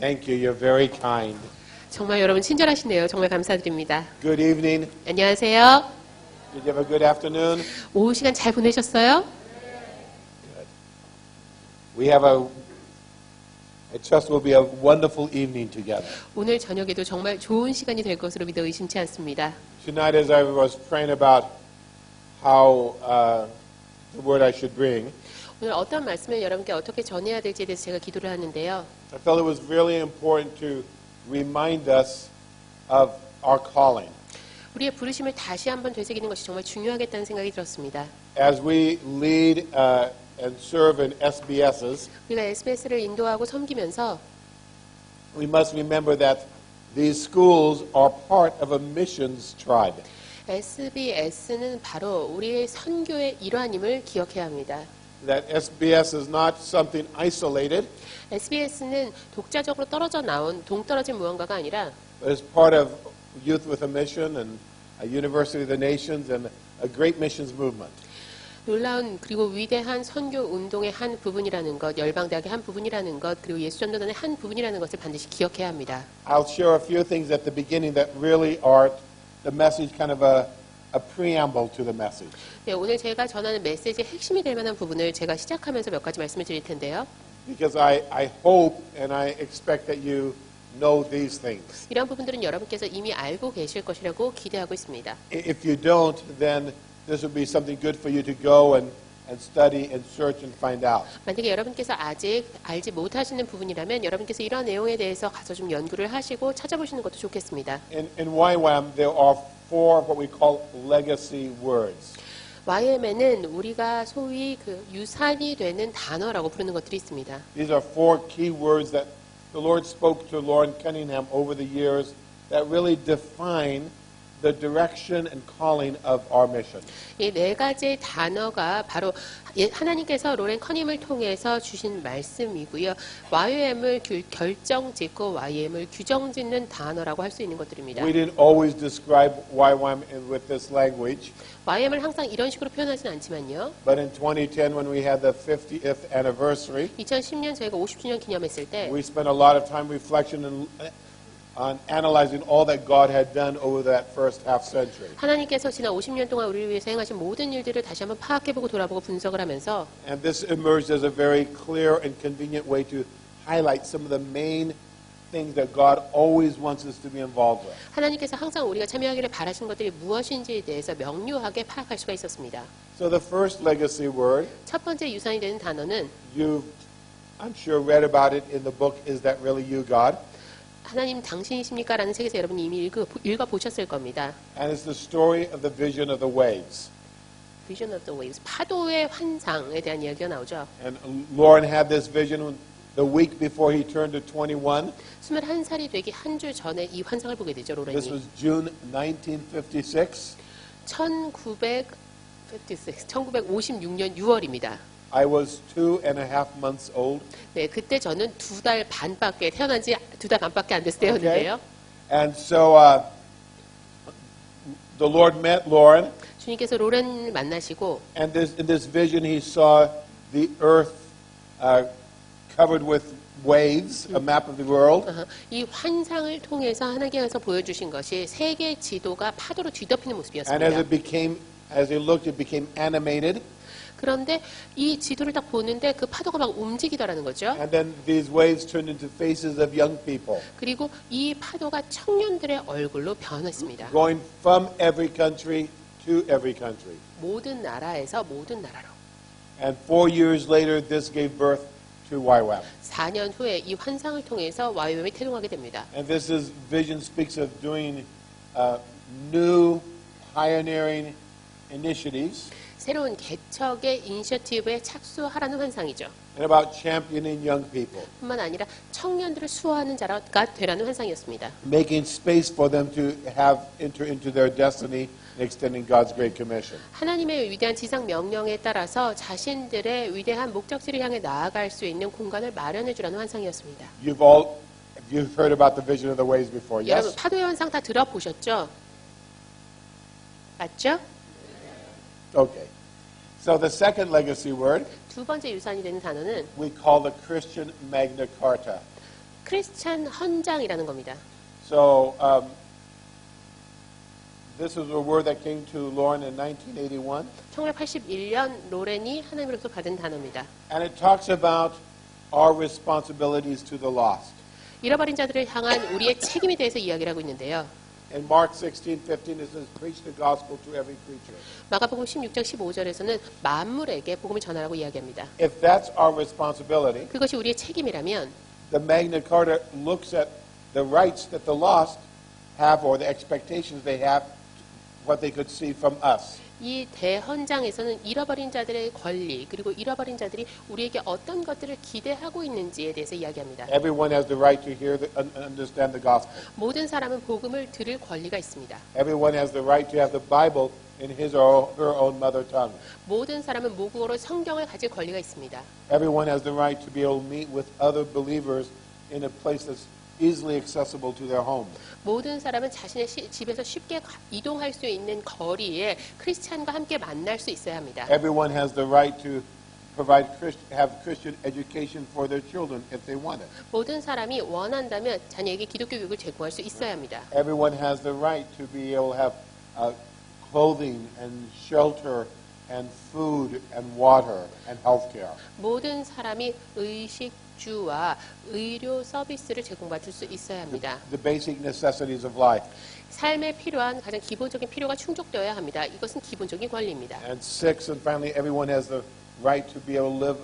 Thank you. You're very kind. 정말 여러분 친절하시네요. 정말 감사드립니다. Good evening. 안녕하세요. Did you have a good afternoon? 오후 시간 잘 보내셨어요? Good. We have I trust will be a wonderful evening together. 오늘 저녁에도 정말 좋은 시간이 될 것으로 믿어 의심치 않습니다. Tonight, as I was praying about how the word I should bring, 오늘 어떤 말씀을 여러분께 어떻게 전해야 될지에 대해서 제가 기도를 하는데요. I felt it was really important to remind us of our calling. 우리의 부르심을 다시 한번 되새기는 것이 정말 중요하겠다는 생각이 들었습니다. As we lead and serve in SBSs, 우리가 SBS를 인도하고 섬기면서 we must remember that these schools are part of a missions tribe. SBS는 바로 우리의 선교의 일환임을 기억해야 합니다. That SBS is not something isolated, SBS는 독자적으로 떨어져 나온 동떨어진 무언가가 아니라 but it's part of Youth with a Mission and a University of the Nations and a great missions movement. 놀라운 그리고 위대한 선교 운동의 한 부분이라는 것, 열방대학의 한 부분이라는 것, 그리고 예수전도단의 한 부분이라는 것을 반드시 기억해야 합니다. I'll share a few things at the beginning that really are the message, kind of a preamble to the message. 네, 오늘 제가 전하는 메시지의 핵심이 될 만한 부분을 제가 시작하면서 몇 가지 말씀을 드릴 텐데요. Because I hope and I expect that you know these things. 이런 부분들은 여러분께서 이미 알고 계실 것이라고 기대하고 있습니다. If you don't, then this will be something good for you to go and study and search and find out. 만약에 여러분께서 아직 알지 못하시는 부분이라면 여러분께서 이런 내용에 대해서 가서 좀 연구를 하시고 찾아보시는 것도 좋겠습니다. In YWAM, there are 4 what we call legacy words. YM에는 우리가 소위 그 유산이 되는 단어라고 부르는 것들이 있습니다. These are 4 key words that the Lord spoke to Lauren Cunningham over the years that really define the direction and calling of our mission. 이 4가지 단어가 바로 하나님께서 로렌 커님을 통해서 주신 말씀이고요. YM을 결정짓고 YM을 규정짓는 단어라고 할 수 있는 것들입니다. We didn't always describe YWAM with this language, YM을 항상 이런 식으로 표현하진 않지만요. but in 2010 when we had the 50th anniversary, 2010년 저희가 50주년 기념했을 때 we spent a lot of time reflection on analyzing all that God had done over that first half century. 하나님께서 지난 50년 동안 우리를 위해서 행하신 모든 일들을 다시 한번 파악해보고 돌아보고 분석을 하면서 And this emerged as a very clear and convenient way to highlight some of the main things that God always wants us to be involved with. 하나님께서 항상 우리가 참여하기를 바라시는 것들이 무엇인지에 대해서 명료하게 파악할 수가 있었습니다. So the first legacy word, 첫 번째 유산이 되는 단어는 you've, I'm sure, read about it in the book, Is That Really You, God? 하나님 당신이십니까? 라는 책에서 여러분이 이미 읽어보셨을 겁니다. And it's the story of the vision of the waves. Vision of the Waves, 파도의 환상에 대한 이야기가 나오죠. And Lauren had this vision the week before he turned to 21. 21살이 되기 한 주 전에 이 환상을 보게 되죠, This 로렌이. was June 1956. 1956년 6월입니다. I was 2.5 months old. 네, 그때 저는 2달 반밖에 태어난 지 2달 반밖에 안 됐을 때였는데요. And so the Lord met Lauren, 주님께서 로렌을 만나시고 and in this vision he saw the earth covered with waves, a map of the world. 이 환상을 통해서 하나님께서 보여주신 것이 세계 지도가 파도로 뒤덮이는 And 모습이었습니다. as he looked, it became animated. 그런데 이 지도를 딱 보는데 그 파도가 막 움직이더라는 거죠. And then these waves turned into faces of young people, 그리고 이 파도가 청년들의 얼굴로 변했습니다. going from every country to every country. 모든 나라에서 모든 나라로. And 4 years later, this gave birth to YWAM. 4년 후에 이 환상을 통해서 YWAM이 태동하게 됩니다. And this vision speaks of doing new pioneering initiatives 새로운 개척의 이니셔티브에 착수하라는 환상이죠. and about championing young people, 뿐만 아니라 청년들을 수호하는 자가 되라는 환상이었습니다. making space for them to enter into their destiny and extending God's great commission. 하나님의 위대한 지상 명령에 따라서 자신들의 위대한 목적지를 향해 나아갈 수 있는 공간을 마련해 주라는 환상이었습니다. You've heard about the vision of the waves before, 여러분 yes? 파도의 환상 다 들어보셨죠? 맞죠? Okay. So the second legacy word 두 번째 유산이 되는 단어는 we call the Christian Magna Carta. 크리스찬 헌장이라는 겁니다. So this is a word that came to Lauren in 1981, 1981년 로렌이 하나님으로부터 받은 단어입니다. and it talks about our responsibilities to the lost. 잃어버린 자들을 향한 우리의 책임에 대해서 이야기를 하고 있는데요. In Mark 16:15, it says, "Preach the gospel to every creature." 마가복음 16장 15절에서는 만물에게 복음을 전하라고 이야기합니다. If that's our responsibility, 그것이 우리의 책임이라면 the Magna Carta looks at the rights that the lost have or the expectations they have, what they could see from us. 이 대헌장에서는 잃어버린 자들의 권리 그리고 잃어버린 자들이 우리에게 어떤 것들을 기대하고 있는지에 대해서 이야기합니다. Everyone has the right to hear and understand the gospel. 모든 사람은 복음을 들을 권리가 있습니다. Everyone has the right to have the Bible in his or her own mother tongue. 모든 사람은 모국어로 성경을 가질 권리가 있습니다. Everyone has the right to be able to meet with other believers in a place that's easily accessible to their home. 모든 사람은 자신의 집에서 쉽게 이동할 수 있는 거리에 크리스찬과 함께 만날 수 있어야 합니다. Everyone has the right to have Christian education for their children if they want it. 모든 사람이 원한다면 자녀에게 기독교 교육을 제공할 수 있어야 합니다. Everyone has the right to be able to have clothing and shelter and food and water and health care. 모든 사람이 의식주와 의료 서비스를 제공받을 수 있어야 합니다. The basic necessities of life. 삶에 필요한 가장 기본적인 필요가 충족되어야 합니다. 이것은 기본적인 권리입니다. And sixth and finally, everyone has the right to be able to live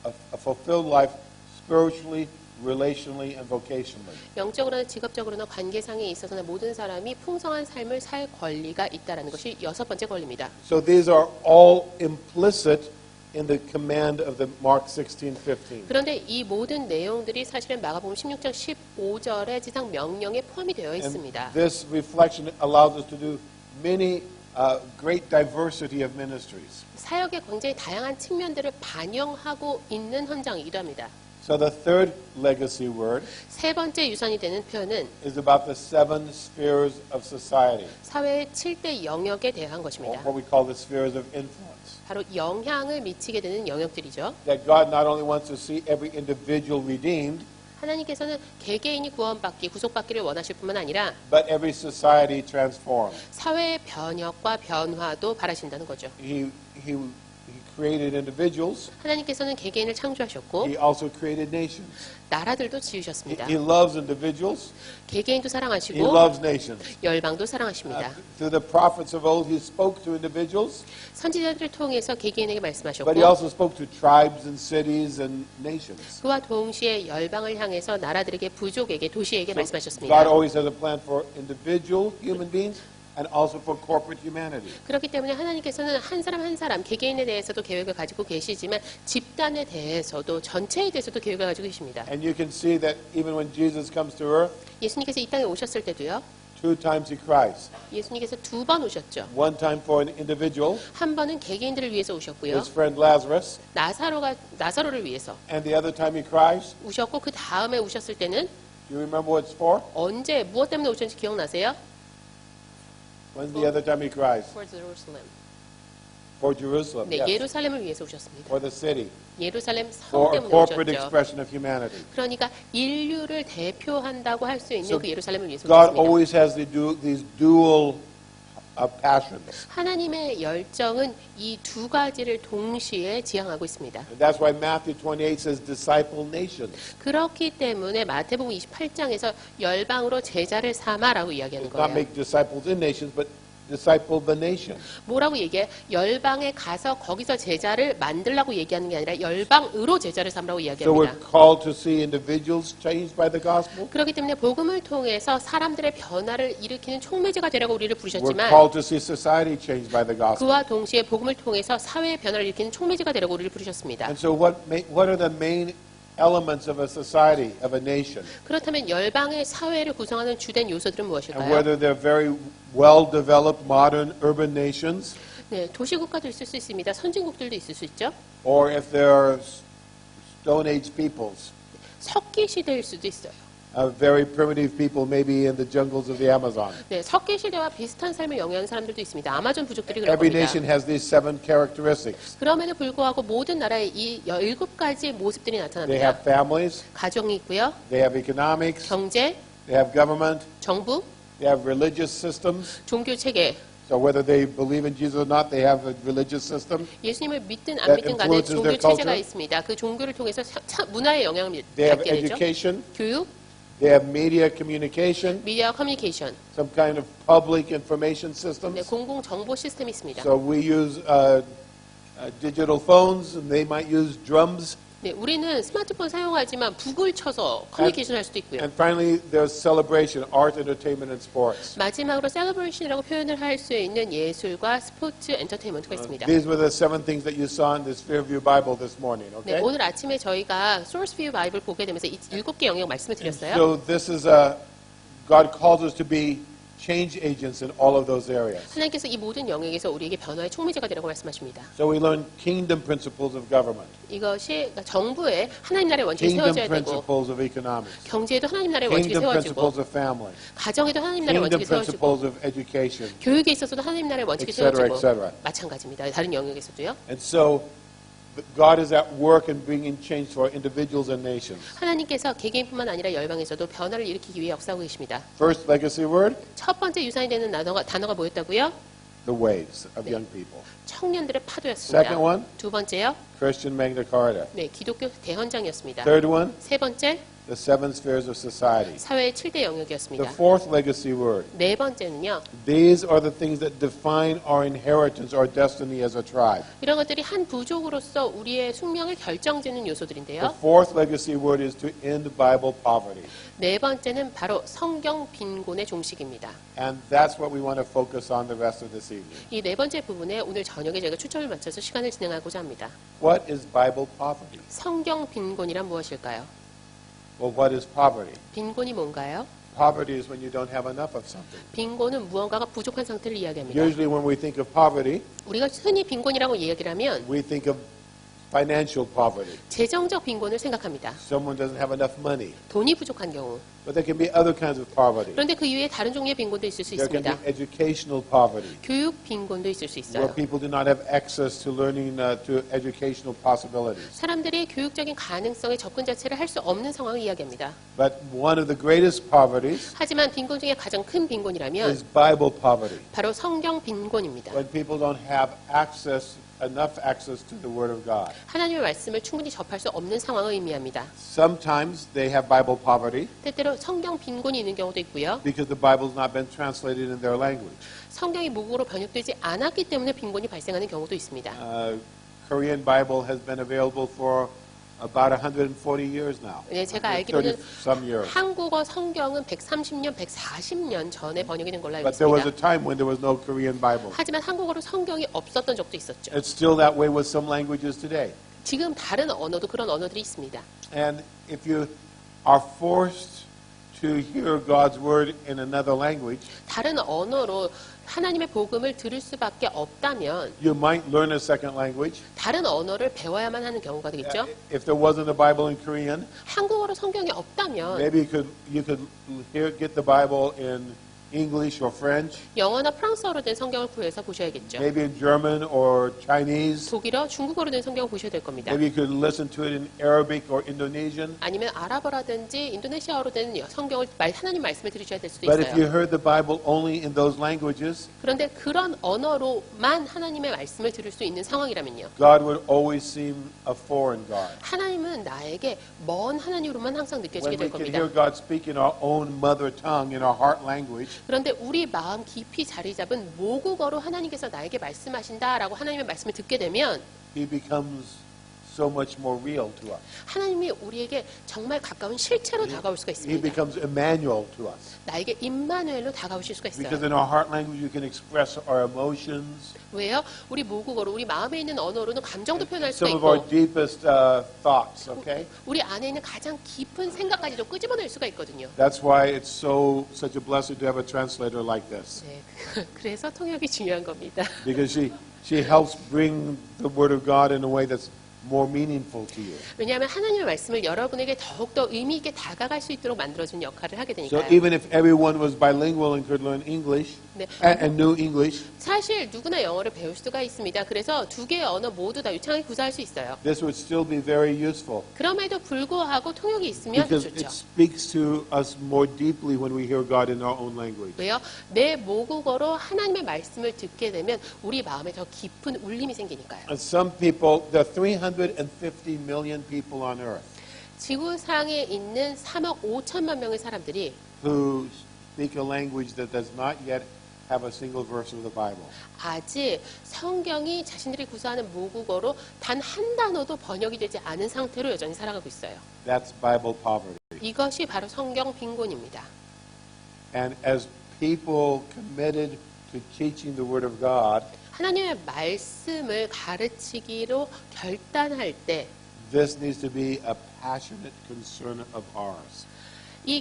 a fulfilled life spiritually, relationally, and vocationally. 영적으로나 직업적으로나 관계상에 있어서나 모든 사람이 풍성한 삶을 살 권리가 있다는 것이 여섯 번째 권리입니다. So these are all implicit in the command of the Mark 16:15. 그런데 이 모든 내용들이 사실은 마가복음 16장 15절의 지상 명령에 포함이 되어 있습니다. And this reflection allows us to do many great diversity of ministries. 사역의 굉장히 다양한 측면들을 반영하고 있는 헌장이기도 합니다. So the third legacy word 세 번째 유산이 되는 표현은 is about the seven spheres of society, 사회의 7대 영역에 대한 or 것입니다. what we call the spheres of influence. 바로 영향을 미치게 되는 영역들이죠. That God not only wants to see every individual redeemed, 하나님께서는 개개인이 구원받기, 구속받기를 원하실 뿐만 아니라 but every society transformed. 사회의 변혁과 변화도 바라신다는 거죠. He created individuals. 하나님께서는 개개인을 창조하셨고 He also created nations. 나라들도 지으셨습니다. He loves individuals. 개개인도 He 사랑하시고 loves nations. 열방도 사랑하십니다. Through the prophets of old, he spoke to individuals, 선지자들을 통해서 개개인에게 but he 말씀하셨고 also spoke to tribes and cities and nations. 그와 동시에 열방을 향해서 나라들에게, 부족에게, 도시에게 God 말씀하셨습니다. always has a plan for individual human beings and also for corporate humanity. 그렇기 때문에 하나님께서는 한 사람 한 사람, 개개인에 대해서도 계획을 가지고 계시지만 집단에 대해서도, 전체에 대해서도 계획을 가지고 계십니다. And you can see that even when Jesus comes to earth, 예수님께서 이 땅에 오셨을 때도요. 2 times he cries. 예수님께서 두 번 오셨죠. One time for an individual, 한 번은 개개인들을 위해서 오셨고요. his friend Lazarus, 나사로를 위해서 and the other time he cries. 오셨고 그 다음에 오셨을 때는 Do you remember what it's for? 언제 무엇 때문에 오셨는지 기억나세요? When's the other time he cries? For Jerusalem. For Jerusalem, 네, yes. 예루살렘을 위해서 오셨습니다. For the city, 예루살렘 성 for a 때문에 corporate 오셨죠. expression of humanity. 그러니까 인류를 대표한다고 할 수 있는 So 그 예루살렘을 위해서 God 오셨습니다. always has these dual passions. 하나님의 열정은 이 두 가지를 동시에 지향하고 있습니다. And that's why Matthew 28 says disciple nations. 그렇기 때문에 마태복음 28장에서 열방으로 제자를 삼아라고 이야기하는 Not 거예요. make disciples in nations, but disciple the nation. 뭐라고 얘기해? 열방에 가서 거기서 제자를 만들라고 얘기하는 게 아니라 열방으로 제자를 삼으라고 So 이야기합니다. we're called to see individuals changed by the gospel. 그렇기 때문에 복음을 통해서 사람들의 변화를 일으키는 촉매제가 되라고 우리를 We're 부르셨지만 called to see society changed by the gospel. 그와 동시에 복음을 통해서 사회의 변화를 일으키는 촉매제가 되라고 우리를 부르셨습니다. And so what are the main elements of a society, of a nation? 그렇다면 열방의 사회를 구성하는 주된 요소들은 And 무엇일까요? whether they're very well-developed modern urban nations, 네, 도시국가도 있을 수 있습니다. 선진국들도 있을 수 있죠. or if they're Stone Age peoples, 석기 시대일 수도 있어요. very primitive people, maybe in the jungles of the Amazon. 네, 석기 시대와 비슷한 삶을 영위하는 사람들도 있습니다. 아마존 부족들이 그럴 Every 겁니다. nation has these 7 characteristics. 그럼에도 불구하고 모든 나라에 이 7가지 모습들이 They 나타납니다. have families, 가정이 있고요. they have economics, 경제, they have government, 정부, they have religious systems. 종교 체계. So whether they believe in Jesus or not, they have a religious system. 예수님을 믿든 안 That 믿든 간에 influences 종교 their 체제가 culture. 있습니다. 그 종교를 통해서 문화에 영향을 They have 받게 되죠. education, 교육, they have media communication, 미디어 커뮤니케이션, some kind of public information 네, systems. 공공 정보 시스템이 있습니다. So we use digital phones, and they might use drums. 네, 우리는 스마트폰 사용하지만 북을 쳐서 커뮤니케이션 할 수도 있고요. And finally, there's celebration, art, entertainment, and sports. 마지막으로 셀러브레이션이라고 표현을 할 수 있는 예술과 스포츠, 엔터테인먼트가 있습니다. These were the 7 things that you saw in this Fairview Bible this morning, 네, okay? 오늘 아침에 저희가 Source View 바이블 보게 되면서 이 7개 영역 말씀을 드렸어요. So this is God calls us to be change agents in all of those areas. 하나님께서 이 모든 영역에서 우리에게 변화의 총미제가 되라고 말씀하십니다. So we learn kingdom principles of government, 이것이 그러니까 정부에 하나님 나라의 원칙이 kingdom 세워져야 되고 principles of economics, 경제에도 하나님 나라의 원칙이 kingdom 세워지고 principles of family, 가정에도 하나님 나라의 kingdom 원칙이 세워지고 principles of education, 교육에 있어서도 하나님 나라의 원칙이 etc., 세워지고 etc. 마찬가지입니다. 다른 영역에서도요. And so God is at work in bringing change for individuals and nations. 하나님께서 개개인뿐만 아니라 열방에서도 변화를 일으키기 위해 역사하고 계십니다. First legacy word, 첫 번째 유산이 되는 단어가 뭐였다고요? the waves of young people. 청년들의 파도였습니다. Second one, 두 번째요. Christian Magna Carta. 네, 기독교 대헌장이었습니다. Third one, 세 번째, the 7 spheres of society. 사회의 7대 The 영역이었습니다. fourth legacy word, 네 번째는요. these are the things that define our inheritance, our destiny as a tribe. 이런 것들이 한 부족으로서 우리의 숙명을 결정짓는 The 요소들인데요. fourth legacy word is to end Bible poverty. 네 번째는 바로 성경 빈곤의 종식입니다. And that's what we want to focus on the rest of this evening. 이 네 번째 부분에 오늘 저녁에 저희가 초점을 맞춰서 시간을 진행하고자 합니다. What is Bible poverty? 성경 빈곤이란 무엇일까요? Well, what is poverty? 빈곤이 뭔가요? Poverty is when you don't have enough of something. 빈곤은 무언가가 부족한 상태를 이야기합니다. Usually when we think of poverty, 우리가 흔히 빈곤이라고 이야기를 하면 we think of financial poverty. 재정적 빈곤을 생각합니다. Someone doesn't have enough money. 돈이 부족한 경우. But there can be other kinds of poverty. 그런데 그 이외에 다른 종류의 빈곤도 있을 수 There can be 있습니다. educational poverty, 교육 빈곤도 있을 수 where 있어요. people do not have access to learning, to educational possibilities. 사람들이 교육적인 가능성에 접근 자체를 할 수 없는 상황을 이야기합니다. But one of the greatest poverties 하지만 빈곤 중에 가장 큰 빈곤이라면 is Bible poverty, 바로 성경 빈곤입니다. when people don't have enough access to the Word of God. 하나님의 말씀을 충분히 접할 수 없는 상황을 의미합니다. Sometimes they have Bible poverty 때때로 성경 빈곤이 있는 경우도 있고요. because the Bible's not been translated in their language. 성경이 모국어로 번역되지 않았기 때문에 빈곤이 발생하는 경우도 있습니다. Korean Bible has been available for about 140 years now. 네, 제가 알기로는 30-some years. 한국어 성경은 130년, 140년 전에 번역이 된 걸로 알고 But there was a 있습니다. time when there was no Korean Bible. 하지만 한국어로 성경이 없었던 적도 있었죠. It's still that way with some languages today. 지금 다른 언어도 그런 언어들이 있습니다. And if you are forced to hear God's word in another language, 다른 언어로 하나님의 복음을 들을 수밖에 없다면 you might learn a second language. 다른 언어를 배워야만 하는 경우가 되겠죠. If there wasn't a Bible in Korean, 한국어로 성경이 없다면 maybe you could get the Bible in English or French, 영어나 프랑스어로 된 성경을 구해서 보셔야겠죠. maybe in German or Chinese. 독일어, 중국어로 된 성경을 보셔야 될 겁니다. Maybe you could listen to it in Arabic or Indonesian. 아니면 아랍어라든지 인도네시아어로 된 성경을 하나님 말씀을 들으셔야 될 수도 But if you 있어요. heard the Bible only in those languages, 그런데 그런 언어로만 하나님의 말씀을 들을 수 있는 상황이라면요. God would always seem a foreign God. 하나님은 나에게 먼 하나님으로만 항상 느껴지게 When we 될 can 겁니다. hear God speak in our own mother tongue, in our heart language, 그런데 우리 마음 깊이 자리 잡은 모국어로 하나님께서 나에게 말씀하신다라고 하나님의 말씀을 듣게 되면 He becomes so much more real to us. 하나님이 우리에게 정말 가까운 실체로 다가올 수가 He 있습니다. becomes Emmanuel to us. 나에게 임마누엘로 다가오실 수가 Because 있어요. in our heart language, you can express our emotions, 왜요? 우리 모국어로 우리 마음에 있는 언어로는 감정도 표현할 수가 some of our 있고 deepest thoughts, okay? 우리 안에 있는 가장 깊은 생각까지도 끄집어낼 수가 있거든요. That's why it's such a blessing to have a translator like this. 네, 그래서 통역이 중요한 겁니다. Because she helps bring the Word of God in a way that's more meaningful to you. 왜냐하면 하나님의 말씀을 여러분에게 더욱더 의미 있게 다가갈 수 있도록 만들어주는 역할을 하게 So 되니까요. even if everyone was bilingual and could learn English 네. and knew English, 사실 누구나 영어를 배울 수가 있습니다. 그래서 두 개의 언어 모두 다 유창하게 구사할 수 있어요. this would still be very useful 그럼에도 불구하고 통역이 있으면 더 because 좋죠. it speaks to us more deeply when we hear God in our own language. 왜요? 내 모국어로 하나님의 말씀을 듣게 되면 우리 마음에 더 깊은 울림이 생기니까요. And some people, there are 350 million people on earth 지구상에 있는 3억 5천만 명의 사람들이 who speak a language that does not yet have a single verse of the Bible. 아직 성경이 자신들이 구사하는 모국어로 단 한 단어도 번역이 되지 않은 상태로 여전히 살아가고 있어요. That's Bible poverty. 이것이 바로 성경 빈곤입니다. And as people committed to teaching the Word of God, 하나님의 말씀을 가르치기로 결단할 때 이 this needs to be a passionate concern of ours.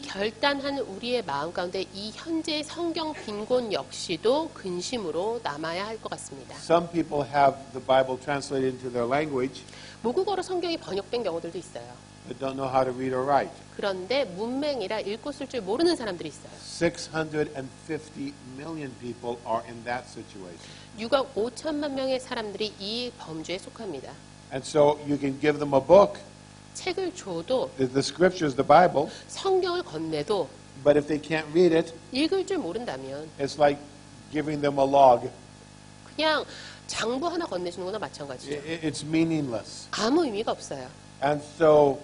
결단한 우리의 마음 가운데 이 현재의 성경 빈곤 역시도 근심으로 남아야 할 것 같습니다. Some people have the Bible translated into their language 모국어로 성경이 번역된 경우들도 있어요. but don't know how to read or write. 그런데 문맹이라 읽고 쓸 줄 모르는 사람들이 있어요. 650 million people are in that situation. 6억 5천만 명의 사람들이 이 범주에 속합니다. And so you can give them a book, 책을 줘도 the scriptures, the Bible, 성경을 건네도 but if they can't read it, 읽을 줄 모른다면 it's like giving them a log. 그냥 장부 하나 건네주는 거나 마찬가지죠. It's meaningless. 아무 의미가 없어요. And so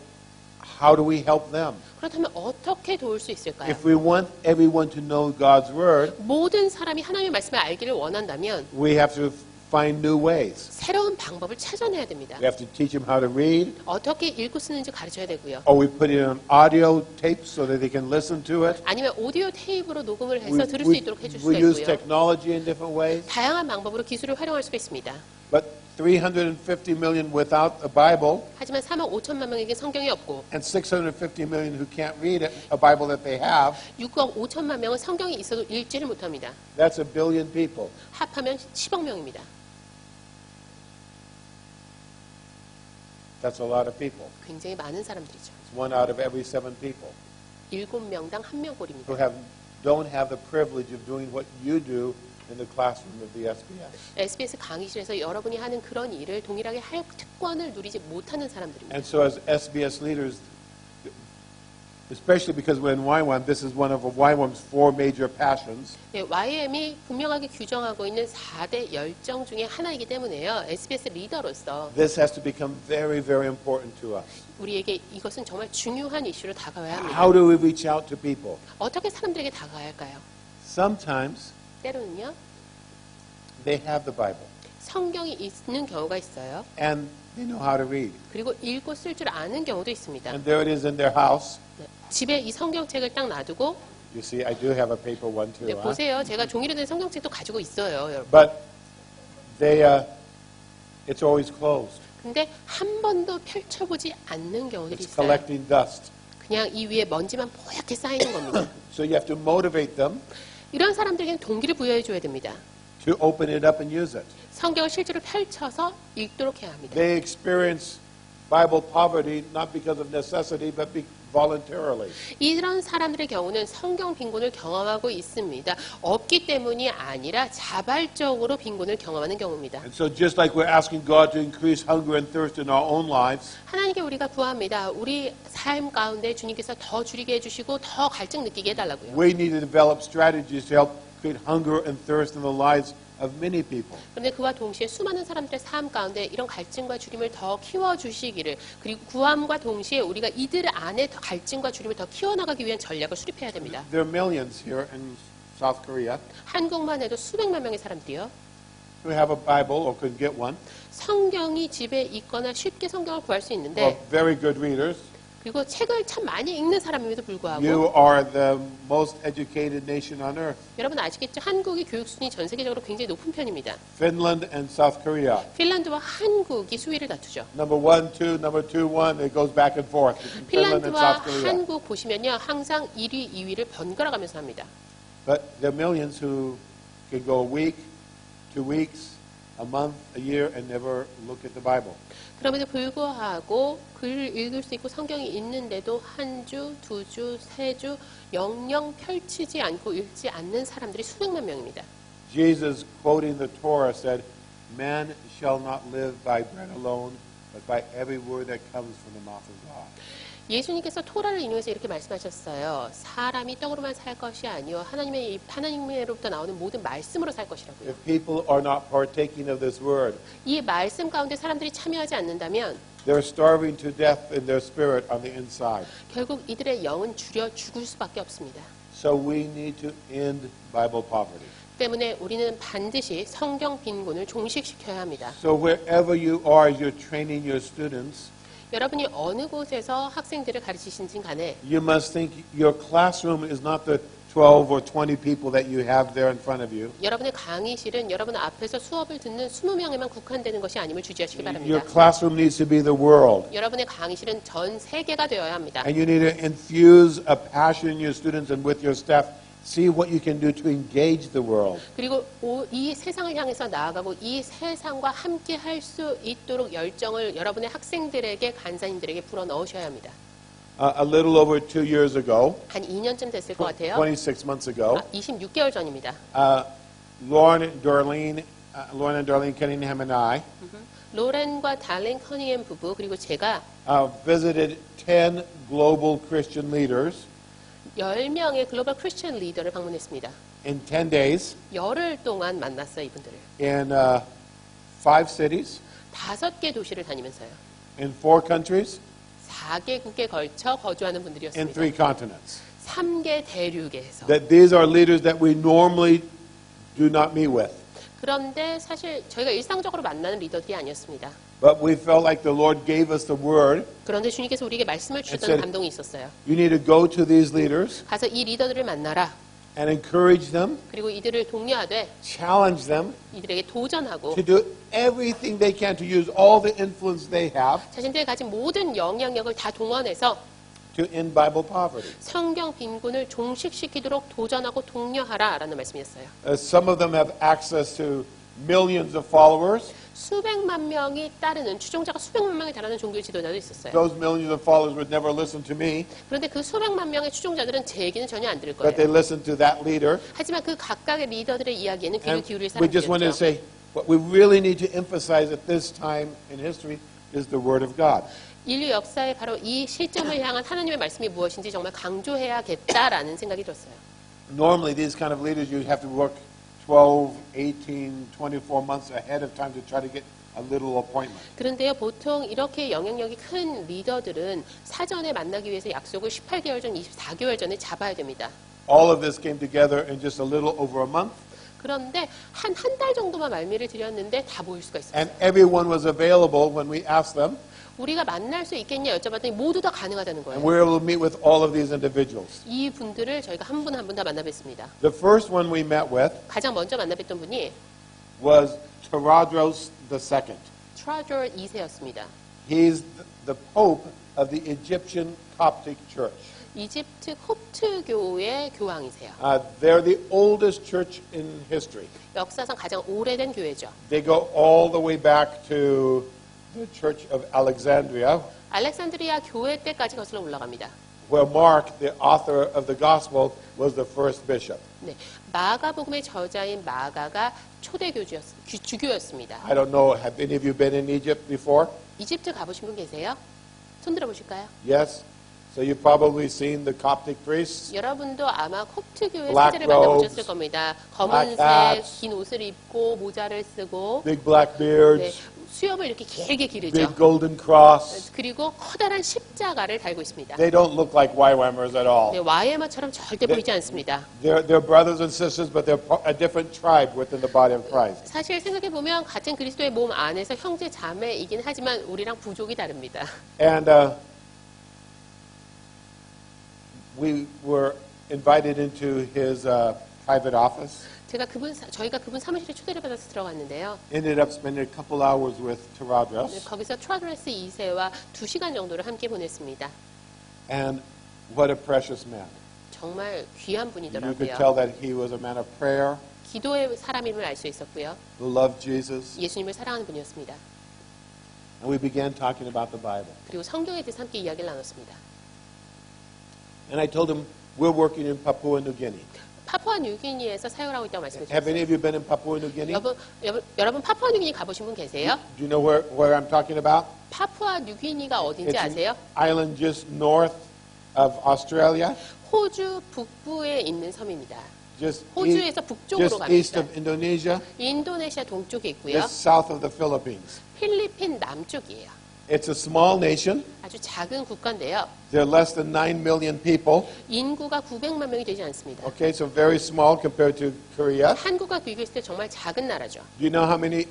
how do we help them? 그렇다면 어떻게 도울 수 있을까요? If we want everyone to know God's Word, 모든 사람이 하나님의 말씀을 알기를 원한다면 we have to find new ways. 새로운 방법을 찾아내야 됩니다. We have to teach them how to read, 어떻게 읽고 쓰는지 가르쳐야 되고요. or we put it on audio tape so that they can listen to it. 아니면 오디오 테이프로 녹음을 We, 해서 들을 수 있도록 해줄 수가 we use 있고요. technology in different ways. 다양한 방법으로 기술을 활용할 수가 있습니다. But 350 million without a Bible 하지만 3억 5천만 명에게 성경이 없고 and 650 million who can't read it, a Bible that they have, 6억 5천만 명은 성경이 있어도 읽지를 못합니다. that's a billion people. 합하면 10억 명입니다. That's a lot of people. 굉장히 많은 사람들이죠. It's 1 out of every 7 people 7명당 1명꼴입니다. who don't have the privilege of doing what you do in the classroom of the SBS. SBS 강의실에서 여러분이 하는 그런 일을 동일하게 할 특권을 누리지 못하는 사람들입니다. And so as SBS leaders, especially because we're in YWAM, this is one of YWAM's 4 major passions. 네, YM이 분명하게 규정하고 있는 4대 열정 중에 하나이기 때문에요. SBS 리더로서 This has to become very, very important to us. 우리에게 이것은 정말 중요한 이슈로 다가와야 합니다. How do we reach out to people? 어떻게 사람들에게 다가가야 할까요? Sometimes 때로는요. they have the Bible 성경이 있는 경우가 있어요. and they know how to read. 그리고 읽고 쓸 줄 아는 경우도 있습니다. And there it is in their house. 네, 집에 이 성경책을 딱 놔두고 You see, I do have a paper one too. 네, Huh? 보세요. 제가 종이로 된 성경책도 가지고 있어요, 여러분. But they, it's always closed. 근데 한 번도 펼쳐보지 않는 경우들이 It's 있어요. collecting dust. 그냥 이 위에 먼지만 뽀얗게 쌓이는 겁니다. So you have to motivate them 이런 사람들에게는 동기를 부여해 줘야 됩니다. to open it up and use it. 성경을 실제로 펼쳐서 읽도록 해야 합니다. They experience Bible poverty not because of necessity, but voluntarily. 이런 사람들의 경우는 성경 빈곤을 경험하고 있습니다. 없기 때문이 아니라 자발적으로 빈곤을 경험하는 경우입니다. And so just like we're asking God to increase hunger and thirst in our own lives, 하나님께 우리가 구합니다. 우리 삶 가운데 주님께서 더 줄이게 해주시고 더 갈증 느끼게 해달라고요. we need to develop strategies to help create hunger and thirst in the lives of many people. 그런데 그와 동시에 수많은 사람들의 삶 가운데 이런 갈증과 주림을 더 키워주시기를, 그리고 구함과 동시에 우리가 이들 안에 더 갈증과 주림을 더 키워나가기 위한 전략을 수립해야 됩니다. There are millions here in South Korea 한국만 해도 수백만 명의 사람들이요. who have a Bible or could get one, 성경이 집에 있거나 쉽게 성경을 구할 수 who 있는데, are very good readers. 그리고 책을 참 많이 읽는 사람임에도 불구하고 You are the most educated nation on earth. 여러분 아시겠죠? 한국이 교육 순위 전 세계적으로 굉장히 높은 편입니다. Finland and South Korea. 핀란드와 한국이 수위를 다투죠. Number 1, 2, number 2, 1. It goes back and forth between Finland and 핀란드와 South Korea. 한국 보시면요, 항상 1위, 2위를 번갈아 가면서 합니다. But there are millions who can go a week, 2 weeks, a month, a year, and never look at the Bible. 그럼에도 불구하고 글을 읽을 수 있고 성경이 있는데도 한 주, 두 주, 세 주 영영 펼치지 않고 읽지 않는 사람들이 수백만 명입니다. Jesus, quoting the Torah, said, "Man shall not live by bread alone, but by every word that comes from the mouth of God." 예수님께서 토라를 인용해서 이렇게 말씀하셨어요. 사람이 떡으로만 살 것이 아니요 하나님으로부터 나오는 모든 말씀으로 살 것이라고요. If people are not partaking of this word, 이 말씀 가운데 사람들이 참여하지 않는다면 they're starving to death in their spirit on the inside. 결국 이들의 영은 줄여 죽을 수밖에 없습니다. So we need to end Bible poverty. 때문에 우리는 반드시 성경 빈곤을 종식시켜야 합니다. So wherever you are, as you're training your students, 여러분이 어느 곳에서 학생들을 가르치신지 간에 you must think your classroom is not the 12 or 20 people that you have there in front of you. 여러분의 강의실은 여러분 앞에서 수업을 듣는 20명에만 국한되는 것이 아님을 주지하시기 바랍니다. Your classroom needs to be the world. 여러분의 강의실은 전 세계가 되어야 합니다. And you need to infuse a passion in your students and with your staff. See what you can do to engage the world. 그리고 이 세상을 향해서 나아가고 이 세상과 함께 할 수 있도록 열정을 여러분의 학생들에게 간사님들에게 불어 넣으셔야 합니다. A little over 2 years ago, 한 2년쯤 됐을 것 같아요. 26 months ago, 26개월 전입니다. Lauren and Darlene Cunningham and I 로렌과 달렌 커닝햄 부부 그리고 제가 visited 10 global Christian leaders 10명의 글로벌 크리스천 리더를 방문했습니다. in 10 days 열흘 동안 만났어요, 이분들을. in 5 cities, 5개 도시를 다니면서요. in 4 countries, 4개국에 걸쳐 거주하는 in 분들이었습니다. 3 continents. 3개 대륙에서. That these are leaders that we normally do not meet with. 그런데 사실 저희가 일상적으로 만나는 리더들이 아니었습니다. But we felt like the Lord gave us the word. 그런데 주님께서 우리에게 말씀을 said- 주셨다는 감동이 있었어요. You need to go to these leaders 가서 이 리더들을 만나라. and encourage them, 그리고 이들을 독려하되 challenge them 이들에게 도전하고 to do everything they can to use all the influence they have 자신들이 가진 모든 영향력을 다 동원해서 to end Bible poverty. 성경 빈곤을 종식시키도록 도전하고 독려하라라는 말씀이었어요. Some of them have access to millions of followers. 수백만 명이 따르는 추종자가 수백만 명에 달하는 종교 지도자도 있었어요. Those millions of followers would never listen to me, 그런데 그 수백만 명의 추종자들은 제 얘기는 전혀 안 들을 but they 거예요. listen to that leader. 하지만 그 각각의 리더들의 이야기에는 귀를 And 기울일 we just wanted to 사람들이었죠. say, what we really need to emphasize at this time in history is the Word of God. 인류 역사에 바로 이 시점을 향한 하나님의 말씀이 무엇인지 정말 강조해야겠다라는 생각이 들었어요. Normally, these kind of leaders, you have to work 12, 18, 24 months ahead of time to try to get a little appointment. 그런데요, 보통 이렇게 영향력이 큰 리더들은 사전에 만나기 위해서 약속을 18개월 전, 24개월 전에 잡아야 됩니다. All of this came together in just a little over a month, 그런데 한 달 정도만 말미를 드렸는데 다 모일 수가 있어요. and everyone was available when we asked them, 우리가 만날 수 있겠냐 여쭤봤더니 모두 다 가능하다는 and 거예요. we were able to meet with all of these individuals. 이 분들을 저희가 한 분 한 분 다 만나뵀습니다. The first one we met with 가장 먼저 만나뵀던 분이 was Taradros II. 트라저 2세였습니다. He's the Pope of the Egyptian Coptic Church. 이집트 콥트교의 교황이세요. They're the oldest church in history. 역사상 가장 오래된 교회죠. They go all the way back to the Church of Alexandria, 알렉산드리아 교회 때까지 거슬러 올라갑니다. where Mark, the author of the Gospel, was the first bishop. 네, 마가복음의 저자인 마가가 초대 주교였습니다. I don't know, have any of you been in Egypt before? 이집트 가보신 분 계세요? 손 들어보실까요? Yes? So you've probably seen the Coptic priests. 여러분도 아마 콥트교회 Black 사제를 만나보셨을 robes, 겁니다. black 검은색 hats, 긴 옷을 입고 모자를 쓰고 big black 네, beards, 수염을 이렇게 길게 기르죠. big golden cross. 그리고 커다란 십자가를 달고 있습니다. They don't look like YWAMers at all. 네, YM처럼 절대 보이지 않습니다. They're brothers and sisters, but they're a different tribe within the body of Christ. 사실 생각해보면 같은 그리스도의 몸 안에서 형제 자매이긴 하지만 우리랑 부족이 다릅니다. And we were invited into his private office. 저희가 그분 사무실에 초대를 받아서 들어갔는데요. Ended up spending a couple hours with Taradros. 거기서 트라드레스 2세와 2시간 정도를 함께 보냈습니다. And what a precious man. 정말 귀한 You could 분이더라고요. tell that he was a man of prayer. 기도의 사람임을 알 수 있었고요. who loved Jesus. 예수님을 사랑하는 분이었습니다. And we began talking about the Bible. 그리고 성경에 대해서 함께 이야기를 나눴습니다. And I told him, we're working in Papua New Guinea. 파푸아 뉴기니에서 사역을 하고 있다고 말씀해 Have any 주셨어요. of you been in Papua New Guinea? 여러분 파푸아 뉴기니 가보신 분 계세요? Do you know where I'm talking about? 파푸아 뉴기니가 어딘지 It's 아세요? an island just north of Australia, 호주 북부에 있는 섬입니다. just 호주에서 북쪽으로 just east 갑니다. of Indonesia, 인도네시아 동쪽에 있고요. just south of the Philippines. 필리핀 남쪽이에요. It's a small nation. 아주 작은 국가인데요. There are less than 9 million people. 인구가 900만 명이 되지 않습니다. Okay, so very small compared to Korea. 한국과 비교했을 때 정말 작은 나라죠. Do you know how many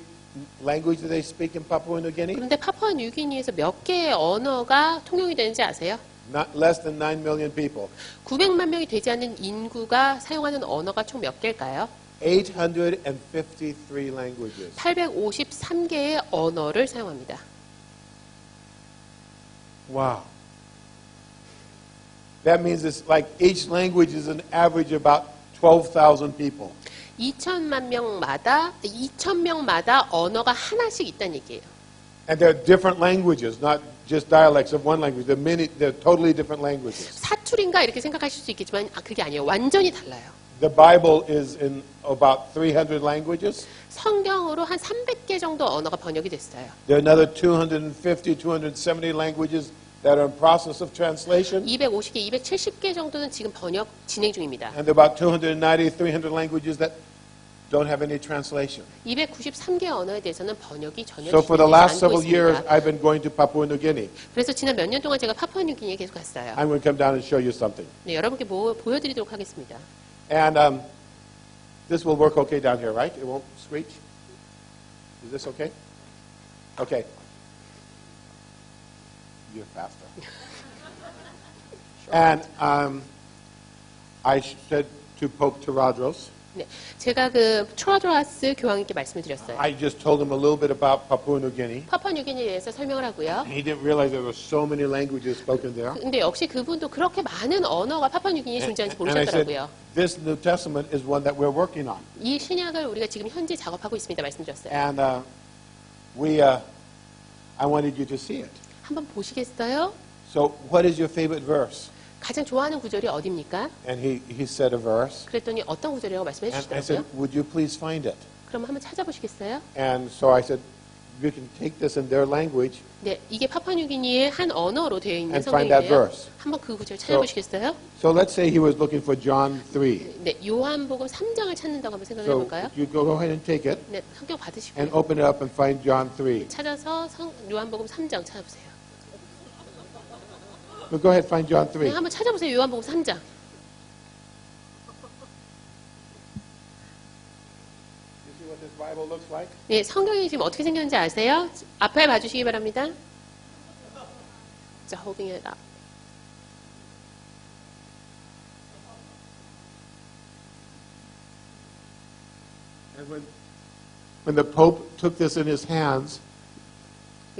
languages they speak in Papua New Guinea? 그런데 파푸아 뉴기니에서 몇 개의 언어가 통용이 되는지 아세요? Not less than 9 million people. 900만 명이 되지 않는 인구가 사용하는 언어가 총 몇 개일까요? 853 languages. 853개의 언어를 사용합니다. Wow. That means it's like each language is an average about 12,000 people. 2,000명마다 언어가 하나씩 있다는 얘기예요. And they're different languages, not just dialects of one language. They're totally different languages. 사투리인가 이렇게 생각하실 수 있겠지만 그게 아니에요. 완전히 달라요. The Bible is in about 300 languages. 성경으로 한 300개 정도 언어가 번역이 됐어요. There are another 250, 270 languages that are in process of translation. 250개, 270개 정도는 지금 번역 진행 중입니다. And there are about 290, 300 languages that don't have any translation. 293개 언어에 대해서는 번역이 전혀 So for the 진행되지 last 않고 several years, 있습니다. I've been going to Papua New Guinea. 그래서 지난 몇 년 동안 제가 파푸아뉴기니에 계속 갔어요. I'm going to come down and show you something. 네, 여러분께 보여드리도록 하겠습니다. And this will work okay down here, right? It won't screech? Is this okay? Okay. You're faster. And I said to Pope Taradros, 네, 제가 그 트라드라스 교황님께 말씀을 드렸어요. I just told him a little bit about Papua New Guinea. 파푸아뉴기니에 대해서 설명을 하고요. He didn't realize there were so many languages spoken there. 근데 역시 그분도 그렇게 많은 언어가 파푸아뉴기니에 존재하는지 And I said, 모르셨더라고요. this New Testament is one that we're working on. 이 신약을 우리가 지금 현재 작업하고 있습니다. 말씀드렸어요. And I wanted you to see it. 한번 보시겠어요? So what is your favorite verse? 가장 좋아하는 구절이 어디입니까? And he said a verse. 그랬더니 어떤 구절이라고 말씀해 And I said, 주시더라고요. would you please find it? 그럼 한번 찾아보시겠어요? And so I said, you can take this in their language 네, 이게 파푸아뉴기니의 한 언어로 되어 있는 and find that 성경인데요. verse. 한번 그 구절 찾아보시겠어요? So let's say he was looking for John 3. 네, 요한복음 3장을 찾는다고 한번 생각해 So 볼까요? you go ahead and take it 네, 성경 받으시고요. and open it up and find John 3. 찾아서 요한복음 3장 찾아보세요. But go ahead, find John 3. 네, 한번 찾아보세요. 요한복음 3장. You see what this Bible looks like? 네, 성경이 지금 어떻게 생겼는지 아세요? 앞에 봐주시기 바랍니다. 자, holding it up. And when the Pope took this in his hands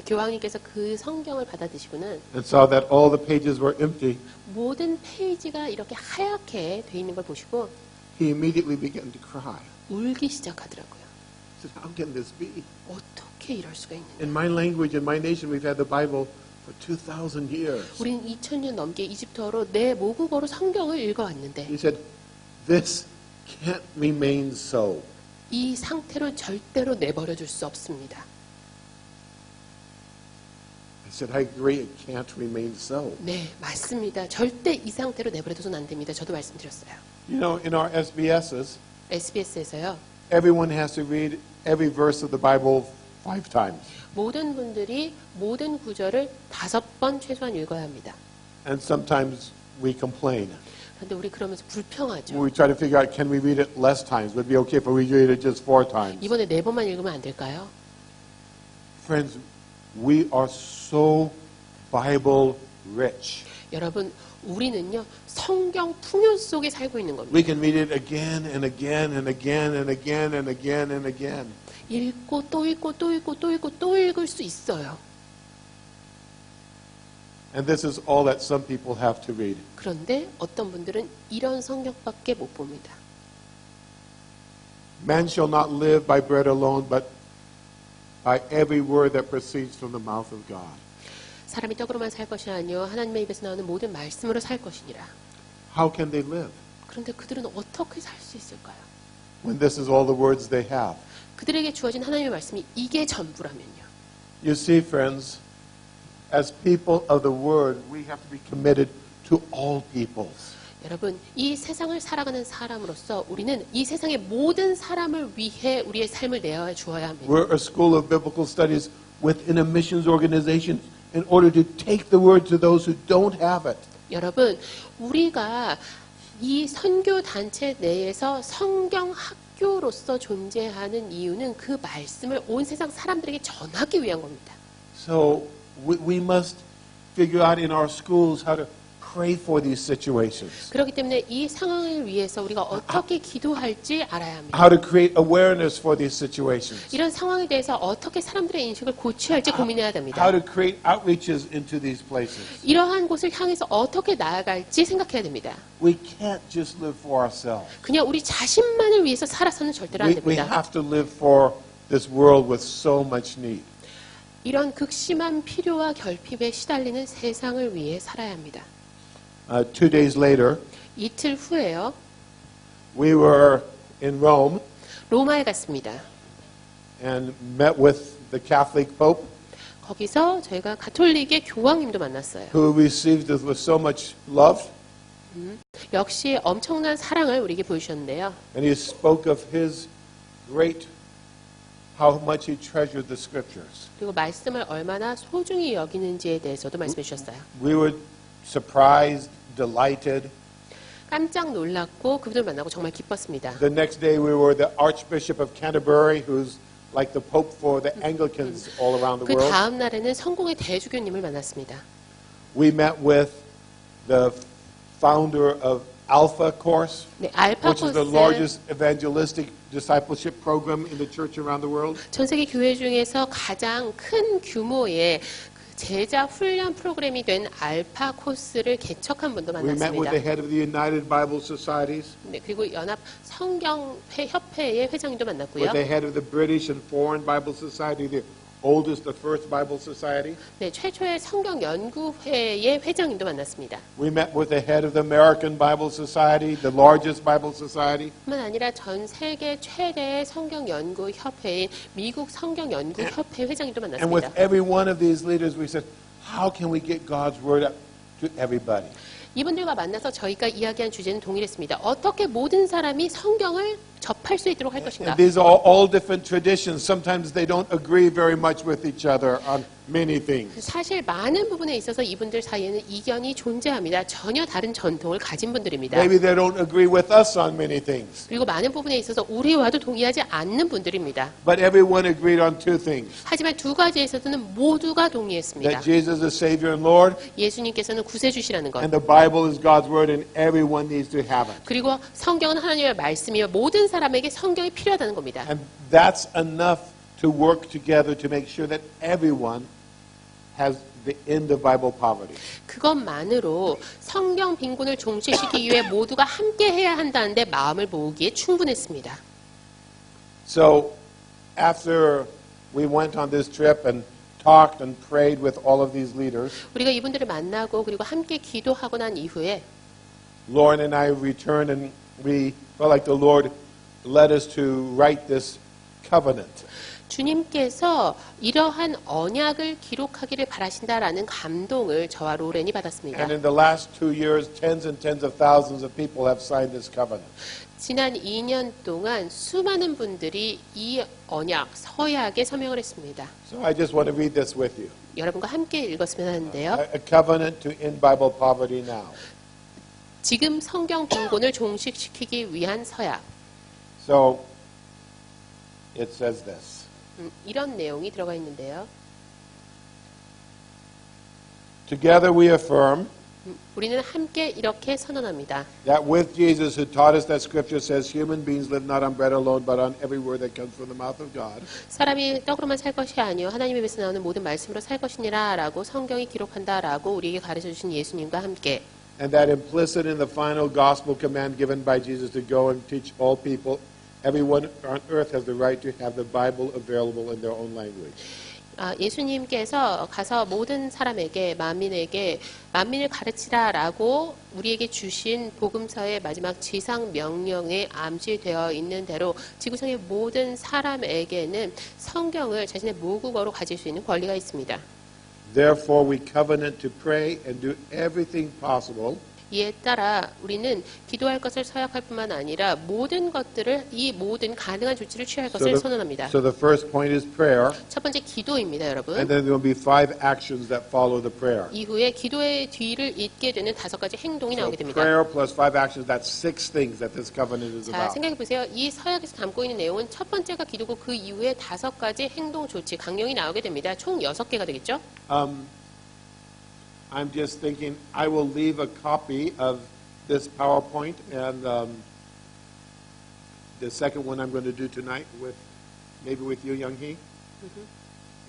교황님께서 그 성경을 받아드시고는 and saw that all the pages were empty, 모든 페이지가 이렇게 하얗게 돼 있는 걸 보시고 he immediately began to cry. 울기 시작하더라고요. He said, how can this be? 어떻게 이럴 수가 있느냐. In my language, in my nation, we've had the Bible for 2,000 years. 우린 2000년 넘게 이집트어로 내 모국어로 성경을 읽어왔는데 He said, this can't remain so. 이 상태로 절대로 내버려둘 수 없습니다. I said, I agree, it can't remain so. 네, 맞습니다. 절대 이 상태로 내버려둬서는 안 됩니다. 저도 말씀드렸어요. You know, in our SBSs, SBS에서요. everyone has to read every verse of the Bible 5 times. 모든 분들이 모든 구절을 5번 최소한 읽어야 합니다. And sometimes we complain. 그런데 우리 그러면서 불평하죠. We try to figure out, can we read it less times? Would it be okay if we read it just 4 times? 이번에 4번만 읽으면 안 될까요? Friends, we are so Bible rich. 여러분, 우리는요 성경 풍요 속에 살고 있는 겁니다. We can read it again and again and again and again and again and again. 읽고 또 읽고 또 읽고 또 읽고 또 읽을 수 있어요. And this is all that some people have to read. 그런데 어떤 분들은 이런 성경밖에 못 봅니다. Man shall not live by bread alone, but by every word that proceeds from the mouth of God. 사람이 떡으로만 살 것이 아니요 하나님의 입에서 나오는 모든 말씀으로 살 것이니라. How can they live 그런데 그들은 어떻게 살 수 있을까요? when this is all the words they have? 그들에게 주어진 하나님의 말씀이 이게 전부라면요. You see, friends, as people of the word, we have to be committed to all peoples. 여러분, 이 세상을 살아가는 사람으로서 우리는 이 세상의 모든 사람을 위해 우리의 삶을 내어 주어야 합니다. We're a school of biblical studies within a missions organization in order to take the word to those who don't have it. 여러분, 우리가 이 선교 단체 내에서 성경 학교로서 존재하는 이유는 그 말씀을 온 세상 사람들에게 전하기 위한 겁니다. So we must figure out in our schools how to pray for these situations. 그렇기 때문에 이 상황을 위해서 우리가 어떻게 기도할지 알아야 합니다. How to create awareness for these situations. 이런 상황에 대해서 어떻게 사람들의 인식을 고쳐야 할지 고민해야 됩니다. How to create outreaches into these places. 이러한 곳을 향해서 어떻게 나아갈지 생각해야 됩니다. We can't just live for ourselves. 그냥 우리 자신만을 위해서 살아서는 절대로 안 We 됩니다. have to live for this world with so much need. 이런 극심한 필요와 결핍에 시달리는 세상을 위해 살아야 합니다. 2 days later, 이틀 후에요. we were in Rome 로마에 갔습니다. and met with the Catholic Pope, 거기서 저희가 가톨릭의 교황님도 만났어요. who received us with so much love, 역시 엄청난 사랑을 우리에게 보여주셨는데요. and he spoke of his great, how much he treasured the scriptures. 그리고 말씀을 얼마나 소중히 여기는지에 대해서도 말씀해 주셨어요. We were surprised, delighted. 깜짝 놀랐고 그분을 만나고 정말 기뻤습니다. The next day we were the Archbishop of Canterbury, who's like the Pope for the Anglicans all around the 그 world. 다음 날에는 성공의 대주교님을 만났습니다. We met with the founder of Alpha Course, 네, 알파 which is the 코스 largest evangelistic discipleship program in the church around the world. 전 세계 교회 중에서 가장 큰 규모의 제자 훈련 프로그램이 된 알파 코스를 개척한 분도 We met with 만났습니다. the head of the United Bible Societies, 네, 그리고 연합 성경회 협회의 회장님도 만났고요. with the head of the British and Foreign Bible Society, the oldest, the first Bible Society. 네, 최초의 성경 연구회의 회장님도 만났습니다. We met with the head of the American Bible Society, the largest Bible society. 뿐만 아니라 전 세계 최대의 성경 연구 협회인 미국 성경 연구 협회 회장님도 And with 만났습니다. every one of these leaders, we said, how can we get God's word up to everybody? 이분들과 만나서 저희가 이야기한 주제는 동일했습니다. 어떻게 모든 사람이 성경을 접할 수 있도록 할 것인가? And these are all different traditions. Sometimes they don't agree very much with each other on many things. 사실 많은 부분에 있어서 이분들 사이에는 이견이 존재합니다. 전혀 다른 전통을 가진 분들입니다. Maybe they don't agree with us on many things. 그리고 많은 부분에 있어서 우리와도 동의하지 않는 분들입니다. But everyone agreed on two things. 하지만 두 가지에서는 모두가 동의했습니다. That Jesus is Savior and Lord, 예수님께서는 구세주시라는 것. and the Bible is God's word, and everyone needs to have it. 그리고 성경은 하나님의 말씀이며 모든 사람에게 성경이 필요하다는 겁니다. And that's enough to work together to make sure that everyone has the end of Bible poverty. 그것만으로 성경 빈곤을 종식시키기 위해 모두가 함께 해야 한다는데 마음을 모으기에 충분했습니다. So after we went on this trip and talked and prayed with all of these leaders, 우리가 이분들을 만나고 그리고 함께 기도하고 난 이후에 Lauren and I returned and we felt like the Lord led us to write this covenant. 주님께서 이러한 언약을 기록하기를 바라신다라는 감동을 저와 로렌이 받았습니다. And in the last 2 years, tens and tens of thousands of people have signed this covenant. 지난 2년 동안 수많은 분들이 이 언약, 서약에 서명을 했습니다. So I just want to read this with you. 여러분과 함께 읽었으면 하는데요. A covenant to end Bible poverty now. 지금 성경 빈곤을 종식시키기 위한 서약. So it says this. 이런 내용이 들어가 있는데요. Together we affirm 우리는 함께 이렇게 선언합니다. that with Jesus who taught us that Scripture says human beings live not on bread alone but on every word that comes from the mouth of God. 사람이 떡으로만 살 것이 아니요 하나님의 입에서 나오는 모든 말씀으로 살 것이니라라고 성경이 기록한다라고 우리에게 가르쳐 주신 예수님과 함께 And that implicit in the final gospel command given by Jesus to go and teach all people everyone on earth has the right to have the Bible available in their own language. 예수님께서 가서 모든 사람에게 만민을 가르치라라고 우리에게 주신 복음서의 마지막 지상 명령에 암시되어 있는 대로 지구상의 모든 사람에게는 성경을 자신의 모국어로 가질 수 있는 권리가 있습니다. Therefore, we covenant to pray and do everything possible 이에 따라 우리는 기도할 것을 서약할 뿐만 아니라 모든 것들을 이 모든 가능한 조치를 취할 것을 선언합니다. So the first point is prayer, 첫 번째 기도입니다, 여러분. and then there will be 5 actions that follow the prayer. 이후에 기도의 뒤를 잇게 되는 5가지 행동이 So 나오게 됩니다. prayer plus 5 actions, that's 6 things that this covenant is 자, about. 생각해 보세요. 이 서약에서 담고 있는 내용은 첫 번째가 기도고 그 이후에 5가지 행동 조치, 강령이 나오게 됩니다. 총 6개가 되겠죠? I'm just thinking I will leave a copy of this PowerPoint and the second one I'm going to do tonight maybe with you, Young Hee.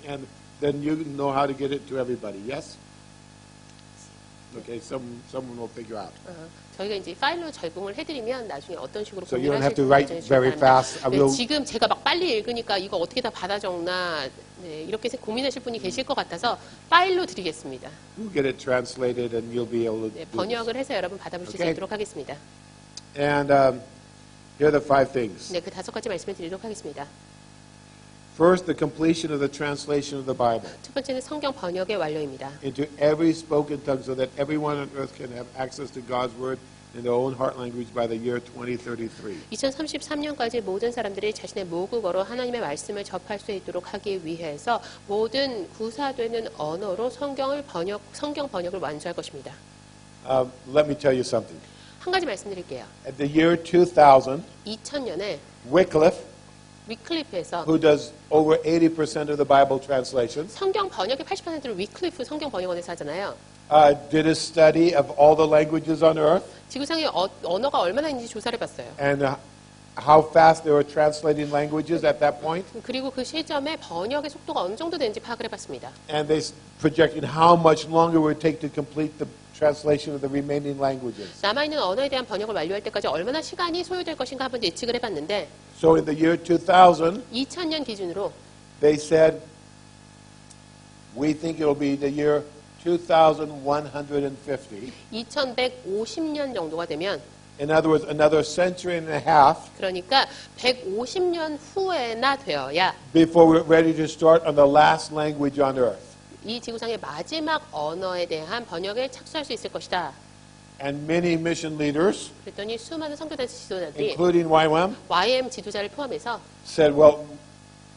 And then you know how to get it to everybody, yes? Okay, someone will figure out. 저희가 이제 파일로 제공을 해드리면 나중에 어떤 식으로 So you don't have 공유하실지 to write very fast. I will, 지금 제가 막 빨리 읽으니까 이거 어떻게 다 받아 적나 이렇게 고민하실 분이 계실 것 같아서 파일로 드리겠습니다. we'll get it translated and you'll be able to do this. 번역을 해서 여러분 받아보실 수 Okay. 있도록 하겠습니다. And here are the 5 things. 네, 그 5가지 말씀을 드리도록 하겠습니다. First, the completion of the translation of the Bible 첫 번째는 성경 번역의 완료입니다. into every spoken tongue so that everyone on earth can have access to God's word in their own heart language by the year 2033. 2033년까지 모든 사람들이 자신의 모국어로 하나님의 말씀을 접할 수 있도록 하기 위해서 모든 구사되는 언어로 성경 번역을 완수할 것입니다. Let me tell you something. 한 가지 말씀드릴게요. At the year 2000, 2000년에 Wycliffe, 위클리프에서 who does over 80% of the Bible translations, 성경 번역의 80%를 위클리프 성경 번역원에서 하잖아요. did a study of all the languages on earth 지구상에 언어가 얼마나 있는지 조사를 해봤어요. and how fast they were translating languages at that point. 그리고 그 시점에 번역의 속도가 어느 정도 되는지 파악을 해봤습니다. And they projected how much longer it would take to complete the translation of the remaining languages. 남아있는 언어에 대한 번역을 완료할 때까지 얼마나 시간이 소요될 것인가 한번 예측을 해봤는데 So in the year 2000, 2000년 기준으로 they said, we think it will be the year 2150. 2150년 정도가 되면 In other words, another century and a half 그러니까 150년 후에나 되어야 before we're ready to start on the last language on earth. 이 지구상의 마지막 언어에 대한 번역에 착수할 수 있을 것이다. And many mission leaders, 그랬더니 수많은 선교단 지도자들이 including YWAM, YM 지도자를 포함해서 said, well,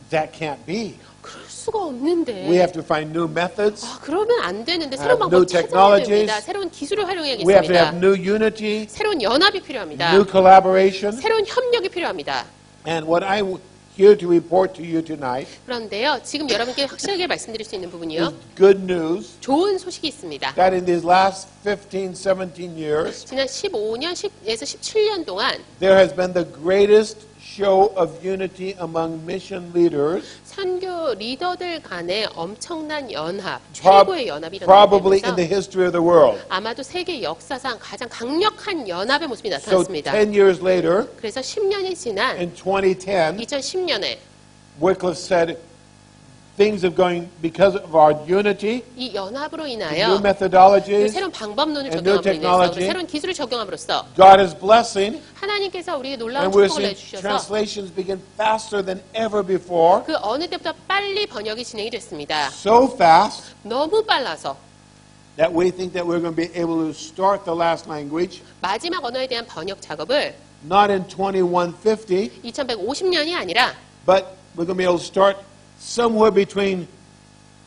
that can't be. 그럴 수가 없는데 We have to find new methods. 그러면 안 되는데 새로운 new 방법 찾아야 technologies. 됩니다. 새로운 기술을 We have to have 활용해야겠습니다. new unity, 새로운 연합이 필요합니다. new collaboration. 새로운 협력이 필요합니다. And what I'm here to report to you tonight 그런데요, 지금 여러분께 확실하게 말씀드릴 수 있는 is 부분이요. good news 좋은 소식이 있습니다. that in these last 15, 17 years, 지난 15년에서 17년 동안 there has been the greatest show of unity among mission leaders 선교 리더들 간의 엄청난 연합, 최고의 연합이 probably in the 일어나면서 history of the world. 아마도 세계 역사상 가장 강력한 연합의 모습이 So 나타났습니다. 10 years later, 그래서 10년이 지난 in 2010, 2010년에 Wycliffe said, things are going, because of our unity, 이 연합으로 new 인하여 그 methodologies, 새로운 방법론을 and new 적용함으로 인해서 technology. 새로운 기술을 적용함으로써 God is blessing, 하나님께서 우리에게 놀라운 and we're 축복을 seeing 내주셔서 translations begin faster than ever before, 그 어느 때보다 빨리 번역이 진행이 됐습니다. so fast 너무 빨라서 that we think that we're going to be able to start the last language, 마지막 언어에 대한 번역 작업을 not in 2150, 2150년이 아니라 but we're going to be able to start somewhere between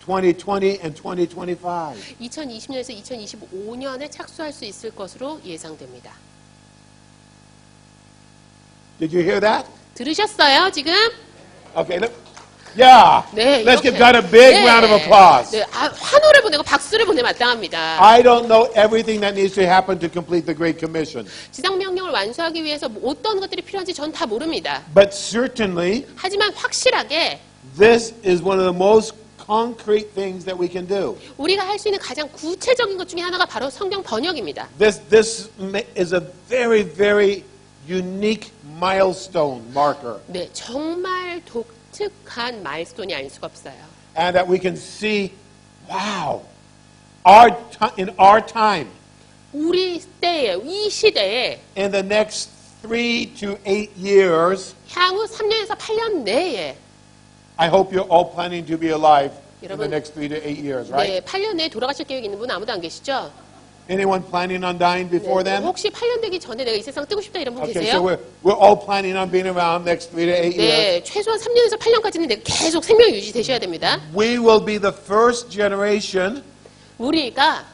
2020 and 2025. 2020년에서 2025년에 착수할 수 있을 것으로 예상됩니다. Did you hear that? 들으셨어요, 지금? Okay, look. Yeah. 네, Let's give 이렇게. God a big 네. round of applause. 네, 환호를 보내고 박수를 보내 마땅합니다. I don't know everything that needs to happen to complete the Great Commission, 지상명령을 완수하기 위해서 어떤 것들이 필요한지 전 다 모릅니다. but certainly 하지만 확실하게 this is one of the most concrete things that we can do. 우리가 할 수 있는 가장 구체적인 것 중에 하나가 바로 성경 번역입니다. This is a very, very unique milestone marker. 네, 정말 독특한 마일스톤이 아닐 수가 없어요. And that we can see, wow, in our time, 우리 때에, 이 시대에 in the next 3 to 8 years, 향후 3년에서 8년 내에 I hope you're all planning to be alive in the 여러분, next 3 to 8 years, right? 네, 8년 내에 돌아가실 계획 있는 분 아무도 안 계시죠? Anyone planning on dying before 네, then? 혹시 8년 되기 전에 내가 이 세상 뜨고 싶다 이런 분 Okay, 계세요? so we're all planning on being around next 3 to 8 years. 네, 최소한 3년에서 8년까지는 내가 계속 생명 유지되셔야 됩니다. We will be the first generation 우리가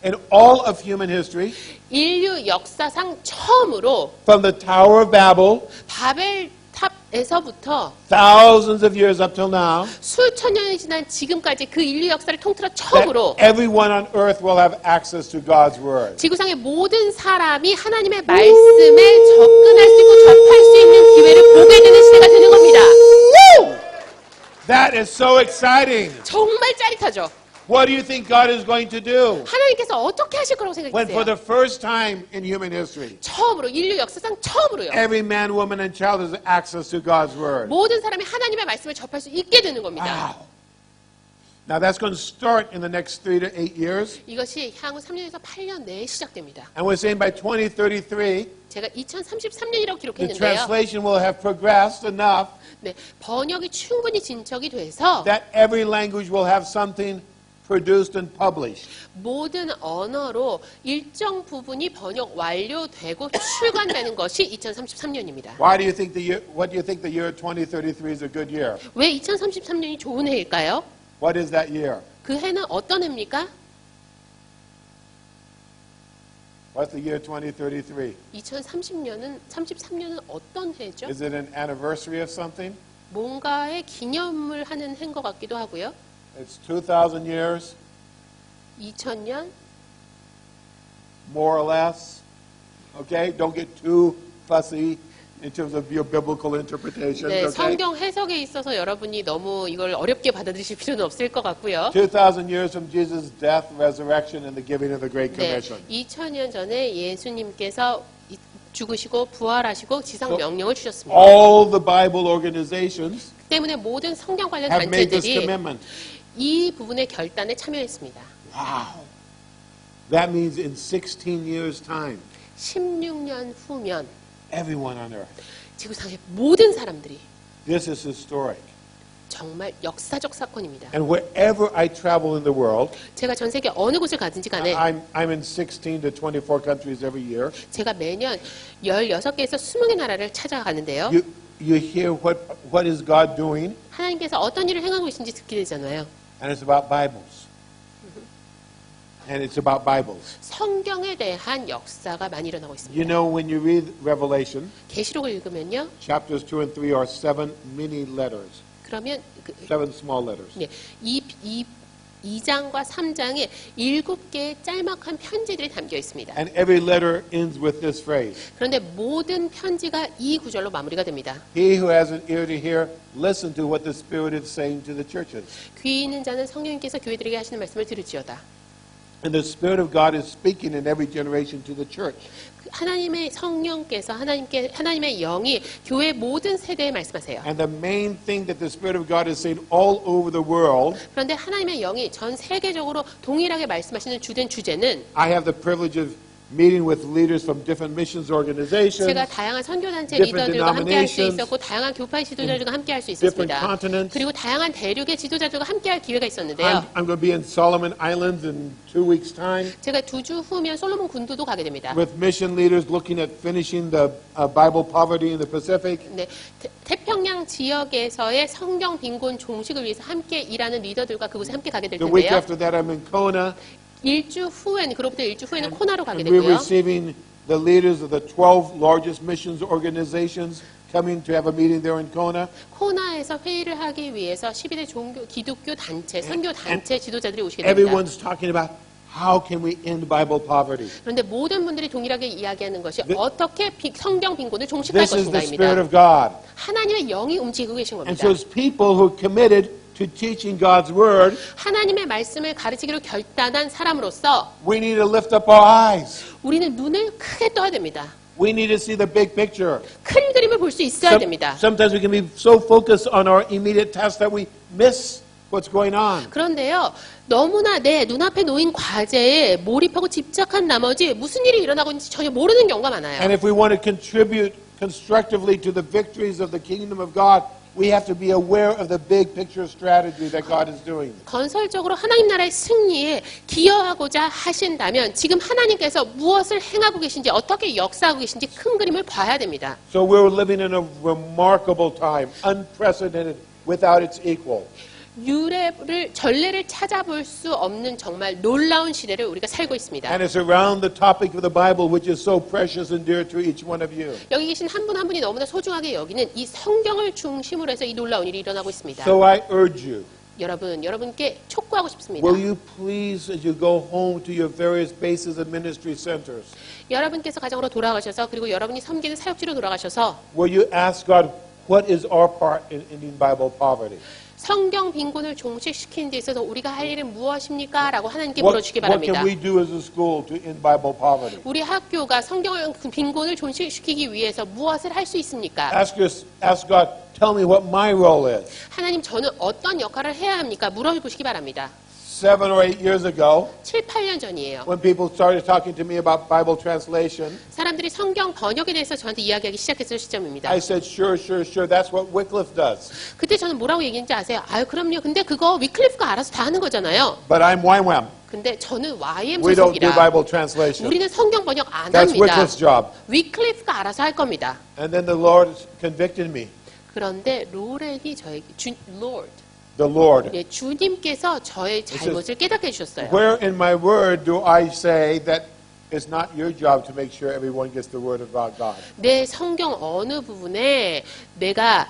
in all of human history, 인류 역사상 처음으로 from the Tower of Babel, 바벨탑에서부터 thousands of years up till now, 수천 년이 지난 지금까지 그 인류 역사를 통틀어 that 처음으로 everyone on earth will have access to God's Word. 지구상의 모든 사람이 하나님의 말씀에 접근할 수 있고 접할 수 있는 기회를 보게 되는 시대가 되는 겁니다. That is so exciting. 정말 짜릿하죠? What do you think God is going to do 하나님께서 어떻게 하실 거라고 when for 생각했어요? the first time in human history, 처음으로 인류 역사상 처음으로요. every man, woman, and child has access to God's Word? 모든 사람이 하나님의 말씀을 접할 수 있게 되는 겁니다. Wow. Now that's going to start in the next 3 to 8 years. 이것이 향후 3년에서 8년 내에 시작됩니다. And we're saying by 2033, 제가 2033년이라고 the 기록했는데요. translation will have progressed enough 네, 번역이 충분히 진척이 돼서 that every language will have something produced and published. 모든 언어로 일정 부분이 번역 완료되고 출간되는 것이 2033년입니다. Why do you think what do you think the year 2033 is a good year? 왜 2033년이 좋은 해일까요? What is that year? 그 해는 어떤 해입니까? What's the year 2033? 33년은 어떤 해죠? Is it an anniversary of something? 뭔가의 기념을 하는 해인 것 같기도 하고요. It's 2,000 years, 2000년, more or less. Okay? Don't get too fussy in terms of your biblical interpretations. 네, Okay? 성경 해석에 있어서 여러분이 너무 이걸 어렵게 받아들이실 필요는 없을 것 같고요. 2,000 years from Jesus' death, resurrection, and the giving of the Great 네, Commission. 2000년 전에 예수님께서 죽으시고 부활하시고 지상 명령을 주셨습니다. All the Bible organizations 그 때문에 모든 성경 관련 have made this 단체들이 commitment. 이 부분의 결단에 참여했습니다. Wow. That means in 16 years' time, 16년 후면 everyone on earth. 지구상의 모든 사람들이 This is historic. 정말 역사적 사건입니다. And wherever I travel in the world, 제가 전 세계 어느 곳을 가든지 간에 I'm in 16 to 24 countries every year. 제가 매년 16개에서 20개 나라를 찾아가는데요. You hear what is God doing, 하나님께서 어떤 일을 행하고 계신지 듣게 되잖아요. and it's about Bibles. And it's about Bibles. 성경에 대한 역사가 많이 일어나고 있습니다. You know, when you read Revelation, 계시록을 읽으면요. chapters 2 and 3 are 7 mini letters, 그러면 7 small letters. 네, 2장과 3장에 7개의 짤막한 편지들이 담겨 있습니다. And every letter ends with this phrase. 그런데 모든 편지가 이 구절로 마무리가 됩니다. He who has an ear to hear, listen to what the Spirit is saying to the churches. 귀 있는 자는 성령님께서 교회들에게 하시는 말씀을 들을지어다. And the Spirit of God is speaking in every generation to the church. 하나님의 성령께서 하나님의 영이 교회 모든 세대에 말씀하세요. And the main thing that the Spirit of God is saying all over the world, 그런데 하나님의 영이 전 세계적으로 동일하게 말씀하시는 주된 주제는 I have the privilege of meeting with leaders from different missions organizations, 제가 다양한 선교단체 different 리더들과 함께할 수 denominations, 있었고 다양한 교파의 지도자들과 함께할 수 different 있었습니다. continents. 그리고 다양한 대륙의 지도자들과 함께할 기회가 있었는데요. I'm going to be in Solomon Islands in 2 weeks' time 제가 2주 후면 솔로몬 군도도 가게 됩니다. with mission leaders looking at finishing the Bible poverty in the Pacific. 네, 태평양 지역에서의 성경 빈곤 종식을 위해서 함께 일하는 리더들과 그곳에 함께 가게 될 The week 텐데요. after that, I'm in Kona. 그로부터 일주 후에는 코나로 가게 And we're 되고요. receiving the leaders of the 12 largest missions organizations coming to have a meeting there in Kona. 코나에서 회의를 하기 위해서 12대 기독교 단체, 선교 단체 지도자들이 오시게 됩니다. Everyone's talking about how can we end Bible poverty. 그런데 모든 분들이 동일하게 이야기하는 것이 어떻게 성경 빈곤을 종식할 This is the 것인가입니다. Spirit of God. 하나님의 영이 움직이고 계신 And 겁니다. so it's people who are committed to teaching God's word, 하나님의 말씀을 가르치기로 결단한 사람으로서 we need to lift up our eyes. 우리는 눈을 크게 떠야 됩니다. We need to see the big picture. 큰 그림을 볼 수 있어야 됩니다. Sometimes we can be so focused on our immediate task that we miss what's going on. 그런데요, 너무나 내 눈앞에 놓인 과제에 몰입하고 집착한 나머지 무슨 일이 일어나고 있는지 전혀 모르는 경우가 많아요. And if we want to contribute constructively to the victories of the kingdom of God, we have to be aware of the big picture strategy that God is doing. 건설적으로 하나님 나라의 승리에 기여하고자 하신다면 지금 하나님께서 무엇을 행하고 계신지 어떻게 역사하고 계신지 큰 그림을 봐야 됩니다. So we're living in a remarkable time, unprecedented, without its equal. 전례를 찾아볼 수 없는 정말 놀라운 시대를 우리가 살고 있습니다. And it's around the topic of the Bible, which is so precious and dear to each one of you. 여기 계신 한 분 한 분이 너무나 소중하게 여기는 이 성경을 중심으로 해서 이 놀라운 일이 일어나고 있습니다. So I urge you, 여러분께 촉구하고 싶습니다. will you please, as you go home to your various bases and ministry centers, 여러분께서 가정으로 돌아가셔서 그리고 여러분이 섬기는 사역지로 돌아가셔서 will you ask God, what is our part in ending Bible poverty? 성경 빈곤을 종식시키는 데 있어서 우리가 할 일은 무엇입니까? 라고 하나님께 What 물어주시기 can 바랍니다. we do as a school to end Bible poverty? 우리 학교가 성경 빈곤을 종식시키기 위해서 무엇을 할 수 있습니까? Ask God, tell me what my role is. 하나님, 저는 어떤 역할을 해야 합니까? 물어보시기 바랍니다. 7 or 8 years ago, 7, 8년 전이에요. when people started talking to me about Bible translation, 사람들이 성경 번역에 대해서 저한테 이야기하기 시작했을 시점입니다. I said, sure, that's what Wycliffe does. 그때 저는 뭐라고 얘기했는지 아세요? 아유, 그럼요. 근데 그거 위클리프가 알아서 다 하는 거잖아요. But I'm YWAM. 근데 저는 YM We don't do 소속이라 Bible translation. 우리는 성경 번역 안 That's 합니다. Wycliffe's job. 위클리프가 알아서 할 겁니다. And then the Lord convicted me. 그런데 로렌이 저에게 The Lord. 예, 주님께서 저의 잘못을 깨닫게 해주셨어요. Where in my word do I say that it's not your job to make sure everyone gets the word of God? 내 성경 어느 부분에 내가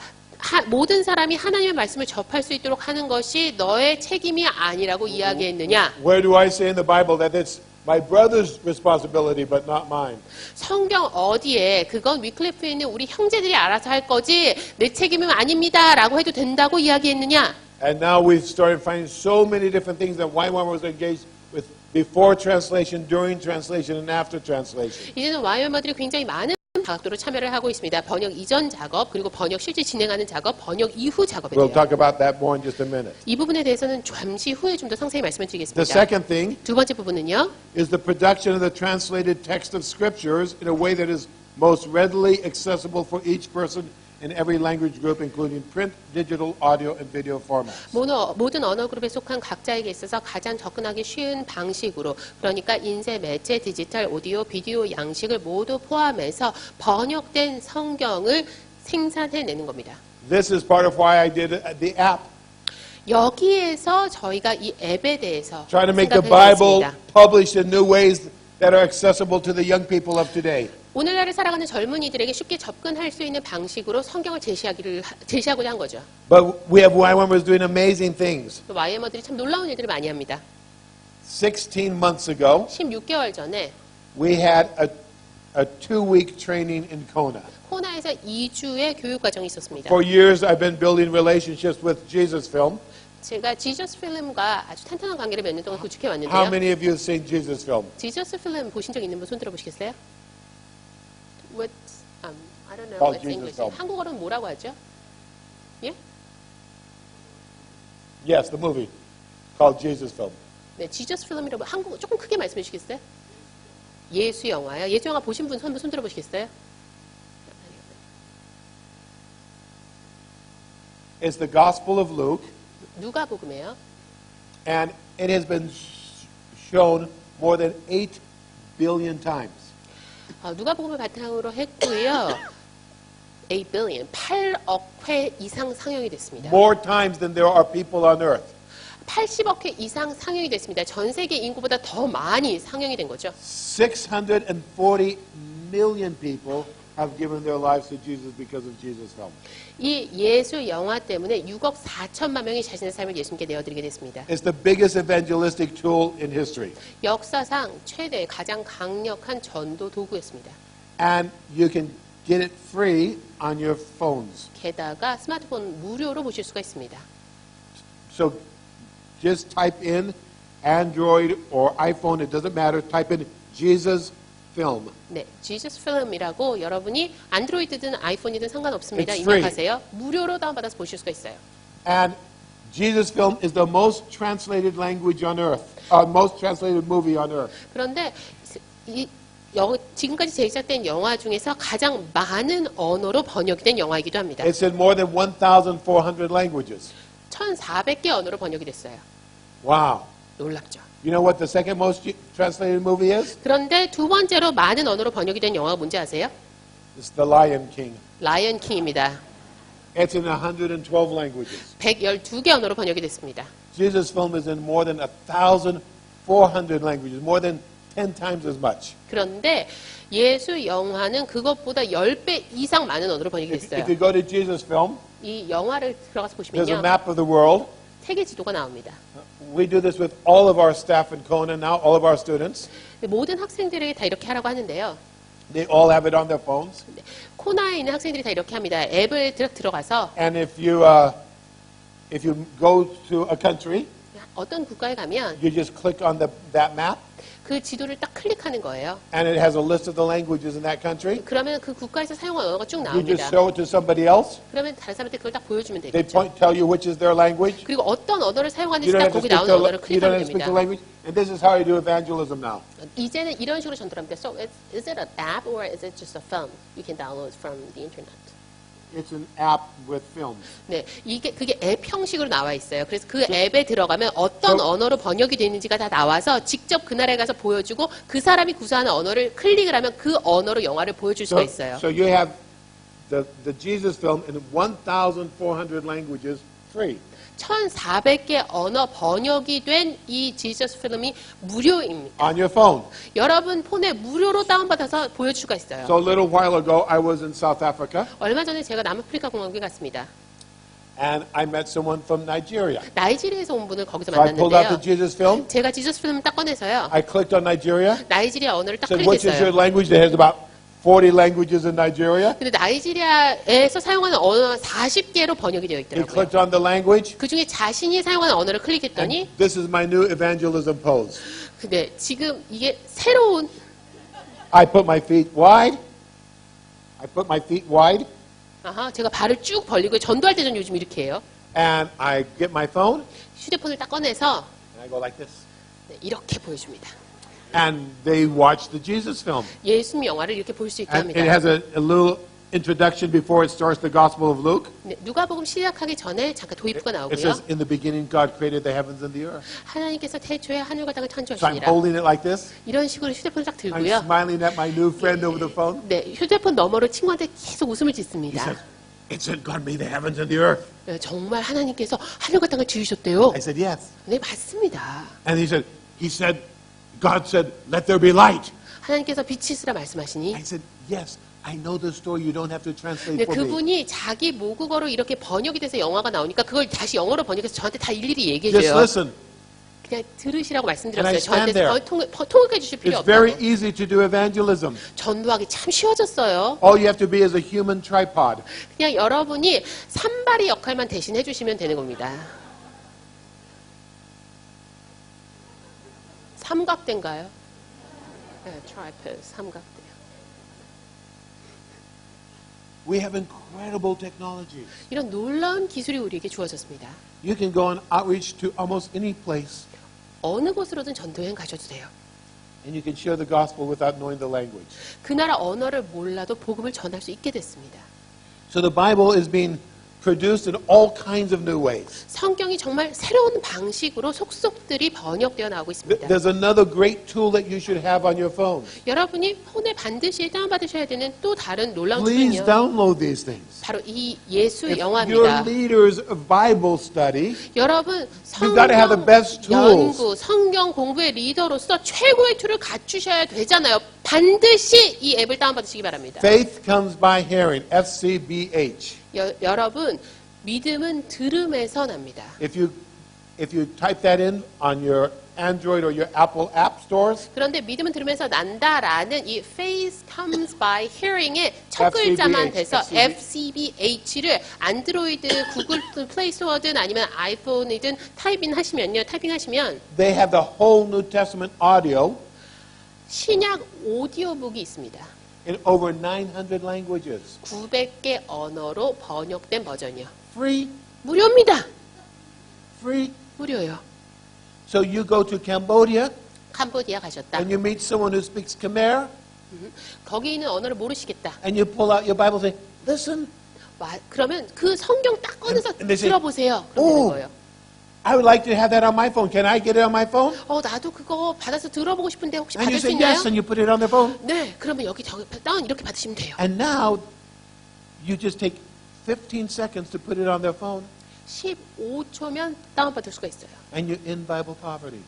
모든 사람이 하나님의 말씀을 접할 수 있도록 하는 것이 너의 책임이 아니라고 이야기했느냐? Where do I say in the Bible that it's my brother's responsibility but not mine? 성경 어디에 그건 위클리프에 있는 우리 형제들이 알아서 할 거지 내 책임은 아닙니다라고 해도 된다고 이야기했느냐? And now we've started finding so many different things that YWAM was engaged with before translation, during translation, and after translation. 이제는 YM들이 굉장히 많은 각도로 참여를 하고 있습니다. 번역 이전 작업, 그리고 번역 실제 진행하는 작업, 번역 이후 작업에 We'll 대해요. talk about that more in just a minute. 이 부분에 대해서는 잠시 후에 좀 더 상세히 말씀을 The 드리겠습니다. second thing 두 번째 부분은요. is the production of the translated text of scriptures in a way that is most readily accessible for each person in every language group, including print, digital, audio, and video formats. 모든 언어 그룹에 속한 각자에게 있어서 가장 접근하기 쉬운 방식으로, 그러니까 인쇄, 매체, 디지털, 오디오, 비디오 양식을 모두 포함해서 번역된 성경을 생산해내는 겁니다. This is part of why I did the app. 여기에서 저희가 이 앱에 대해서 Trying to make the Bible 생각해냈습니다. published in new ways that are accessible to the young people of today. 오늘날을 살아가는 젊은이들에게 쉽게 접근할 수 있는 방식으로 성경을 제시하고자 한 거죠. But we have YWAMers doing amazing things. YM들이 참 놀라운 일들을 많이 합니다. 16 months ago, 16개월 전에 we had a 2-week training in Kona. 코나에서 2주의 교육 과정이 있었습니다. For years, I've been building relationships with Jesus Film. 제가 지저스 필름과 아주 탄탄한 관계를 몇 년 동안 구축해 How 왔는데요. many of you have seen Jesus Film? 지저스 필름 보신 적 있는 분 손 들어보시겠어요? What? I don't know. Called It's Jesus English. Film. 한국어로는 뭐라고 하죠? 예? Yes, the movie called Jesus Film. 네, 지저스 필름이라고 한국어 조금 크게 말씀해 주시겠어요? 예수 영화요. 예수 영화 보신 분 손 들어보시겠어요? It's the Gospel of Luke, 누가복음이에요. and it has been shown more than 8 billion times. 누가복음을 바탕으로 했고요. 8 billion, 8억 회 이상 상영이 됐습니다. More times than there are people on earth. 80억 회 이상 상영이 됐습니다. 전 세계 인구보다 더 많이 상영이 된 거죠. 640 million people have given their lives to Jesus because of Jesus Film. 이 예수 영화 때문에 6억 4천만 명이 자신의 삶을 예수님께 내어드리게 됐습니다. It's the biggest evangelistic tool in history. 역사상 최대 가장 강력한 전도 도구였습니다. And you can get it free on your phones. 게다가 스마트폰 무료로 보실 수가 있습니다. So just type in Android or iPhone, it doesn't matter. Type in Jesus Film. 네, Jesus Film이라고 여러분이 안드로이드든 아이폰이든 상관없습니다. It's free. 입력하세요. 무료로 다운받아서 보실 수가 있어요. And Jesus Film is the most translated language on earth, most translated movie on earth. 그런데 지금까지 제작된 영화 중에서 가장 많은 언어로 번역이 된 영화이기도 합니다. It's in more than 1,400 languages. 1,400개 언어로 번역이 됐어요. Wow. 놀랍죠. You know what the second most translated movie is? 그런데 두 번째로 많은 언어로 번역이 된 영화가 뭔지 아세요? It's The Lion King. 라이언 킹입니다. It's in 112 languages. 112개 언어로 번역이 됐습니다. Jesus Film is in more than 1,400 languages, more than 10 times as much. 그런데 예수 영화는 그것보다 10배 이상 많은 언어로 번역이 됐어요. If you go to Jesus Film, 이 영화를 들어가서 there's a 보시면요. map of the world. 세계 지도가 나옵니다. We do this with all of our staff in Kona now, all of our students. 모든 학생들에게 다 이렇게 하라고 하는데요. They all have it on their phones. 코나에 있는 학생들이 다 이렇게 합니다. 앱을 들어가서 And if you go to a country, 어떤 국가에 가면 you just click on that map, 그 지도를 딱 클릭하는 거예요. and it has a list of the languages in that country. 그러면 그 국가에서 사용한 언어가 쭉 You just 나옵니다. show it to somebody else. 그러면 다른 사람한테 그걸 딱 보여주면 They 되겠죠. tell you which is their language. 그리고 어떤 언어를 You 사용하는지 don't 딱 have to 거기 speak 나오는 언어를 you don't 클릭하면 have to speak the 됩니다. language. And this is how you do evangelism now. 이제는 이런 식으로 전도를 합니다. So is it an app or is it just a film you can download from the internet? It's an app with films. 네, 그게 앱 형식으로 나와 있어요. 그래서 그 앱에 들어가면 어떤 언어로 번역이 되는지가 다 나와서 직접 그 나라에 가서 보여주고 그 사람이 구사하는 언어를 클릭을 하면 그 언어로 영화를 보여줄 수가 있어요. So you have the Jesus Film in 1,400 languages free. 1,400개 언어 번역이 된 이 지저스 필름이 무료입니다. On your phone. 여러분 폰에 무료로 다운받아서 보여줄 수가 있어요. So a little while ago, I was in South Africa, 얼마 전에 제가 남아프리카 공항에 갔습니다. and I met someone from Nigeria. 나이지리아에서 온 분을 거기서 So I pulled out the 만났는데요. Jesus Film. 제가 지저스 필름을 딱 꺼내서요. I clicked on Nigeria. 나이지리아 언어를 딱 Said, which is your 클릭했어요. language? There has about 40 languages in Nigeria. 근데 나이지리아에서 사용하는 언어가 40개로 번역이 되어 He 있더라고요. clicked on the language. 그 중에 자신이 사용하는 언어를 And 클릭했더니 this is my new evangelism pose. 근데 지금 이게 새로운 I put my feet wide. I put my feet wide, 제가 발을 쭉 벌리고 전도할 때 전 요즘 이렇게 해요. and I get my phone, 휴대폰을 딱 꺼내서 and I go like this. 네, 이렇게 보여줍니다. And they watch the Jesus Film. 예수님 영화를 이렇게 볼 수 있게 And 합니다. it has a little introduction before it starts the Gospel of Luke. 네, 누가복음 시작하기 전에 잠깐 도입부가 It 나오고요. says, in the beginning, God created the heavens and the earth. 하나님께서 태초에 하늘과 땅을 So I'm 창조하시니라. holding it like this. 이런 식으로 휴대폰을 딱 I'm 들고요. smiling at my new friend over the phone. 네, 휴대폰 너머로 친구한테 계속 웃음을 He 짓습니다. says, it said God made the heavens and the earth. 네, 정말 하나님께서 하늘과 땅을 지으셨대요. I said, yes. 네, 맞습니다. And God said, let there be light. 하나님께서 빛이 있으라 말씀하시니 I said, yes, I know the story. You don't have to translate 네, for me. 그분이 자기 모국어로 이렇게 번역이 돼서 영화가 나오니까 그걸 다시 영어로 번역해서 저한테 다 일일이 Just 얘기해줘요. listen. 그냥 들으시라고 And I 말씀드렸어요. stand 저한테 there. 통역해 주실 필요 It's very 없다고. easy to do evangelism. 전도하기 참 쉬워졌어요. All you have to be is a human tripod. 그냥 여러분이 산발이 역할만 대신 해주시면 되는 겁니다. 삼각대인가요? 네, 트라이패드, 삼각대. We have incredible technology. 이런 놀라운 기술이 우리에게 주어졌습니다. You can go on outreach to almost any place, 어느 곳으로든 전도여행 가셔도 돼요. and you can share the gospel without knowing the language. 그 나라 언어를 몰라도 복음을 전할 수 있게 됐습니다. So the Bible is being produced in all kinds of new ways. 성경이 정말 새로운 방식으로 속속들이 번역되어 나오고 있습니다. There's another great tool that you should have on your phone. 여러분이 폰에 반드시 다운받으셔야 되는 또 다른 놀라운 Please 툴은요. download these things. 바로 이 예수 If you're 영화입니다. leaders of Bible study, 여러분 You've got to have the best tools. 연구, 성경 공부의 리더로서 최고의 툴을 갖추셔야 되잖아요. 반드시 이 앱을 다운받으시기 바랍니다. faith comes by hearing. FCBH. 여러분 믿음은 들음에서 납니다. If you type that in on your Android or your Apple app stores, 그런데 믿음은 들으면서 난다라는 이 faith comes by hearing의 첫 FCBH, 글자만 돼서 FCB. FCBH를 안드로이드, 구글 플레이 스토어든 아니면 아이폰이든 타이핑하시면 they have the whole New Testament audio 신약 오디오북이 있습니다. in over 900 languages. 900개 언어로 번역된 버전이요. Free, 무료입니다. free. 무료요. So you go to Cambodia 캄보디아 가셨다. and you meet someone who speaks Khmer 거기 있는 언어를 모르시겠다. and you pull out your Bible and say, listen, 그러면 그 성경 딱 꺼내서 And they say, 들어보세요. 그럼 되는 "Oh." 거예요. I would like to have that on my phone. Can I get it on my phone? 나도 그거 받아서 들어보고 싶은데 혹시 And you 받을 수 say 있나요? yes, and you put it on their phone. 네, 그러면 여기 다운 이렇게 받으시면 돼요. And now you just take 15 seconds to put it on their phone 15초면 다운받을 수가 있어요. and you're in Bible poverty.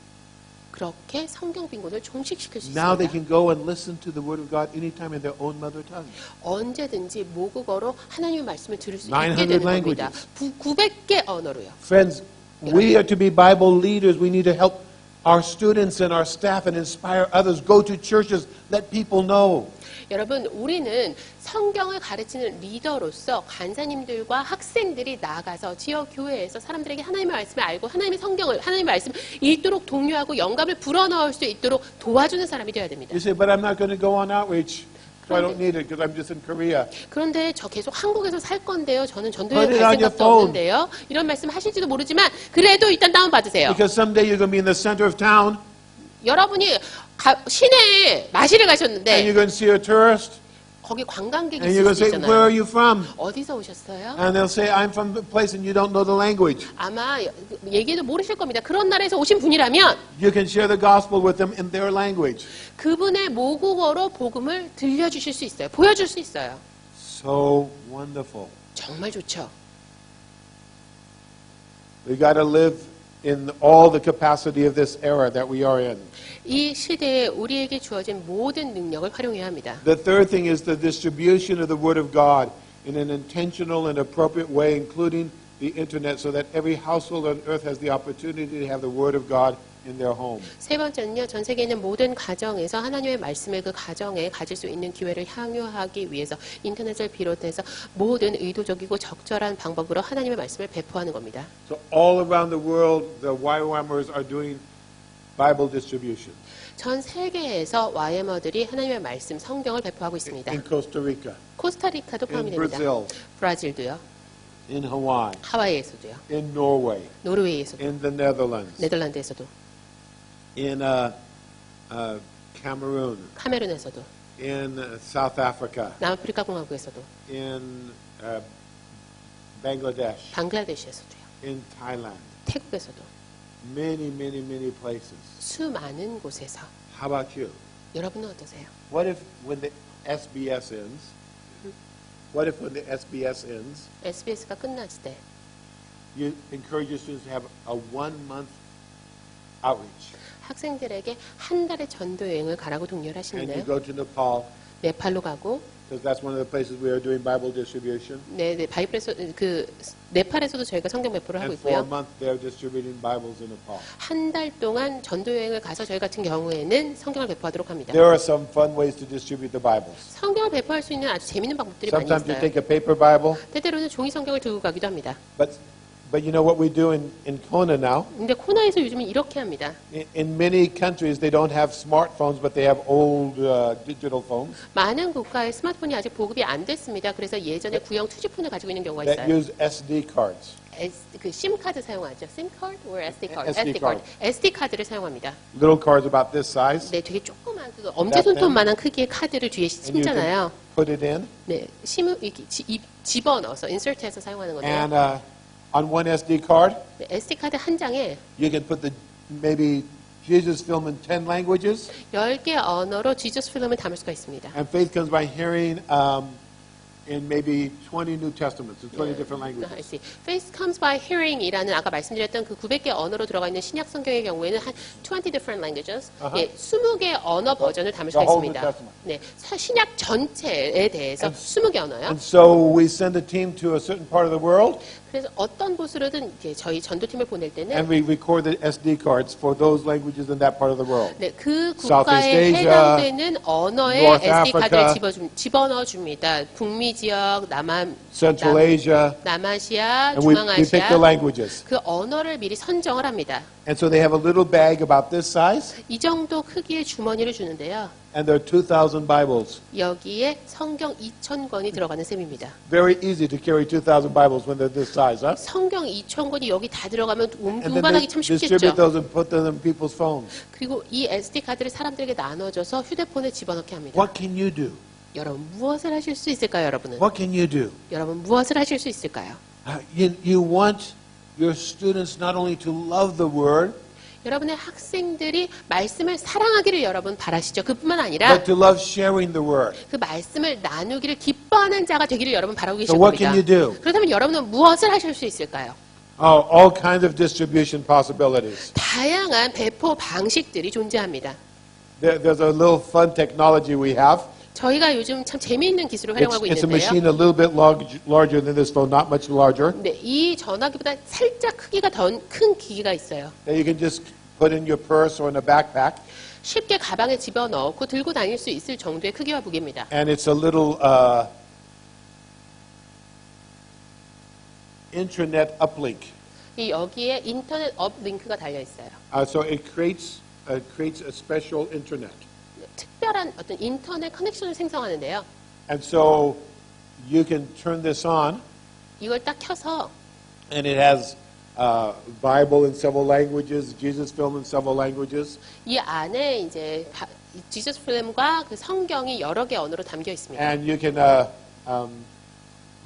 그렇게 성경 빈곤을 종식시킬 수 Now they 있습니다. can go and listen to the Word of God anytime in their own mother tongue. 언제든지 모국어로 하나님의 말씀을 들을 수 있게 900 되는 겁니다. languages. 900개 언어로요. Friends, we are to be Bible leaders. We need to help our students and our staff and inspire others. Go to churches, let people know. 여러분, 우리는 성경을 가르치는 리더로서 간사님들과 학생들이 나가서 지역 교회에서 사람들에게 하나님의 말씀을 알고 하나님의 말씀을 읽도록 독려하고 영감을 불어넣을 수 있도록 도와주는 사람이 되어야 됩니다. You say, but I'm not going to go on outreach, so I don't need it because I'm just in Korea. 그런데 저 계속 한국에서 살 건데요. 저는 Put 전도회 it 갈 on your 생각도 phone. 없는데요. 이런 말씀 하실지도 모르지만 그래도 일단 다운받으세요. Because someday you're going to be in the center of town 여러분이 시내에 마실을 and 가셨는데 you're going to see a tourist 거기 관광객이 and you're 있을 going to 수 say, where are 있잖아요. you from? 어디서 오셨어요? And they'll say, I'm from the place and you don't know the language. 아마 얘기도 모르실 겁니다. 그런 나라에서 오신 분이라면 You can share the gospel with them in their language. 그분의 모국어로 복음을 들려주실 수 있어요. 보여줄 수 있어요. So wonderful. 정말 좋죠. We got to live in all the capacity of this era that we are in. 이 시대에 우리에게 주어진 모든 능력을 활용해야 합니다. The third thing is the distribution of the Word of God in an intentional and appropriate way, including the internet, so that every household on earth has the opportunity to have the Word of God in their home. 세 번째는요, 전 세계에 있는 모든 가정에서 하나님의 말씀을 그 가정에 가질 수 있는 기회를 향유하기 위해서 인터넷을 비롯해서 모든 의도적이고 적절한 방법으로 하나님의 말씀을 배포하는 겁니다. So all around the world, the YWAMers are doing Bible distribution. 전 세계에서 YM어들이 하나님의 말씀, 성경을 배포하고 있습니다. In Costa Rica, 코스타리카도 포함이 in 됩니다. Brazil, 브라질도요, in Hawaii, 하와이에서도요, in Norway, 노르웨이에서도, in the Netherlands, 네덜란드에서도, in Cameroon, 카메룬에서도, in South Africa, 남아프리카 공화국에서도, in Bangladesh, 방글라데시에서도요, in Thailand, 태국에서도 many, many, many places. 수많은 곳에서 How about you? 여러분은 어떠세요? What if when the SBS ends, what if when the SBS ends, SBS가 끝났을 때 you encourage your students to have a 1-month outreach, 학생들에게 한 달의 전도 여행을 가라고 독려를 and you 하시는데요. go to Nepal, 네팔로 가고, because that's one of the places we are doing Bible distribution, 바이블에서 네팔에서도 저희가 성경 배포를 하고 and for a 있고요. month they're distributing Bibles in Nepal. 한 달 동안 전도 여행을 가서 저희 같은 경우에는 성경을 배포하도록 합니다. There are some fun ways to distribute the Bibles. 성경을 배포할 수 있는 아주 재밌는 방법들이 많이 Sometimes you 있어요. take a paper Bible, 때때로는 종이 성경을 들고 가기도 합니다. but you know what we do in Kona now? 근데 코나에서 요즘은 이렇게 합니다. In many countries, they don't have smartphones, but they have old digital phones 많은 국가에 스마트폰이 아직 보급이 안 됐습니다. 그래서 예전에 구형 투지폰을 가지고 있는 경우가 that 있어요. use SD cards. 심 카드 사용하죠. 심 카드 or SD 카드? SD card. SD 카드를 사용합니다. Little cards about this size. 네, 되게 조그만 그 엄지 손톱만한 크기의 카드를 뒤에 And you 심잖아요. can put it in. 네, 이렇게 집어 넣어서 인서트해서 사용하는 건데요. And on one SD card, 네, SD 카드 한 장에 you can put maybe Jesus film in 10 languages. 10개 언어로 지저스 필름을 담을 수가 있습니다. And faith comes by hearing in maybe 20 New Testaments in 20 different I languages. see. Faith comes by hearing이라는 아까 말씀드렸던 그 900개 언어로 들어가 있는 신약 성경의 경우에는 한 20 different languages, 예, 20개 언어 버전을 담을 수가 The whole New 있습니다. Testament. 네, 신약 전체에 대해서 20개 언어요. And so we send a team to a certain part of the world. 그래서 어떤 곳으로든 이제 저희 전도팀을 보낼 때는 And we record the SD cards for those languages in that part of the world. 네, 그 Southeast 국가에 Asia, 해당되는 언어의 North SD 카드를 Africa, 집어넣어 줍니다. 북미 지역, Central Asia, 남아시아, and we pick the 중앙아시아 languages. 그 언어를 미리 선정을 합니다. And so they have a little bag about this size, 이 정도 크기의 주머니를 주는데요. and there are 2,000 Bibles. 여기에 성경 2,000권이 들어가는 셈입니다. Very easy to carry 2,000 Bibles when they're this size, huh? 성경 2,000권이 여기 다 들어가면 And then 운반하기 they 참 distribute 쉽겠죠. those and put them in people's phones. 그리고 이 SD 카드를 사람들에게 나눠줘서 휴대폰에 집어넣게 합니다. What can you do? 여러분 무엇을 하실 수 있을까요, 여러분은? What can you do? 여러분 무엇을 하실 수 있을까요? You want your students not only to love the Word, 여러분의 학생들이 말씀을 사랑하기를 여러분 바라시죠. 그뿐만 아니라 but to love sharing the Word. 그 말씀을 나누기를 기뻐하는 자가 되기를 여러분 바라고 계실 So what 겁니다. can you do? 그렇다면 여러분은 무엇을 하실 수 있을까요? Oh, all kinds of distribution possibilities. 다양한 배포 방식들이 존재합니다. There's a little fun technology we have. 저희가 요즘 참 재미있는 기술을 활용하고 It's a 있는데요. machine a little bit larger than this phone, not much larger. 네, 이 전화기보다 살짝 크기가 더 큰 기기가 있어요. That you can just put in your purse or in a backpack. 쉽게 가방에 집어넣고 들고 다닐 수 있을 정도의 크기와 무게입니다. And it's a little intranet uplink. 이 여기에 인터넷 업 링크가 달려 있어요. So it creates a special intranet. 특별한 어떤 인터넷 커넥션을 생성하는데요. And so you can turn this on, 이걸 딱 켜서 and it has Bible in several languages, Jesus film in several languages. 이 안에 이제 지저스 필름과 그 성경이 여러 개 언어로 담겨 있습니다. And you can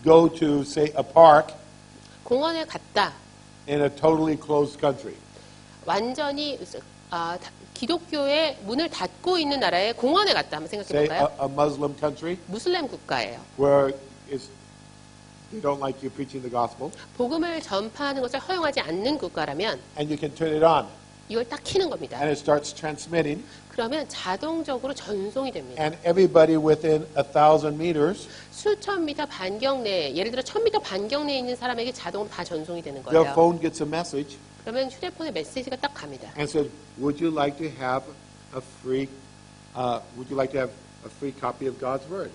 go to, say, a park 공원에 갔다. in a totally closed country. 완전히 기독교의 문을 닫고 있는 나라의 공원에 갔다 한번 생각해 Say 볼까요? a Muslim country 무슬림 국가예요. where they don't like you preaching the gospel, 복음을 전파하는 것을 허용하지 않는 국가라면 and you can turn it on, 이걸 딱 켜는 겁니다. and it starts transmitting, 그러면 자동적으로 전송이 됩니다. and everybody within 1,000 meters, 수천 미터 반경 내에, 예를 들어 1000미터 반경 내에 있는 사람에게 자동으로 다 전송이 되는 their 거예요. phone gets a message 그러면 휴대폰에 메시지가 딱 갑니다. and said, "Would you like to have a free? Would you like to have a free copy of God's word?"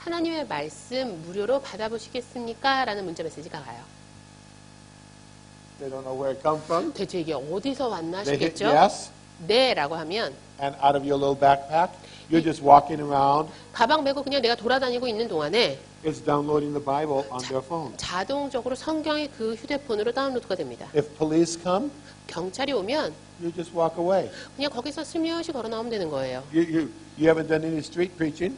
하나님의 말씀 무료로 받아보시겠습니까? 라는 문자 메시지가 가요. They don't know where it comes from. 대체 이게 어디서 왔나 They hit 하시겠죠? yes, 네 라고 하면 and out of your little backpack, you're just walking around. 가방 메고 그냥 내가 돌아다니고 있는 동안에 It's downloading the Bible on their phone. 자동적으로 성경이 그 휴대폰으로 다운로드가 됩니다. If police come, 경찰이 오면 you just walk away. 그냥 거기서 슬며시 걸어 나오면 되는 거예요. You haven't done any street preaching,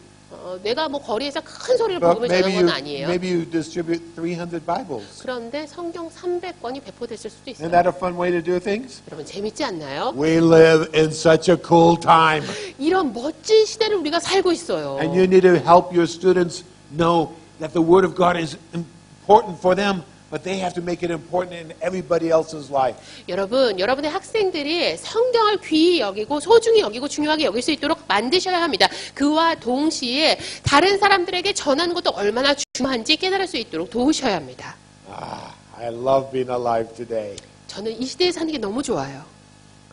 내가 뭐 거리에서 큰 소리로 but 복음을 전한 건 아니에요. maybe you distribute 300 Bibles. 그런데 성경 300권이 배포됐을 수도 있어요. Isn't that a fun way to do things? 여러분 재밌지 않나요? We live in such a cool time, 이런 멋진 시대를 우리가 살고 있어요. and you need to help your students know that the Word of God is important for them, but they have to make it important in everybody else's life. 여러분의 학생들이 성경을 귀히 여기고 소중히 여기고 중요하게 여길 수 있도록 만드셔야 합니다. 그와 동시에 다른 사람들에게 전하는 것도 얼마나 중요한지 깨달을 수 있도록 도우셔야 합니다. I love being alive today. 저는 이 시대에 사는 게 너무 좋아요.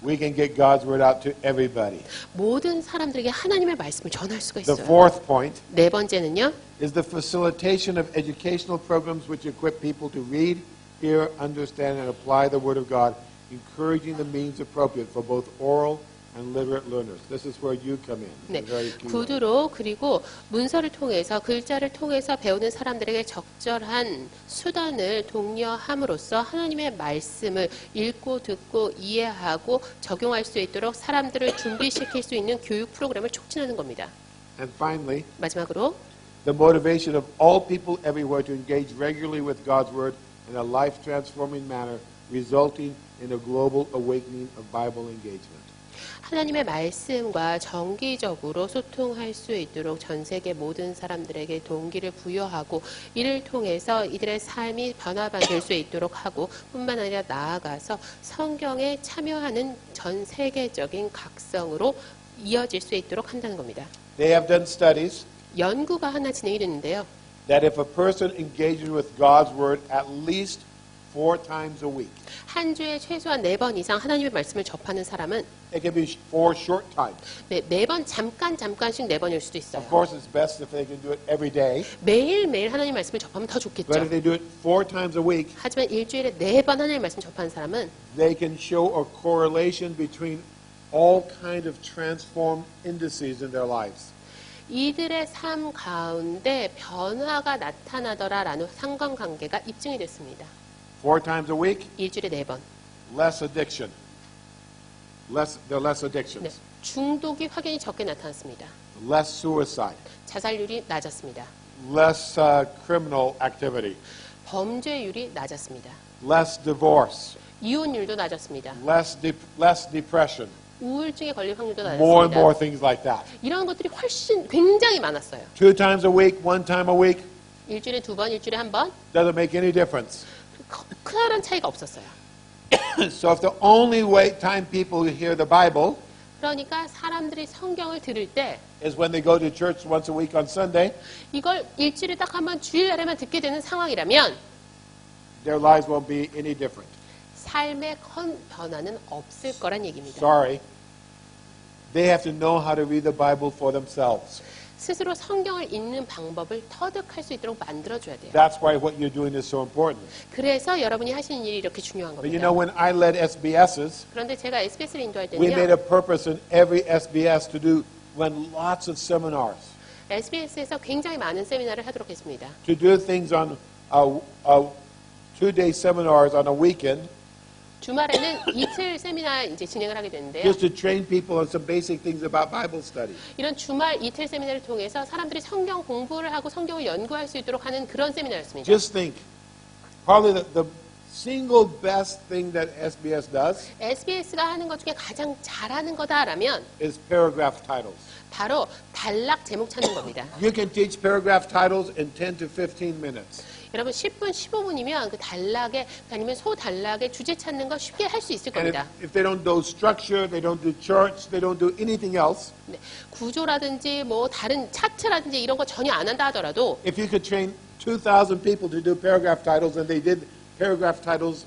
We can get God's Word out to everybody. 모든 사람들에게 하나님의 말씀을 전할 수가 The 있어요. fourth point 네 번째는요. is the facilitation of educational programs which equip people to read, hear, understand, and apply the Word of God, encouraging the means appropriate for both oral and literate learners. This is where you come in. 네, Very key. 구두로 그리고 문서를 통해서 글자를 통해서 배우는 사람들에게 적절한 수단을 독려함으로써 하나님의 말씀을 읽고 듣고 이해하고 적용할 수 있도록 사람들을 준비시킬 수 있는 교육 프로그램을 촉진하는 겁니다. And finally, 마지막으로 the motivation of all people everywhere to engage regularly with God's Word in a life-transforming manner, resulting in a global awakening of Bible engagement. 하나님의 말씀과 정기적으로 소통할 수 있도록 전 세계 모든 사람들에게 동기를 부여하고 이를 통해서 이들의 삶이 변화될 수 있도록 하고 뿐만 아니라 나아가서 성경에 참여하는 전 세계적인 각성으로 이어질 수 있도록 한다는 겁니다. They have done studies 연구가 하나 진행이 됐는데요. that if a person engages with God's Word at least 4 times a week. 한 주에 최소한 4번 이상 하나님의 말씀을 접하는 사람은 It can be 4 short times. 매번 잠깐씩 4번일 수도 있어요. Of course, it's best if they can do it every day. 매일매일 하나님 말씀을 접하면 더 But 좋겠죠. if they do it 4 times a week, 하지만 일주일에 4번 하나님 말씀 접하는 사람은 they can show a correlation between all kind of transformed indices in their lives. 이들의 삶 가운데 변화가 나타나더라라는 상관관계가 입증이 됐습니다. 4 times a week, 일주일에 4번. less addiction. There are less addictions. 네, 중독이 확연히 적게 나타났습니다. Less suicide. 자살률이 낮았습니다. Less criminal activity. 범죄율이 낮았습니다. Less divorce. 이혼율도 낮았습니다. Less depression. 우울증에 걸릴 확률도 More and more 낮았습니다. things like that. 이런 것들이 굉장히 많았어요. 2 times a week, 1 time a week, 일주일에 2번, 일주일에 1번 doesn't make any difference. 큰 차이가 없었어요. So if the only time people hear the Bible 그러니까 사람들이 성경을 들을 때 is when they go to church once a week on Sunday, 이걸 일주일에 딱 한 번 주일날에만 듣게 되는 상황이라면 their lives won't be any different. 삶의 큰 변화는 없을 거란 얘기입니다. Sorry. They have to know how to read the Bible for themselves. 스스로 성경을 읽는 방법을 터득할 수 있도록 만들어줘야 돼요. That's why what you're doing is so important. 그래서 여러분이 하시는 일이 이렇게 중요한 But you know, 겁니다. when I led SBSs, 그런데 제가 SBS를 인도할 we made 때는요. a purpose in every SBS to run lots of seminars, SBS에서 굉장히 많은 세미나를 하도록 했습니다. to do things on 2-day seminars on a weekend, 주말에는 이틀 세미나 이제 진행을 하게 되는데요. just to train people on some basic things about Bible study. 이런 주말 이틀 세미나를 통해서 사람들이 성경 공부를 하고 성경을 연구할 수 있도록 하는 그런 세미나였습니다. Just think, probably the single best thing that SBS does SBS가 하는 것 중에 가장 잘하는 거다라면 is paragraph titles. 바로 단락 제목 찾는 겁니다. You can teach paragraph titles in 10 to 15 minutes. 여러분 10분, 15분이면 그 단락에 아니면 소단락의 주제 찾는 거 쉽게 할 수 있을 And 겁니다. if they don't do structure, they don't do charts, they don't do anything else, 네, 구조라든지 뭐 다른 차트라든지 이런 거 전혀 안 한다 하더라도 if you could train 2,000 people to do paragraph titles and they did paragraph titles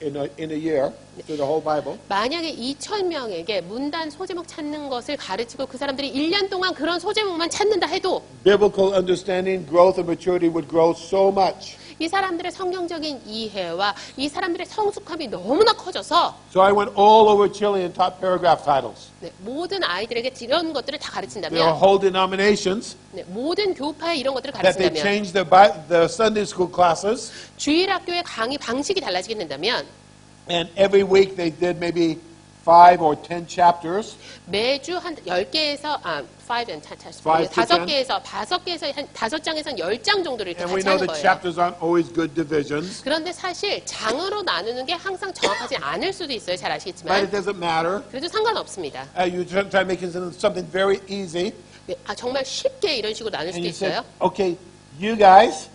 in a year through the whole Bible, 만약에 2,000명에게 문단 소제목 찾는 것을 가르치고 그 사람들이 1년 동안 그런 소제목만 찾는다 해도 biblical understanding, growth, and maturity would grow so much. 이 사람들의 성경적인 이해와 이 사람들의 성숙함이 너무나 커져서 So I went all over Chile and taught paragraph titles. 네, 모든 아이들에게 이런 것들을 다 There are 가르친다면 whole denominations 네, 모든 교파에 이런 것들을 that they 가르친다면 changed the Sunday school classes, 주일학교의 강의 방식이 달라지게 된다면 and every week they did maybe 5 or 10 chapters. 매주 한 10개에서 5 and 5 to 5개에서 5개에서 한 5장에서 10장 정도를 이렇게 And we 같이 know 하는 that 거예요. chapters aren't always good divisions, 그런데 사실 장으로 나누는 게 항상 정확하지 않을 수도 있어요. 잘 but 아시겠지만 it doesn't matter. 그래도 상관없습니다. You try to make it something very easy, 네, 정말 쉽게 이런 식으로 나눌 and 수도 you say, 있어요. okay, you guys,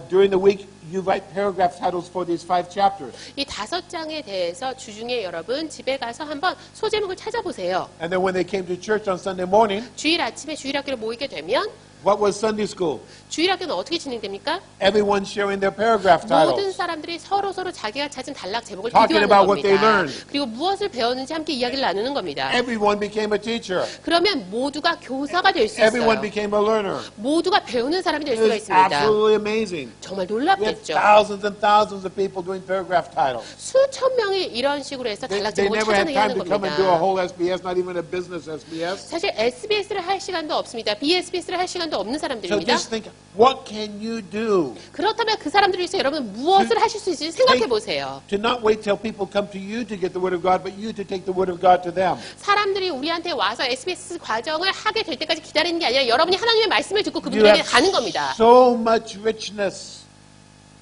during the week, you write paragraph titles for these 5 chapters. 이 5장에 대해서 주중에 여러분 집에 가서 한번 소제목을 찾아보세요. And then when they came to church on Sunday morning, 주일 아침에 주일학교를 모이게 되면 what was Sunday school? 주일학교는 어떻게 진행됩니까? Everyone sharing their paragraph 모든 titles. 사람들이 서로 자기가 찾은 단락 제목을 Talking 비교하는 about what they 겁니다. learned. 그리고 무엇을 배웠는지 함께 이야기를 나누는 겁니다. Everyone became a teacher. 그러면 모두가 교사가 될 수 있어요. Everyone became a learner. 모두가 배우는 사람이 될 It 수가 was 있습니다. absolutely amazing. 정말 We had 놀랍겠죠. thousands and thousands of people doing paragraph titles. 수천 명이 이런 식으로 해서 단락 They 제목을 never had 찾아내게 time 하는 to come and do a 겁니다. whole SBS, not even a business SBS. 사실 SBS를 할 시간도 없습니다. BSBS를 할 시간도 없는 So 사람들입니다. just think, what can you do 그렇다면 그 사람들을 위해서 여러분 무엇을 하실 수 있을지 생각해 보세요. to not wait till people come to you to get the Word of God, but you to take the Word of God to them? 사람들이 우리한테 와서 SBS 과정을 하게 될 때까지 기다리는 게 아니라 여러분이 하나님의 말씀을 듣고 You 그분들에게 have 가는 겁니다. so much richness.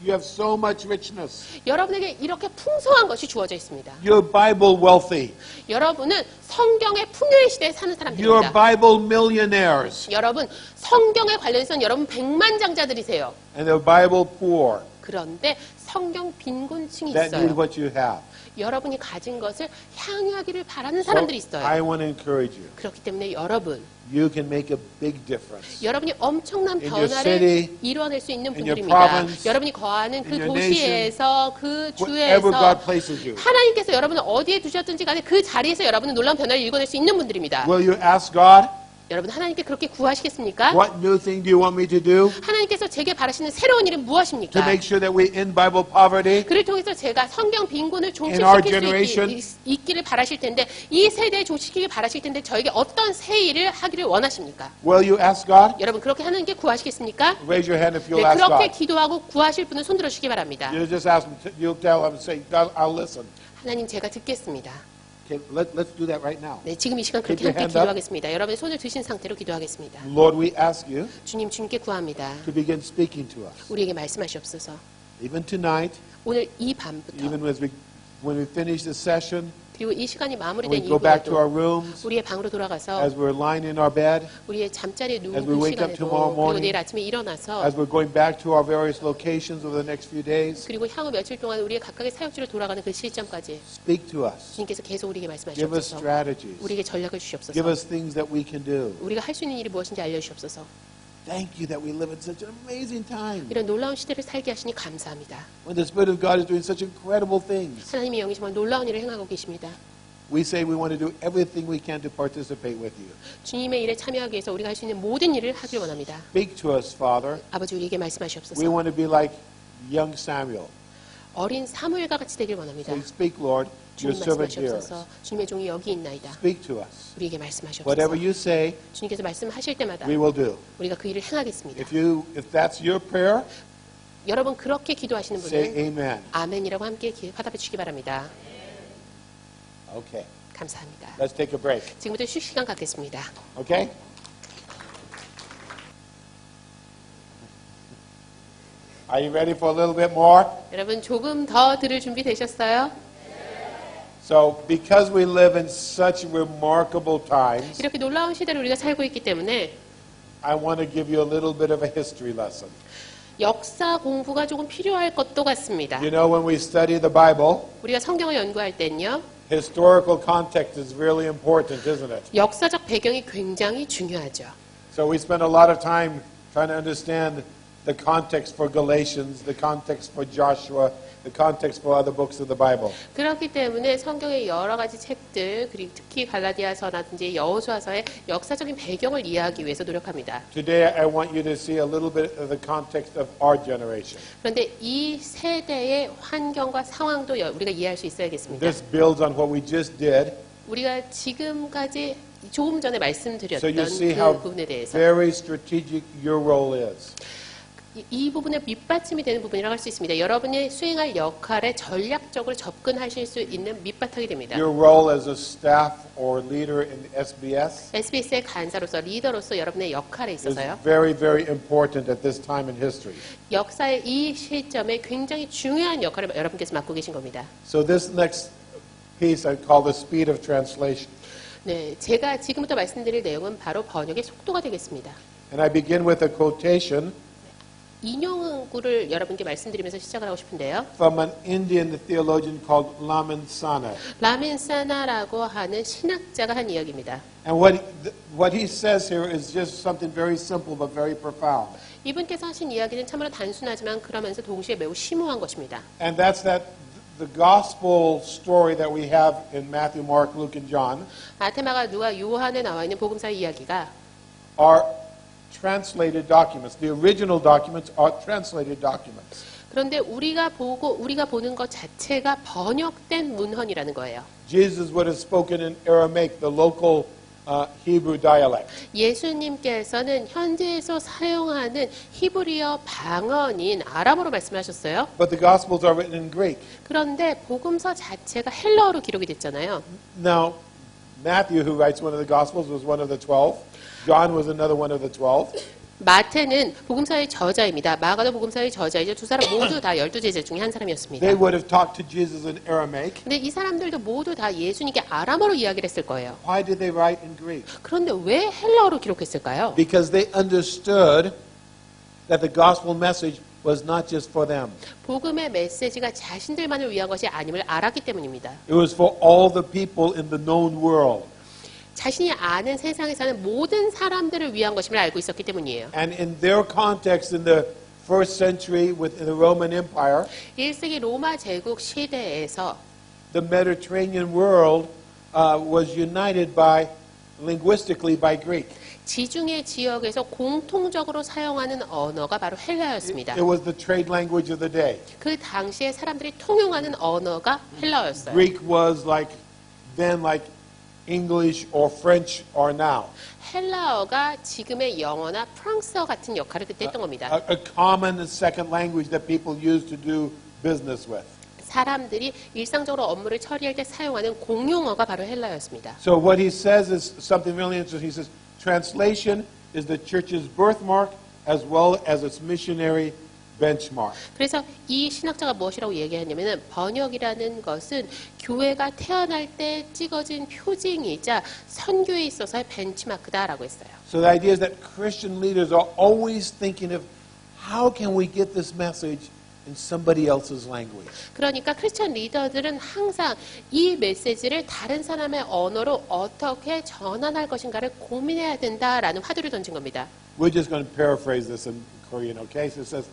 You have so much richness. 여러분에게 이렇게 풍성한 것이 주어져 있습니다. You're Bible wealthy. 여러분은 성경의 풍요의 시대에 사는 You're 사람들입니다. Bible millionaires. 여러분 성경에 관련해서는 여러분 백만장자들이세요. And they're Bible poor. 그런데 성경 빈곤층이 that need 있어요. what you have. 여러분이 가진 것을 향유하기를 바라는 So 사람들이 I 있어요. want to encourage you. 그렇기 때문에 여러분, You can make a big difference. 여러분이 엄청난 In your 변화를 city, 이뤄낼 수 있는 in your 분들입니다. province, 여러분이 거하는 그 in your 도시에서, 그 Wherever 주에서 God places you. 하나님께서 여러분을 어디에 두셨든지 간에 그 자리에서 여러분은 놀라운 변화를 일궈낼 수 있는 분들입니다. Will you ask God, 여러분 하나님께 그렇게 구하시겠습니까? what new thing do you want me to do 하나님께서 제게 바라시는 새로운 일은 to 무엇입니까? make sure that we end Bible poverty? 그를 통해서 제가 성경 빈곤을 In our 종식시킬 generation, 수 있기를 바라실 텐데 이 세대에 종식시키길 바라실 텐데 저에게 어떤 새 일을 하기를 원하십니까? Will you ask God? 여러분 그렇게 하나님께 구하시겠습니까? Raise your hand if you'll 네, ask 그렇게 God. 기도하고 구하실 분은 손들어 주시기 바랍니다. You just ask him, you'll tell him, say, God, I'll listen. 하나님 제가 듣겠습니다. Okay, let's do that right now. 네, 지금 이 시간 그렇게 Keep your 함께 hand up. 기도하겠습니다. 여러분의 손을 드신 상태로 기도하겠습니다. Lord, we ask you 주님께 구합니다. to begin speaking to us. 우리에게 말씀하시옵소서. Even tonight, 오늘 이 밤부터 even when we finish the session, 그리고 이 시간이 and 마무리된 we go back to our 이후에도 rooms, 우리의 방으로 돌아가서 as we're lying in our bed, 우리의 잠자리에 As we 누운 wake up 시간에도 tomorrow 그리고 morning, 내일 아침에 일어나서 as we're going back to our various locations over the next few days, 그리고 향후 며칠 동안 우리의 각각의 사역지로 돌아가는 그 시점까지 speak to us. 주님께서 계속 우리에게 Give us 말씀하시옵소서. strategies. 우리에게 전략을 Give 주시옵소서. us things that we can do. 우리가 할 수 있는 일이 무엇인지 알려주시옵소서. Thank you that we live in such an amazing time 이런 놀라운 시대를 살게 하시니 감사합니다. when the Spirit of God is doing such incredible things. 하나님의 영이 정말 놀라운 일을 행하고 계십니다. We say we want to do everything we can to participate with you. 주님의 일에 참여하기 위해서 우리가 할 수 있는 모든 일을 하길 원합니다. Speak to us, Father. 아버지 우리에게 We 말씀하시옵소서. want to be like young Samuel. 어린 사무엘과 같이 되길 원합니다. Say, speak, Lord. Your 주님 servant hears. 말씀하시옵소서. 주님의 종이 여기 있나이다. Speak to us. 우리에게 말씀하시옵소서. Whatever you say, 주님께서 말씀하실 때마다 we will do. 우리가 그 일을 행하겠습니다. If that's your prayer, 여러분 그렇게 기도하시는 say 분은 amen. 아멘이라고 함께 화답해 주시기 바랍니다. Okay. 감사합니다. Let's take a break. 지금부터 휴식 시간 갖겠습니다. Okay? Are you ready for a little bit more? 여러분 조금 더 들을 준비 되셨어요? So, because we live in such remarkable times, 이렇게 놀라운 시대를 우리가 살고 있기 때문에 I want to give you a little bit of a history lesson. 역사 공부가 조금 필요할 것도 같습니다. You know, when we study the Bible, 우리가 성경을 연구할 때는요. historical context is really important, isn't it? 역사적 배경이 굉장히 중요하죠. So we spend a lot of time trying to understand the context for Galatians, the context for Joshua, the context for other books of the Bible. 그렇기 때문에 성경의 여러 가지 책들, 그리고 특히 갈라디아서라든지 여호수아서의 역사적인 배경을 이해하기 위해서 노력합니다. Today I want you to see a little bit of the context of our generation. 그런데 이 세대의 환경과 상황도 우리가 이해할 수 있어야겠습니다. This builds on what we just did, 우리가 지금까지 조금 전에 so 말씀드렸던 you see 그 how 부분에 대해서 very strategic your role is. 이 부분의 밑받침이 되는 부분이라고 할 수 있습니다. 여러분이 수행할 역할에 전략적으로 접근하실 수 있는 밑바탕이 됩니다. Your role as a staff or leader in SBS SBS의 간사로서 리더로서 여러분의 역할에 is 있어서요. very, very important at this time in history. 역사의 이 시점에 굉장히 중요한 역할을 여러분께서 맡고 계신 겁니다. So this next piece I call the speed of translation. 네, 제가 지금부터 말씀드릴 내용은 바로 번역의 속도가 되겠습니다. And I begin with a quotation 인용구를 여러분께 말씀드리면서 시작을 하고 싶은데요. from an Indian theologian called Laman Sana. 라멘사나라고 하는 신학자가 한 이야기입니다. And what he says here is just something very simple but very profound. 이분께서 하신 이야기는 참으로 단순하지만 그러면서 동시에 매우 심오한 것입니다. And that's that the gospel story that we have in Matthew, Mark, Luke, and John 마테마가 누가 요한에 나와 있는 복음사의 이야기가 are translated documents. The original documents are translated documents. 그런데 우리가 보는 것 자체가 번역된 문헌이라는 거예요. Jesus would have spoken in Aramaic, the local Hebrew dialect. 예수님께서는 현지에서 사용하는 히브리어 방언인 아람어로 말씀하셨어요. But the Gospels are written in Greek. 그런데 복음서 자체가 헬라어로 기록이 됐잖아요. Now, Matthew, who writes one of the Gospels, was one of the 12. John was another one of the 12. 마태는 복음서의 저자입니다. 마가도 복음서의 저자이죠. 두 사람 모두 다 12제자 중에 한 사람이었습니다. They would have talked to Jesus in Aramaic. 근데 이 사람들도 모두 다 예수님께 아람어로 이야기를 했을 거예요. Why did they write in Greek? 그런데 왜 헬라어로 기록했을까요? Because they understood that the gospel message was not just for them. 복음의 메시지가 자신들만을 위한 것이 아님을 알았기 때문입니다. It was for all the people in the known world. 자신이 아는 세상에 사는 모든 사람들을 위한 것임을 알고 있었기 때문이에요. And in their context in the first century within the Roman Empire, 1세기 로마 제국 시대에서 the Mediterranean world was united by linguistically by Greek. 지중해 지역에서 공통적으로 사용하는 언어가 바로 헬라어였습니다. It was the trade language of the day. 그 당시에 사람들이 통용하는 언어가 헬라어였어요. Greek was like then like English or French or now. 헬라어가 지금의 영어나 프랑스어 같은 역할을 그때 했던 겁니다. A common second language that people use to do business with. 사람들이 일상적으로 업무를 처리할 때 사용하는 공용어가 바로 헬라어였습니다. So what he says is something really interesting. He says translation is the church's birthmark as well as its missionary benchmark. 그래서 이 신학자가 무엇이라고 얘기하냐면은 번역이라는 것은 교회가 태어날 때 찍어진 표징이자 선교에 있어서의 벤치마크다라고 했어요. So the idea is that Christian leaders are always thinking of how can we get this message in somebody else's language. 그러니까 크리스천 리더들은 항상 이 메시지를 다른 사람의 언어로 어떻게 전환할 것인가를 고민해야 된다라는 화두를 던진 겁니다. We're just going to paraphrase this in Korean, okay? So it says,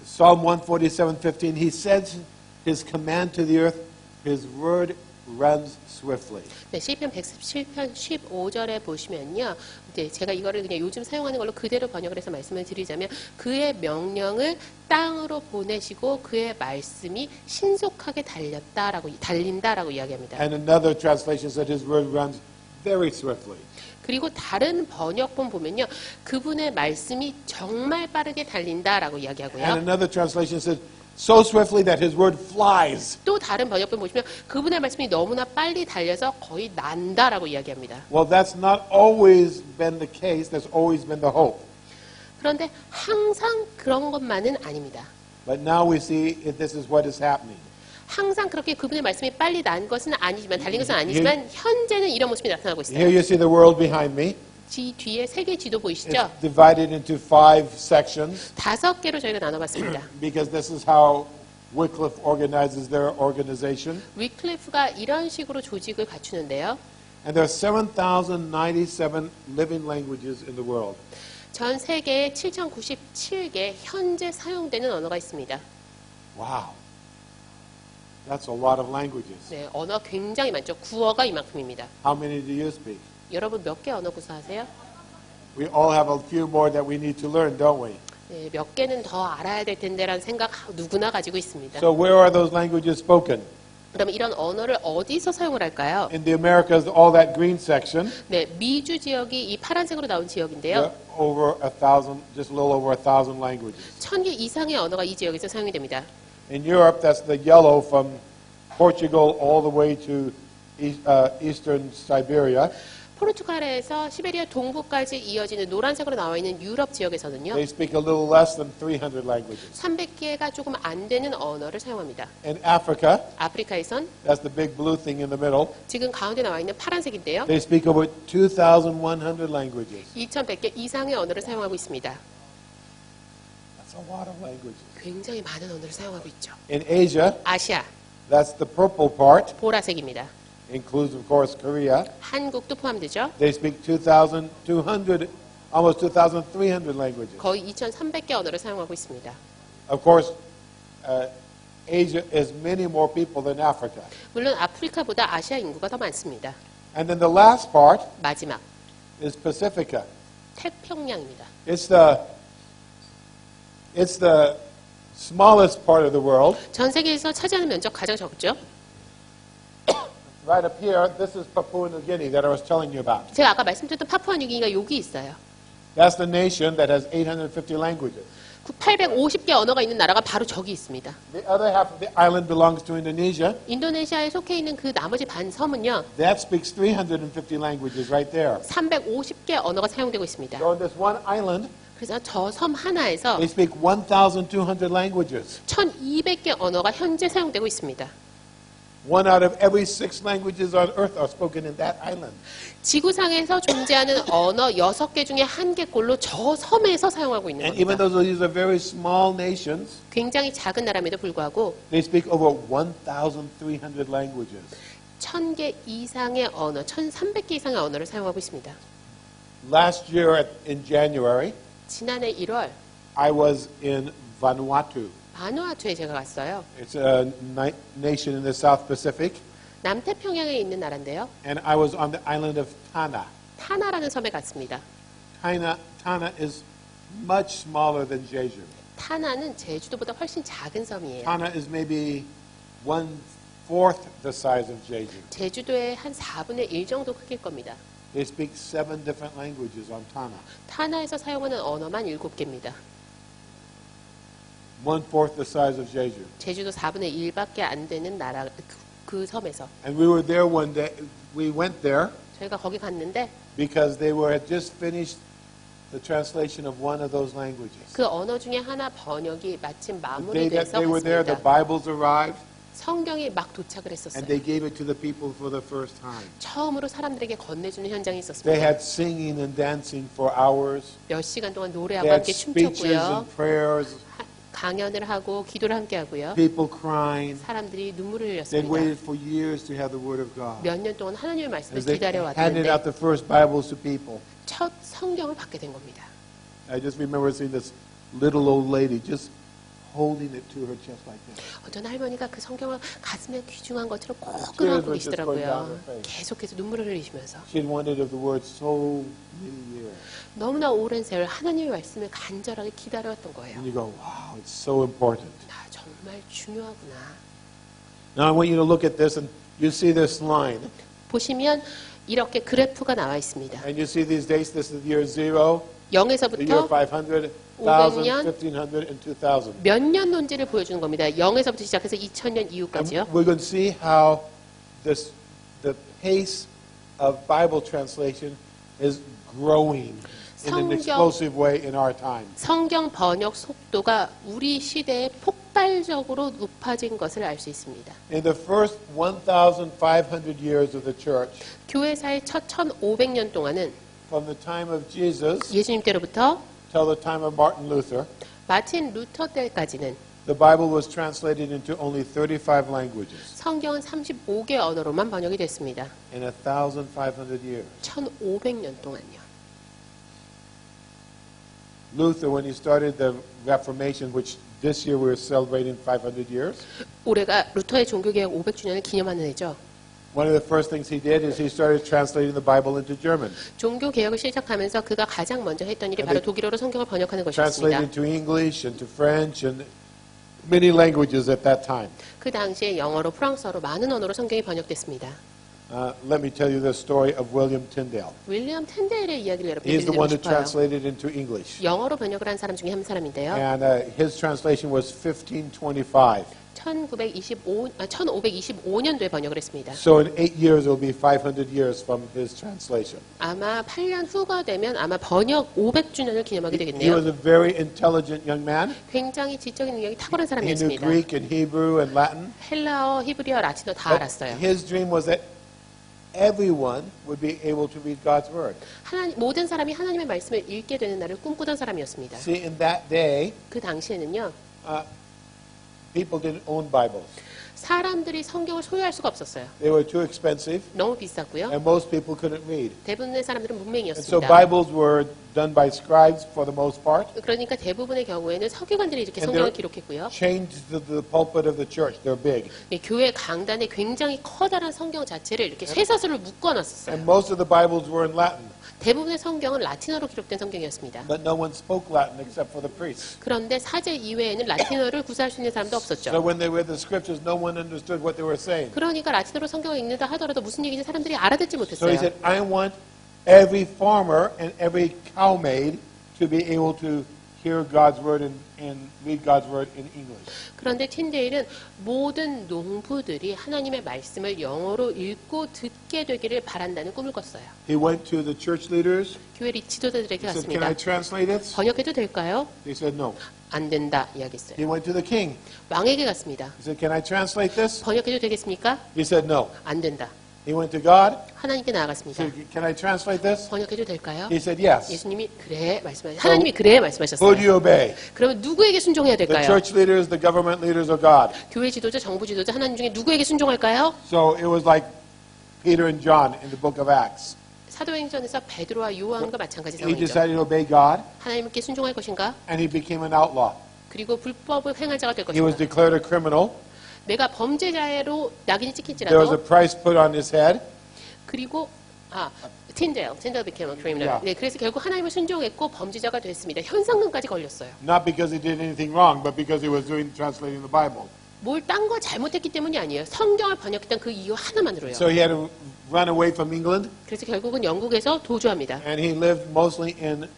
Psalm 147:15, he sends his command to the earth, his word runs swiftly. 네, 시편 117편 15절에 보시면요. 이제 제가 이거를 그냥 요즘 사용하는 걸로 그대로 번역을 해서 말씀을 드리자면 그의 명령을 땅으로 보내시고 그의 말씀이 신속하게 달린다라고 이야기합니다. And another translation said his word runs very swiftly. 그리고 다른 번역본 보면요. 그분의 말씀이 정말 빠르게 달린다라고 이야기하고요. And another translation said so swiftly that his word flies. 또 다른 번역본 보시면 그분의 말씀이 너무나 빨리 달려서 거의 난다라고 이야기합니다. Well, that's not always been the case. That's always been the hope. 그런데 항상 그런 것만은 아닙니다. But now we see this is what is happening. 항상 그렇게 그분의 말씀이 빨리 난 것은 아니지만 달린 것은 아니지만 현재는 이런 모습이 나타나고 Here 있어요. you see the world behind me. 뒤에 세계 지도 보이시죠? It's divided into 5 sections 5개로 저희가 나눠봤습니다. because this is how Wycliffe organizes their organization. 위클리프가 이런 식으로 조직을 갖추는데요. And there are 7,097 living languages in the world. 전 세계에 7,097개 현재 사용되는 언어가 있습니다. Wow. That's a lot of languages. 네, 언어 굉장히 많죠. 구어가 이만큼입니다. How many do you speak? 여러분 몇 개 언어 구사하세요? We all have a few more that we need to learn, don't we? 네, 몇 개는 더 알아야 될 텐데라는 생각 누구나 가지고 있습니다. So where are those languages spoken? 그러면 이런 언어를 어디서 사용을 할까요? In the Americas, all that green section, 네, 미주 지역이 이 파란색으로 나온 there 지역인데요. are over 1,000, just a little over 1,000 languages. 1000개 이상의 언어가 이 지역에서 사용이 됩니다. In Europe, that's the yellow from Portugal all the way to eastern Siberia. 포르투갈에서 시베리아 동부까지 이어지는 노란색으로 나와 있는 유럽 지역에서는요. They speak a little less than 300 languages. 300개가 조금 안 되는 언어를 사용합니다. In Africa, 아프리카에선 that's the big blue thing in the middle, 지금 가운데 나와 있는 파란색인데요. they speak over 2,100 languages. 2100개 이상의 언어를 사용하고 있습니다. That's a lot of languages. 굉장히 많은 언어를 사용하고 있죠. In Asia, 아시아, that's the purple part, 보라색입니다. includes, of course, Korea. 한국도 포함되죠. They speak 2,200, almost 2,300 languages. 거의 2300개 언어를 사용하고 있습니다. Of course, Asia is many more people than Africa. 물론 아프리카보다 아시아 인구가 더 많습니다. And then the last part 마지막, is Pacifica. 태평양입니다. It's the smallest part of the world. 전 세계에서 차지하는 면적 가장 적죠. Right up here, this is Papua New Guinea that I was telling you about. 제가 아까 말씀드렸던 파푸아뉴기니가 여기 있어요. That's the nation that has 850 languages. 850개 언어가 있는 나라가 바로 저기 있습니다. The other half of the island belongs to Indonesia. 인도네시아에 속해 있는 그 나머지 반 섬은요. That speaks 350 languages right there. 350개 언어가 사용되고 있습니다. So on this one island, 그래서 저 섬 하나에서 they speak 1,200 languages. 1200개 언어가 현재 사용되고 있습니다. 1 out of every 6 languages on earth are spoken in that island. 지구상에서 존재하는 언어 6개 중에 1개꼴로 저 섬에서 사용하고 있는 And even 겁니다. though these are very small nations, 굉장히 작은 나라임에도 불구하고 they speak over 1,300 languages. 1000개 이상의 언어, 1300개 이상의 언어를 사용하고 있습니다. Last year in January, 지난해 1월 I was in Vanuatu. 바누아투에 제가 갔어요. It's a nation in the South Pacific. 남태평양에 있는 나라인데요. And I was on the island of Tanna. 타나라는 섬에 갔습니다. Tanna is much smaller than Jeju. 타나는 제주도보다 훨씬 작은 섬이에요. Tanna is maybe 1/4 the size of Jeju. 제주도의 한 4분의 1 정도 크기일 겁니다. They speak 7 different languages on Tanna. 타나에서 사용하는 언어만 7개입니다. 1/4 the size of Jeju. 제주도 4분의 1밖에 안 되는 나라 그 섬에서 And we were there one day. We went there 저희가 거기 갔는데 because they had just finished the translation of one of those languages. 그 언어 중에 하나 번역이 마침 The day that 마무리돼서 they were there, the 갔습니다. Bibles arrived, 성경이 막 도착을 and 했었어요. they gave it to the people for the first time. 처음으로 사람들에게 건네주는 현장이 They 있었습니다. had singing and dancing for hours. 몇 시간 동안 They 노래하고 had 함께 speeches 춤췄고요. and prayers, 강연을 하고 기도를 함께 하고요. people crying. 사람들이 눈물을 They 흘렸습니다. waited for years to have the Word of God. 몇 년 동안 하나님의 말씀을 As they handed 기다려왔는데 out the first Bibles to people. 첫 성경을 받게 된 겁니다. I just remember seeing this little old lady just holding it to her chest like this. 어떤 할머니가 그 성경을 가슴에 귀중한 것처럼 꼭 Tears 끌어안고 were just going down 계시더라고요. her face. 계속해서 눈물을 흘리시면서 She had wanted of the Word so many years. 너무나 오랜 세월 하나님의 말씀을 간절하게 기다려왔던 거예요. And you go, wow, it's so important. 아, 정말 중요하구나. Now I want you to look at this and you see this line. 보시면 이렇게 그래프가 나와 있습니다. And you see these dates. This is the year 0, the year 0에서부터 500, 1000, 500년, 1500, and 2000. 몇 년 논지를 보여주는 겁니다. 0에서부터 시작해서 2000년 And 이후까지요. we're going to see how the pace of Bible translation is growing in an 성경- explosive way in our time. 성경 번역 속도가 우리 시대에 폭발적으로 높아진 것을 알 수 있습니다. In the first 1,500 years of the church, 교회사의 첫 1500년 동안은 from the time of Jesus 예수님 때로부터 till the time of Martin Luther, 마틴 루터 때까지는 the Bible was translated into only 35 languages 성경은 35개 언어로만 번역이 됐습니다. in 1,500 years. 1500년 동안요. Luther, when he started the Reformation, which this year we're celebrating 500 years, 올해가 루터의 종교개혁 500주년을 기념하는 해죠. one of the first things he did is he started translating the Bible into German, 종교개혁을 시작하면서 그가 가장 먼저 했던 일이 바로 네. 독일어로 성경을 번역하는 translated 것이었습니다. into English, into French, and many languages at that time. 그 당시에 영어로, 프랑스어로 많은 언어로 성경이 번역됐습니다. Let me tell you the story of William Tyndale. 윌리엄 텐데일의 이야기를 여러분께 He's the 드리고 one who 싶어요. translated into English. 영어로 번역을 한 사람 중에 한 사람인데요. And his translation was 1525. 1525년도에 번역을 했습니다. So in 8 years, it will be 500 years from his translation. 아마 8년 후가 되면 아마 번역 500주년을 기념하게 He was 되겠네요. a very intelligent young man. 굉장히 지적인 능력이 탁월한 He knew 사람이었습니다. Greek and Hebrew and Latin. 헬라어, 히브리어, 라틴어 다 But 알았어요. his dream was that everyone would be able to read God's word. 모든 사람이 하나님의 말씀을 읽게 되는 날을 꿈꾸던 사람이었습니다. See, in that day, 그 당시에는요. people didn't own Bibles. 사람들이 성경을 소유할 수가 없었어요. They were too expensive, 너무 비쌌고요. and most people couldn't read. 대부분의 사람들은 And so 문맹이었습니다. Bibles were done by scribes for the most part, 그러니까 대부분의 경우에는 서기관들이 이렇게 And 성경을 they're- 기록했고요. chained to the pulpit of the church. They're big. 교회 강단에 굉장히 커다란 성경 자체를 이렇게 쇠사슬로 묶어놨었어요. And most of the Bibles were in Latin, 대부분의 성경은 라틴어로 기록된 성경이었습니다. but no one spoke Latin except for the priests. 그런데 사제 이외에는 라틴어를 구사할 수 있는 사람도 So 없었죠. when they read the scriptures, no one understood what they were saying. 그러니까 라틴어로 성경을 읽는다 하더라도 무슨 얘기인지 사람들이 알아듣지 So he 못했어요. said, I want every farmer and every cowmaid to be able to hear God's word and read God's word in English. 그런데 틴데일은 모든 농부들이 하나님의 말씀을 영어로 읽고 듣게 되기를 바란다는 꿈을 꿨어요. He went to the church leaders. 교회 지도자들에게 He said, "Can I 갔습니다. translate it?" 번역해도 될까요? They said, "No." 안 된다 이야기했어요. He went to the king. 왕에게 갔습니다. He said, "Can I translate this?" 번역해도 되겠습니까? He said, "No." 안 된다. He went to God. 하나님께 He 나아갔습니다. said, "Can I translate this?" 번역해도 될까요? He said, "Yes." 예수님이 그래 말씀하셨어요. 하나님이 그래 Who do 말씀하셨어요. you obey? 그러면 누구에게 순종해야 The 될까요? church leaders, the government leaders, or God? 교회 지도자, 정부 지도자, 하나님 중에 누구에게 순종할까요? So it was like Peter and John in the book of Acts. 사도행전에서 베드로와 요한과 마찬가지 He 상황이죠. decided to obey God, 하나님께 순종할 것인가? and he became an outlaw. 그리고 불법을 행할 자가 될 He was 것인가? declared a criminal. 내가 범죄자로 낙인이 There was a 찍힐지라도 price put on his head. 그리고 틴데일 became a criminal. Yeah. 네, 그래서 결국 하나님을 순종했고 범죄자가 됐습니다. 현상금까지 걸렸어요. Not because he did anything wrong, but because he was translating the Bible. 뭘 딴 거 잘못했기 때문이 아니에요. 성경을 번역했던 그 이유 하나만으로요. So he had to run away from England, 그래서 결국은 영국에서 도주합니다. and he lived mostly in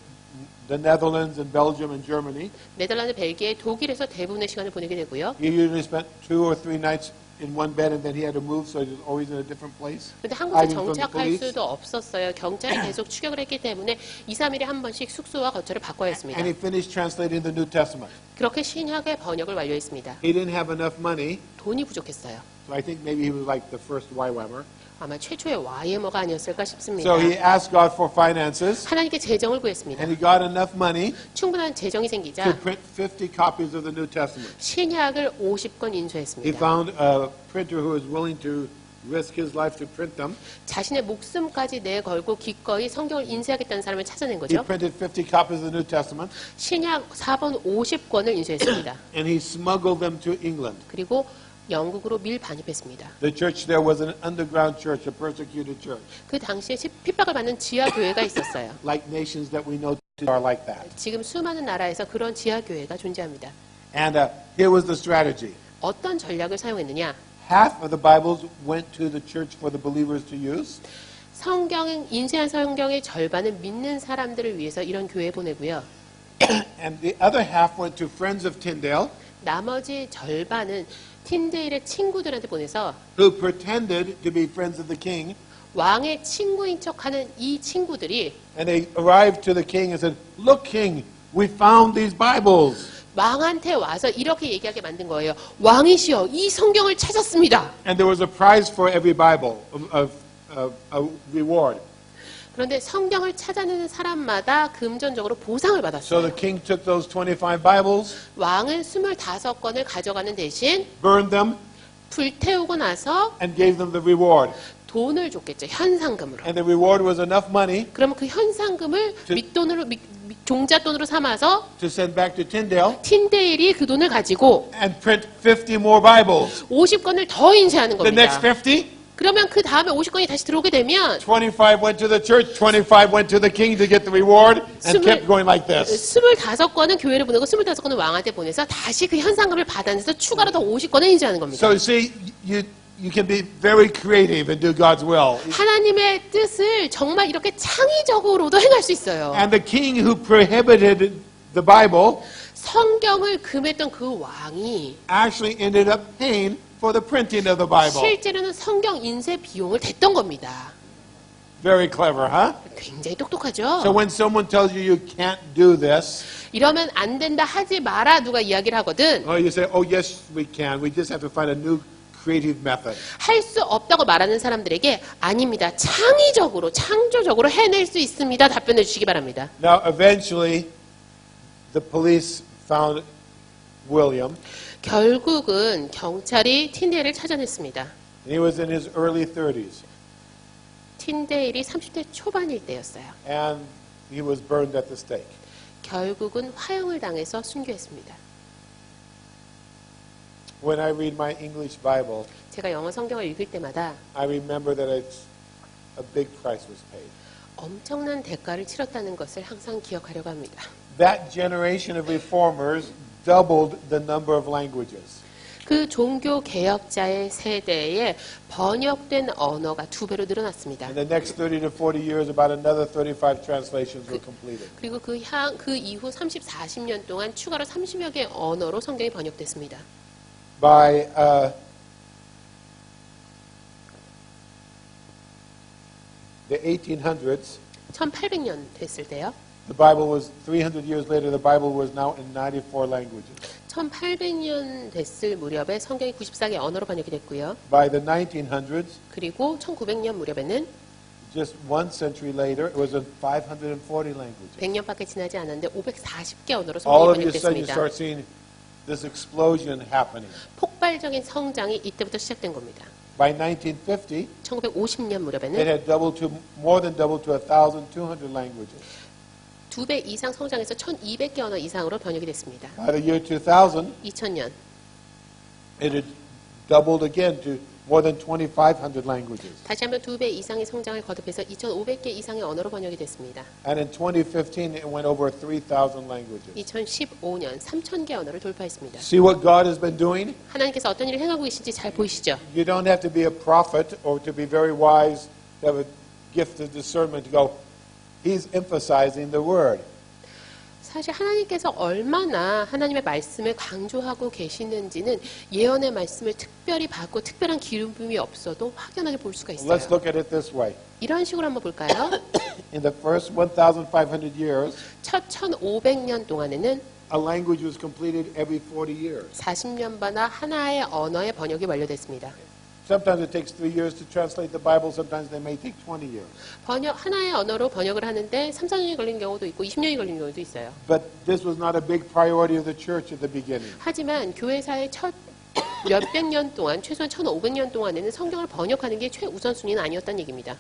the Netherlands and Belgium and Germany. 네덜란드, 벨기에, 독일에서 대부분의 시간을 보내게 되고요. He usually spent 2 or 3 nights in one bed, and then he had to move, so he was always in a different place. 근데 한국에 hiding from the 정착할 police. 수도 없었어요. 경찰이 계속 추격을 했기 때문에 2, 3일에 한 번씩 숙소와 거처를 바꿔야 했습니다. And he finished translating the New Testament. 그렇게 신약의 번역을 완료했습니다. He didn't have enough money, 돈이 부족했어요. so I think maybe he was like the first YWAMer. 아마 최초의 YM어가 아니었을까 싶습니다. So he asked God for finances, 하나님께 재정을 구했습니다. and he got enough money 충분한 재정이 to 생기자 print 50 copies of the New Testament. 신약을 50권 He 인쇄했습니다. found a printer who was willing to risk his life to print them. 자신의 목숨까지 내걸고 기꺼이 성경을 인쇄하겠다는 사람을 찾아낸 He 거죠. printed 50 copies of the New Testament, 신약 4번 50권을 인쇄했습니다. and he smuggled them to England. 그리고 영국으로 밀반입했습니다. The church there was an underground church, a persecuted church, 그 당시에 핍박을 받는 지하 교회가 있었어요. like nations that we know are like that. 지금 수많은 나라에서 그런 지하 교회가 존재합니다. And here was the strategy. 어떤 전략을 사용했느냐? Half of the Bibles went to the church for the believers to use. 성경 인쇄한 성경의 절반은 믿는 사람들을 위해서 이런 교회에 보내고요. And the other half went to friends of Tyndale 나머지 절반은 틴데일의 친구들한테 보내서 who pretended to be friends of the king. 왕의 친구인 척하는 이 친구들이 And they arrived to the king and said, "Look, king, we found these Bibles." 왕한테 와서 이렇게 얘기하게 만든 거예요. 왕이시여, 이 성경을 찾았습니다. And there was a prize for every Bible, a reward. 그런데 성경을 찾아내는 사람마다 금전적으로 보상을 So 받았어요. the king took those 25 Bibles, 왕은 25권을 가져가는 대신 burned them, 불태우고 나서 and gave them the reward. 돈을 줬겠죠. 현상금으로. And the reward was enough money 그러면 그 현상금을 밑돈으로 종잣돈으로 삼아서 to send back to Tyndale 틴데일이 그 돈을 가지고 and print 50 more Bibles. 50권을 더 인쇄하는 The next 겁니다. 50, 그러면 그 다음에 50권이 다시 들어오게 되면 25 went to the church, 25 went to the king to get the reward, and kept going like this. 25권은 교회를 보내고 25권은 왕한테 보내서 다시 그 현상금을 받아내서 추가로 더 50권을 인쇄하는 겁니다. So you see, you can be very creative and do God's will. 하나님의 뜻을 정말 이렇게 창의적으로도 행할 수 있어요. And the king who prohibited the Bible 성경을 금했던 그 왕이 actually ended up paying for the printing of the Bible. 실제로는 성경 인쇄 비용을 댔던 겁니다. Very clever, huh? 굉장히 똑똑하죠? So when someone tells you you can't do this, 이러면 안 된다, 하지 마라 누가 이야기를 하거든. you say, "Oh yes, we can. We just have to find a new creative method." 할 수 없다고 말하는 사람들에게 아닙니다. 창의적으로, 창조적으로 해낼 수 있습니다. 답변해 주시기 바랍니다. Now, eventually, the police found William. 결국은 경찰이 틴데일을 찾아냈습니다. And he was in his early 30s, 틴데일이 30대 초반일 때였어요. and he was burned at the stake. 결국은 화형을 당해서 순교했습니다. When I read my English Bible, 제가 영어 성경을 읽을 때마다 I remember that a big price was paid. 엄청난 대가를 치렀다는 것을 항상 기억하려고 합니다. That generation of reformers doubled the number of languages. 그 종교 개혁자의 세대에 번역된 언어가 2배로 늘어났습니다. In the next 30 to 40 years, about another 35 translations were completed. 그리고 그 이후 30, 40년 동안 추가로 30여 개의 언어로 성경이 번역됐습니다. By the 1800s, 1800년 됐을 때요. the Bible was 300 years later. The Bible was now in 94 languages. 1800년 됐을 무렵에 성경이 94개 언어로 번역이 됐고요. By the 1900s, 그리고 1900년 무렵에는 just one century later, it was in 540 languages. 100년밖에 지나지 않았는데 540개 언어로 All 성경이 of a sudden, you 번역됐습니다. start seeing this explosion happening. 폭발적인 성장이 이때부터 시작된 겁니다. By 1950, 1950년 it 무렵에는 had doubled to more than doubled to 1,200 languages. 2배 이상 성장해서 1200개 언어 이상으로 번역이 됐습니다. By the year 2000, 2000년 it had doubled again to more than 2,500 languages. 다시 한번 2배 이상의 성장을 거듭해서 2500개 이상의 언어로 번역이 됐습니다. And in 2015, it went over 3,000 languages. 2015년 3000개 언어를 돌파했습니다. See what God has been doing? 하나님께서 어떤 일을 행하고 계신지 잘 보이시죠? You don't have to be a prophet or to be very wise to have a gift of discernment to go, He's emphasizing the word. 사실 하나님께서 얼마나 하나님의 말씀을 강조하고 계시는지는 예언의 말씀을 특별히 받고 특별한 기름 부음이 없어도 확연하게 볼 수가 있어요. Let's look at it this way. 이런 식으로 한번 볼까요? In the first 1,500 years, 첫 1500년 동안에는 a language was completed every 40 years. 40년마다 하나의 언어의 번역이 완료됐습니다. Sometimes it takes 3 years to translate the Bible. Sometimes they may take 20 years. 하나의 언어로 번역을 하는데 3, 4년이 걸리는 경우도 있고 20년이 걸리는 경우도 있어요. But this was not a big priority of the church at the beginning. 하지만 교회사의 첫 몇백 년 동안, 최소한 1500년 동안에는 성경을 번역하는 게 최우선순위는 아니었다는 얘기입니다.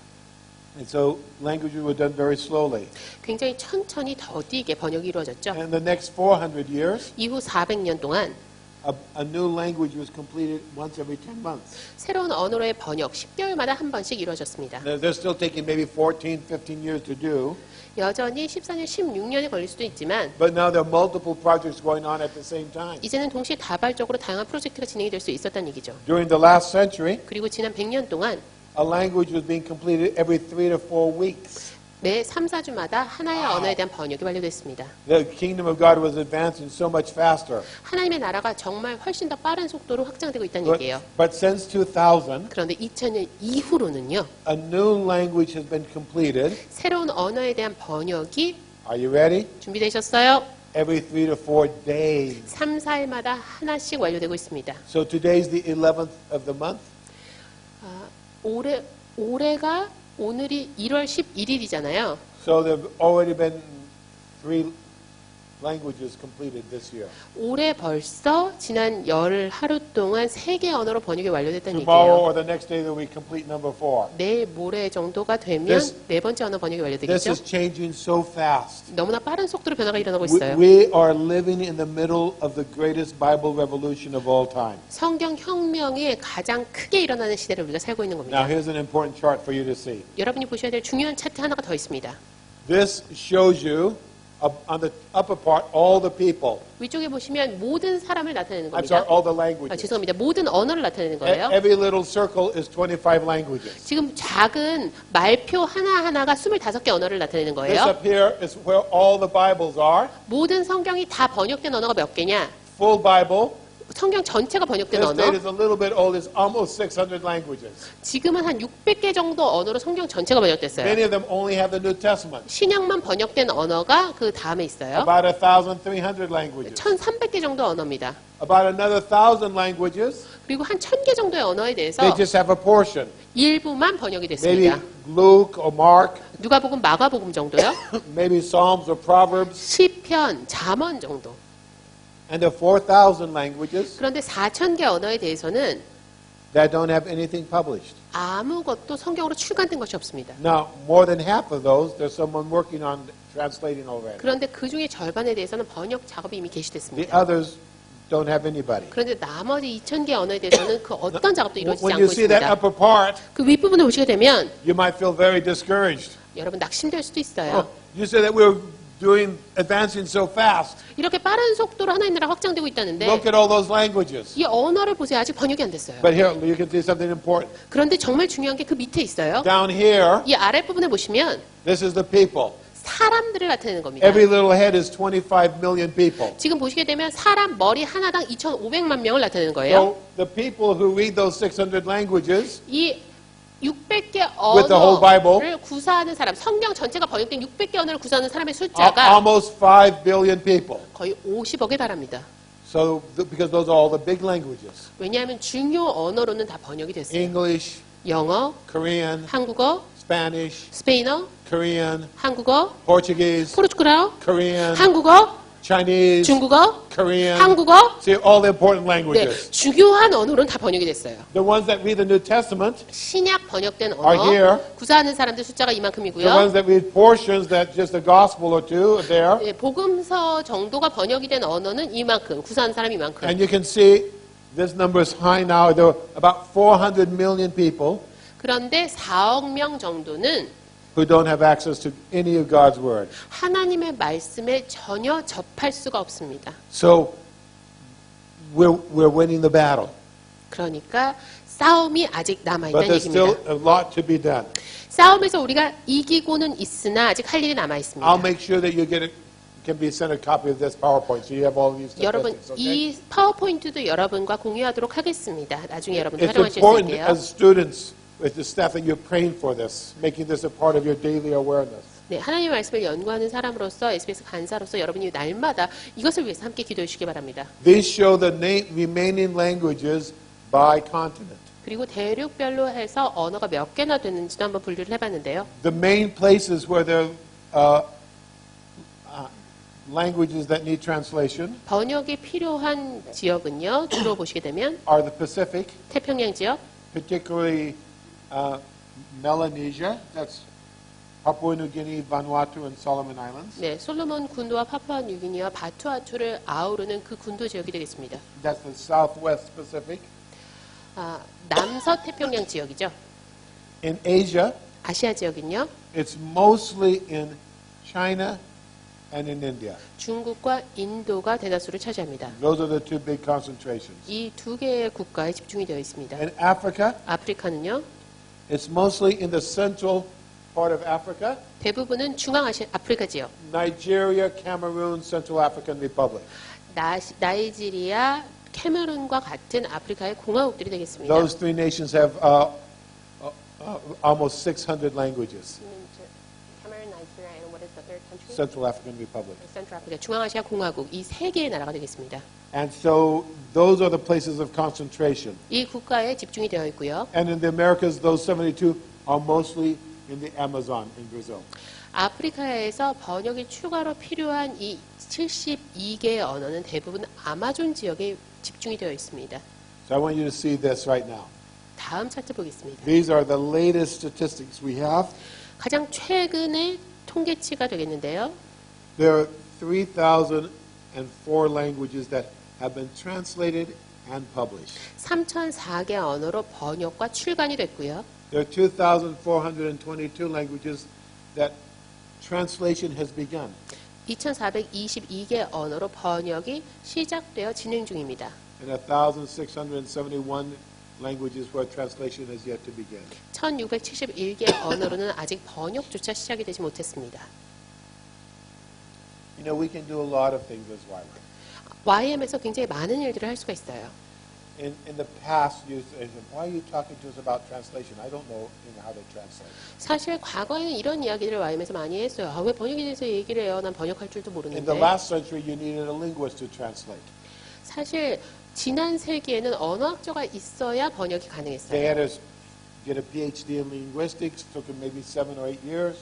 And so languages were done very slowly. 굉장히 천천히 더디게 번역이 이루어졌죠. And the next 400 years, 이후 400년 동안 a new language was completed once every 10 months. 새로운 언어로의 번역 10개월마다 한 번씩 이루어졌습니다. They're still taking maybe 14, 15 years to do. 여전히 14년, 16년이 걸릴 수도 있지만 But now there are multiple projects going on at the same time. 이제는 동시에 다발적으로 다양한 프로젝트가 진행이 될 수 있었다는 얘기죠. During the last century, 그리고 지난 100년 동안 a language was being completed every 3 to 4 weeks. 매 3, 4주마다 하나의 언어에 대한 번역이 완료됐습니다. The kingdom of God was advancing so much faster. 하나님의 나라가 정말 훨씬 더 빠른 속도로 확장되고 있다는 얘기예요. But since 2000, 그런데 2000년 이후로는요. a new language has been completed. 새로운 언어에 대한 번역이 Are you ready? 준비되셨어요? Every 3 to 4 days. 3, 4일마다 하나씩 완료되고 있습니다. So today's the 11th of the month. 올해가 오늘이 1월 11일이잖아요. So there have already been 3 languages completed this year. 올해 벌써 지난 열 하루 동안 3개 언어로 번역이 완료됐다는 Tomorrow 얘기예요. or the next day that we complete number 4. 내일 모레 정도가 되면 This- 네 번째 언어 번역이 This 완료되겠죠. is changing so fast. 너무나 빠른 속도로 변화가 일어나고 We, 있어요. we are living in the middle of the greatest Bible revolution of all time. 성경 혁명이 가장 크게 일어나는 시대를 우리가 살고 있는 Now 겁니다. here's an important chart for you to see. 여러분이 보셔야 될 중요한 차트 하나가 더 있습니다. This shows you on the upper part all the people. 위쪽에 보시면 모든 사람을 나타내는 I'm sorry, 겁니다. all the languages. 죄송합니다. 모든 언어를 나타내는 거예요. Every little circle is 25 languages. 지금 작은 말표 하나하나가 25개 언어를 나타내는 This 거예요. up here is where all the Bibles are. 모든 성경이 다 번역된 언어가 몇 개냐? Full Bible. 성경 전체가 번역된 This 언어. date is a little bit old. It's almost 600 languages. 지금은 한 600개 정도 언어로 성경 전체가 번역됐어요. Many of them only have the New Testament. 신약만 번역된 언어가 그 다음에 있어요. About 1,300 languages. 1300개 정도 언어입니다. About another 1,000 languages. 그리고 한 1000개 정도의 언어에 대해서 They just have a portion. 일부만 번역이 Maybe 됐습니다. Luke or Mark. 누가복음, 마가복음 정도요. Maybe Psalms or Proverbs. 시편, 잠언 정도. And there are 4,000 languages 그런데 4000개 언어에 대해서는 that don't have anything published. 아무것도 성경으로 출간된 것이 없습니다. Now, more than half of those, there's someone working on translating already. 그런데 그 중에 절반에 대해서는 번역 작업이 이미 The 개시됐습니다. others don't have anybody. 그런데 나머지 2000개 언어에 대해서는 그 어떤 작업도 이루어지지 When 않고 you see that 있습니다. upper part, 그 윗부분을 보시게 되면 you might feel very discouraged. 여러분 낙심될 수도 Oh, 있어요. you say that we're advancing so fast. 이렇게 빠른 속도로 하나님 나라 확장되고 있다는데 Look at all those languages. 이 언어를 보세요. 아직 번역이 안 됐어요. But here, you can see something important. 그런데 정말 중요한 게 그 밑에 있어요. Down here, 이 아랫부분에 보시면 this is the people. 사람들을 나타내는 겁니다. Every little head is 25 million people. 지금 보시게 되면 사람 머리 하나당 2,500만 명을 나타내는 거예요. So the people who read those 600 languages 이 600개 With the whole Bible. 언어를 구사하는 사람, 성경 전체가 번역된 600개 언어를 구사하는 사람의 are 숫자가 almost 5 billion people. 거의 50억에 달합니다. So, because those are all the big languages. 왜냐하면 중요 언어로는 다 번역이 됐어요. English, 영어, Korean, 한국어, Spanish, 스페인어, Korean, 한국어, Portuguese, 포르투갈어, Korean, 한국어, Chinese, 중국어, Korean. 한국어. See, all the important 네, languages. 중요한 언어로는 다 번역이 됐어요. The ones that read the New Testament, 신약 번역된 Are here. 언어, 구사하는 사람들 숫자가 the ones 이만큼이고요. that read portions that just a gospel or two are there. 예, 복음서 정도가 번역이 된 언어는 이만큼, 구사하는 사람이 이만큼. And you can see this number is high now. There are about 400 million people 그런데 4억 명 정도는 who don't have access to any of God's word. 하나님의 말씀에 전혀 접할 수가 없습니다. So we're winning the battle. 그러니까 싸움이 아직 But 남아있다는 there's still 얘기입니다. a lot to be done. 싸움에서 우리가 이기고는 있으나 아직 할 일이 남아있습니다. I'll make sure that you can be sent a copy of this PowerPoint so you have all these 여러분, statistics. Okay? 이 파워포인트도 여러분과 공유하도록 하겠습니다. 나중에 여러분 It's 활용하실 수 important 있게요. as students with the staff that you're praying for this, making this a part of your daily awareness. 네, 하나님의 말씀을 연구하는 사람으로서 SBS 간사로서 여러분이 날마다 이것을 위해서 함께 기도해 주시기 바랍니다. These show the remaining languages by continent. 그리고 대륙별로 해서 언어가 몇 개나 되는지도 한번 분류를 해봤는데요. The main places where there are languages that need translation 번역이 필요한 지역은요. 주로 보시게 되면 are the Pacific, 태평양 지역, particularly Melanesia, that's Papua New Guinea, Vanuatu, and Solomon Islands. 네, 솔로몬 군도와 파푸아 뉴기니와 바투아투를 아우르는 그 군도 지역이 되겠습니다. That's the Southwest Pacific. 남서태평양 지역이죠. In Asia, 아시아 지역은요. it's mostly in China and in India. 중국과 인도가 대다수를 차지합니다. Those are the two big concentrations. 이 두 개의 국가에 집중이 되어 있습니다. In Africa, 아프리카는요. it's mostly in the central part of Africa, 대부분은 중앙아시아 아프리카 지역. Nigeria, Cameroon, Central African Republic. 나이지리아, 캐메룬과 같은 아프리카의 공화국들이 되겠습니다. Those three nations have almost 600 languages. 캐메룬, 나이지리아, and what is the third country? Central African Republic. 센트럴 아프리카, 중앙아시아 공화국 이 세 개의 나라가 되겠습니다. And so those are the places of concentration. 이 국가에 집중이 되어 있고요. And in the Americas, those 72 are mostly in the Amazon in Brazil. 아프리카에서 번역이 추가로 필요한 이 72개의 언어는 대부분 아마존 지역에 집중이 되어 있습니다. So I want you to see this right now. 다음 차트 보겠습니다. These are the latest statistics we have. 가장 최근의 통계치가 되겠는데요. There are 3,004 languages that have been translated and published. 3,004개 언어로 번역과 출간이 됐고요. There are 2,422 languages that translation has begun. 2,422개 언어로 번역이 시작되어 진행 중입니다. And 1,671 languages where translation has yet to begin. 1,671개 언어로는 아직 번역조차 시작이 되지 못했습니다. You know, we can do a lot of things as YWAM. YM에서 굉장히 많은 일들을 할 수가 있어요. In the past, you said, why are you talking to us about translation? I don't know how to translate. 사실 과거에는 이런 이야기를 YM에서 많이 했어요. 왜 번역에 대해서 얘기를 해요? 난 번역할 줄도 In the 모르는데. last century, you needed a linguist to translate. 사실 지난 세기에는 언어학자가 있어야 번역이 They 가능했어요. had to get a PhD in linguistics, took them maybe 7 or 8 years.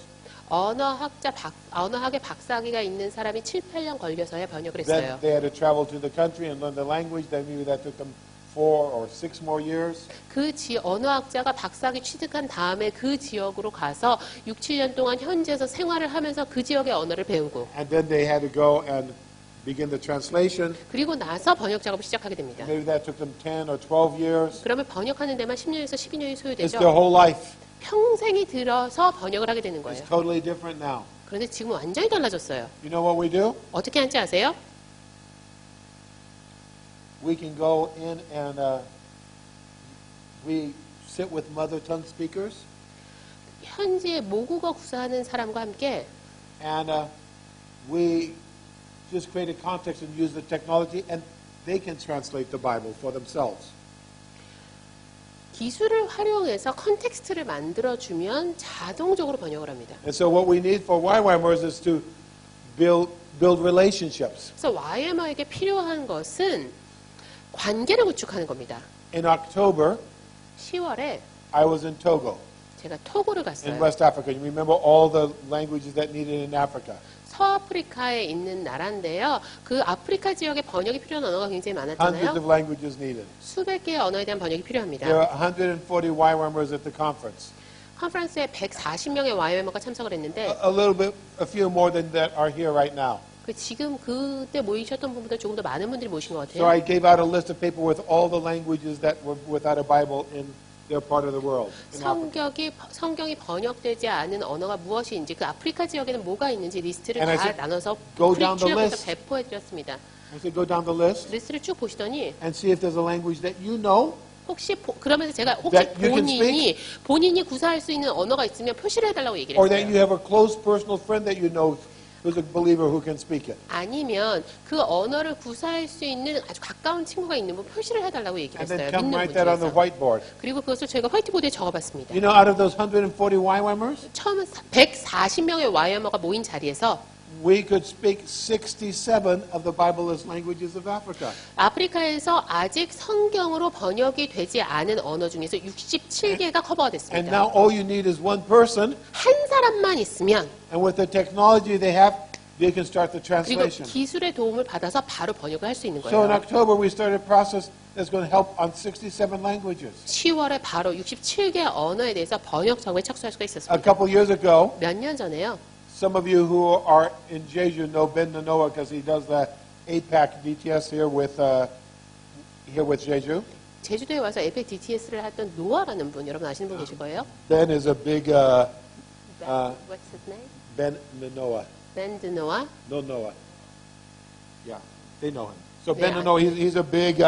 언어학의 박사학위가 있는 사람이 7, 8년 걸려서야 번역을 Then 했어요. they had to travel to the country and learn the language. Then maybe that took them 4 or 6 more years. 언어학자가 박사학위 취득한 다음에 그 지역으로 가서 6, 7년 동안 현지에서 생활을 하면서 그 지역의 언어를 배우고 And then they had to go and begin the translation. 그리고 나서 번역 작업을 시작하게 됩니다. Maybe that took them 10 or 12 years. 그러면 번역하는 데만 10년에서 12년이 It's 소요되죠. their whole life. 평생이 들어서 번역을 하게 되는 It's 거예요. totally different now. 그런데 지금 완전히 달라졌어요. You know what we do? 어떻게 하는지 아세요? We can go in and we sit with mother tongue speakers 현지에 모국어 구사하는 사람과 함께 and we just create a context and use the technology and they can translate the Bible for themselves. 기술을 활용해서 컨텍스트를 만들어주면 자동적으로 번역을 합니다. And so what we need for YWAMers is to build relationships. 그래서 YM어에게 필요한 것은 관계를 구축하는 겁니다. In October, 10월에 I was in Togo, 제가 토고를 in 갔어요. West Africa. You remember all the languages that needed in Africa. 서아프리카에 있는 나라인데요. 그 아프리카 지역에 번역이 필요한 언어가 굉장히 Hundreds of 많았잖아요. languages needed. 수백 개의 언어에 대한 번역이 필요합니다. There are 140 YWAMers at the conference. 컨퍼런스에 140명의 YM어가 참석을 했는데 A few more than that are here right now. 지금 그때 모이셨던 분보다 조금 더 많은 분들이 모신 것 So I 같아요. gave out a list of people with all the languages that were without a Bible in their part of the world. in Africa. 성경이 번역되지 않은 언어가 무엇인지 그 아프리카 지역에는 뭐가 있는지 리스트를 And I 다 said, 나눠서 go down the 프리큐어에서 list. 배포해드렸습니다. I said, go down the list 리스트를 쭉 보시더니 and see if there's a language that you know 혹시 그러면서 제가 혹시 That you can 본인이 구사할 수 있는 언어가 있으면 표시를 해달라고 얘기를 or that you 했어요. have a close personal friend that you know who's a believer who can speak it. 아니면 그 언어를 구사할 수 있는 아주 가까운 친구가 있는 분 표시를 해달라고 얘기를 And then 했어요. come 믿는 write 분 that on the 중에서. whiteboard. 그리고 그것을 저희가 화이트보드에 적어봤습니다. You know, out of those 140 YWAMers, 처음 140명의 YM어가 모인 자리에서 we could speak 67 of the Bible-less languages of Africa. 아프리카에서 아직 성경으로 번역이 되지 않은 언어 중에서 67개가 커버가 And 됐습니다. now all you need is one person, 한 사람만 있으면 and with the technology they have, they can start the 그리고 translation. 기술의 도움을 받아서 바로 번역을 할 수 있는 So in 거예요. October we started a process that's going to help on 67 languages. 10월에 바로 67개 언어에 대해서 번역 작업에 착수할 수가 A 있었습니다. couple years ago, 몇 년 전에요. some of you who are in Jeju know Ben Nanoa because he does the APAC DTS here with Jeju. 제주도에 와서 에펙 DTS를 했던 노아라는 분 여러분 아시는 분 계실 거예요. Ben is a big What's his name? Ben Nanoa. 밴드 노아. No Noah. Yeah, they know him. So Yeah, Ben I- Nanoa, he's a big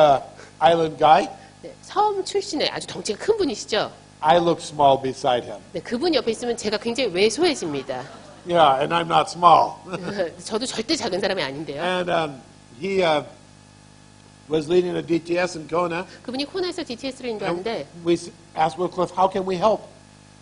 island guy. 네, 섬 출신의 아주 덩치가 큰 분이시죠. I look small beside him. 네, 그분 옆에 있으면 제가 굉장히 왜소해집니다. Yeah, and I'm not small. 저도 절대 작은 사람이 아닌데요. And he was leading a DTS in Kona. 그분이 코나에서 DTS를 And 인도하는데 we asked Wycliffe, how can we help?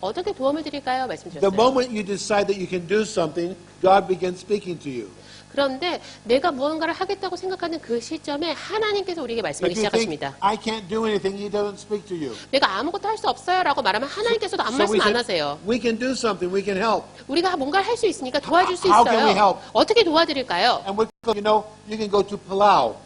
어떻게 도움을 드릴까요? The 말씀드렸어요. moment you decide that you can do something, God begins speaking to you. 그런데 내가 무언가를 하겠다고 생각하는 그 시점에 하나님께서 우리에게 말씀하기 If you think, 시작하십니다. I can't do anything, he doesn't speak to you. 내가 아무것도 할 수 없어요 라고 말하면 하나님께서도 아무 So we 말씀 안 said, 하세요. we can do something, we can help. 우리가 뭔가를 할 수 있으니까 도와줄 수 How can we 있어요. help? 어떻게 도와드릴까요? And Wycliffe, you know, you can go to Palau.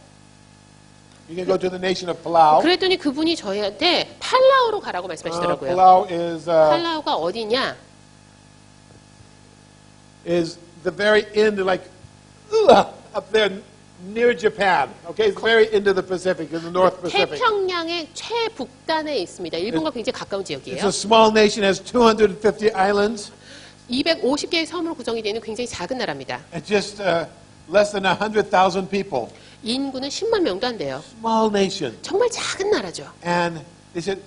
You can go to the nation of Palau. 그랬더니 그분이 저희한테 팔라우로 가라고 말씀하시더라고요. Palau is 팔라우가 어디냐? the very end, like up there near Japan. Okay, it's very into the Pacific, in the North Pacific. 태평양의 최북단에 있습니다. 일본과 굉장히 가까운 It's 지역이에요. a small nation, has 250 islands, 250개의 섬으로 구성이 되는 굉장히 작은 나라입니다. and just less than 100,000 people. 인구는 10만 명도 안 돼요. Small nation. 정말 작은 나라죠. And they said,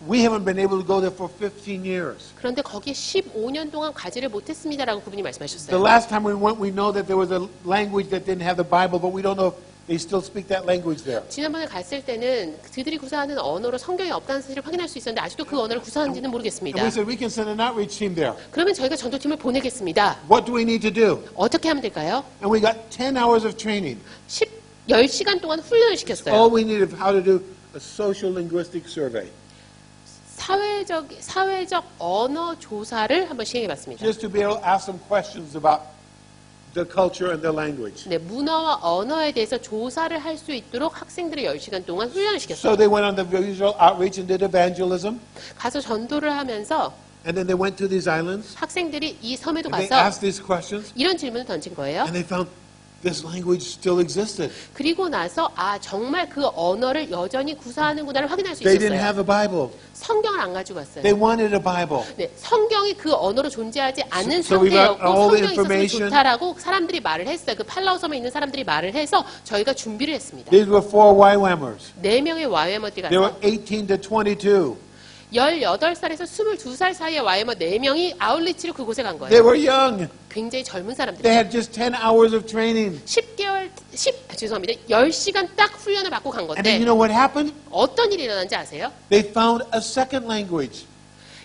we haven't been able to go there for 15 years. 그런데 거기에 15년 동안 가지를 못했습니다라고 그분이 The 말씀하셨어요. last time we went, we know that there was a language that didn't have the Bible, but we don't know if they still speak that language there. 지난번에 갔을 때는 그들이 구사하는 언어로 성경이 없다는 사실을 확인할 수 있었는데 아직도 그 언어를 구사하는지는 And 모르겠습니다. we said, we can send an outreach team there. 그러면 저희가 전도팀을 보내겠습니다. What do we need to do? 어떻게 하면 될까요? And we got 10 hours of training. 10시간 동안 훈련을 All 시켰어요. we needed how to do a social linguistic survey. 사회적 언어 조사를 한번 시행해봤습니다. Just to be able to ask some questions about the culture and their language. 네, 문화와 언어에 대해서 조사를 할 수 있도록 학생들을 10시간 동안 훈련을 시켰어요. So they went on the visual outreach and did evangelism. 가서 전도를 하면서 And then they went to these islands. 학생들이 이 섬에도 And they 가서 asked these questions. 이런 질문을 던진 거예요. And they found this language still existed. 그리고 나서 정말 그 언어를 여전히 구사하는구나를 확인할 수 They didn't 있었어요. have a Bible. 성경을 안 가지고 왔어요. They wanted a Bible. 네, 성경이 그 언어로 존재하지 않는 So we got 상태였고 all the 성경이 있었으면 information. 좋다라고 사람들이 말을 했어요. 그 팔라우 섬에 있는 사람들이 말을 해서 저희가 준비를 했습니다. These were 4 YWAMers. 4명의 와이어머들이 They were 가서 18 to 22. 18살에서 22살 사이의 와이어머 4명이 아울리치로 그곳에 간 They 거예요. were young. 굉장히 젊은 They 사람들이죠. had just 10 hours of training. 10시간 딱 훈련을 받고 간 And then you 건데 know what happened? 어떤 일이 일어난지 아세요? They found a second language.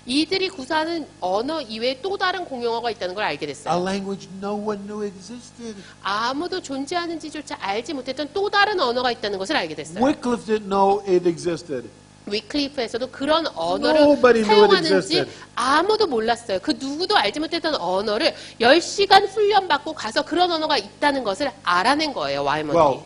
이들이 구사하는 언어 이외에 또 다른 공용어가 있다는 걸 알게 A 됐어요. language no one knew existed. 아무도 존재하는지조차 알지 못했던 또 다른 언어가 있다는 것을 알게 됐어요. Wycliffe didn't know it existed. 위클리프에서도 그런 언어를 Nobody knew it 사용하는지 existed. 아무도 몰랐어요. 그 누구도 알지 못했던 언어를 10시간 훈련받고 가서 그런 언어가 있다는 것을 알아낸 거예요. 와이머니. Well,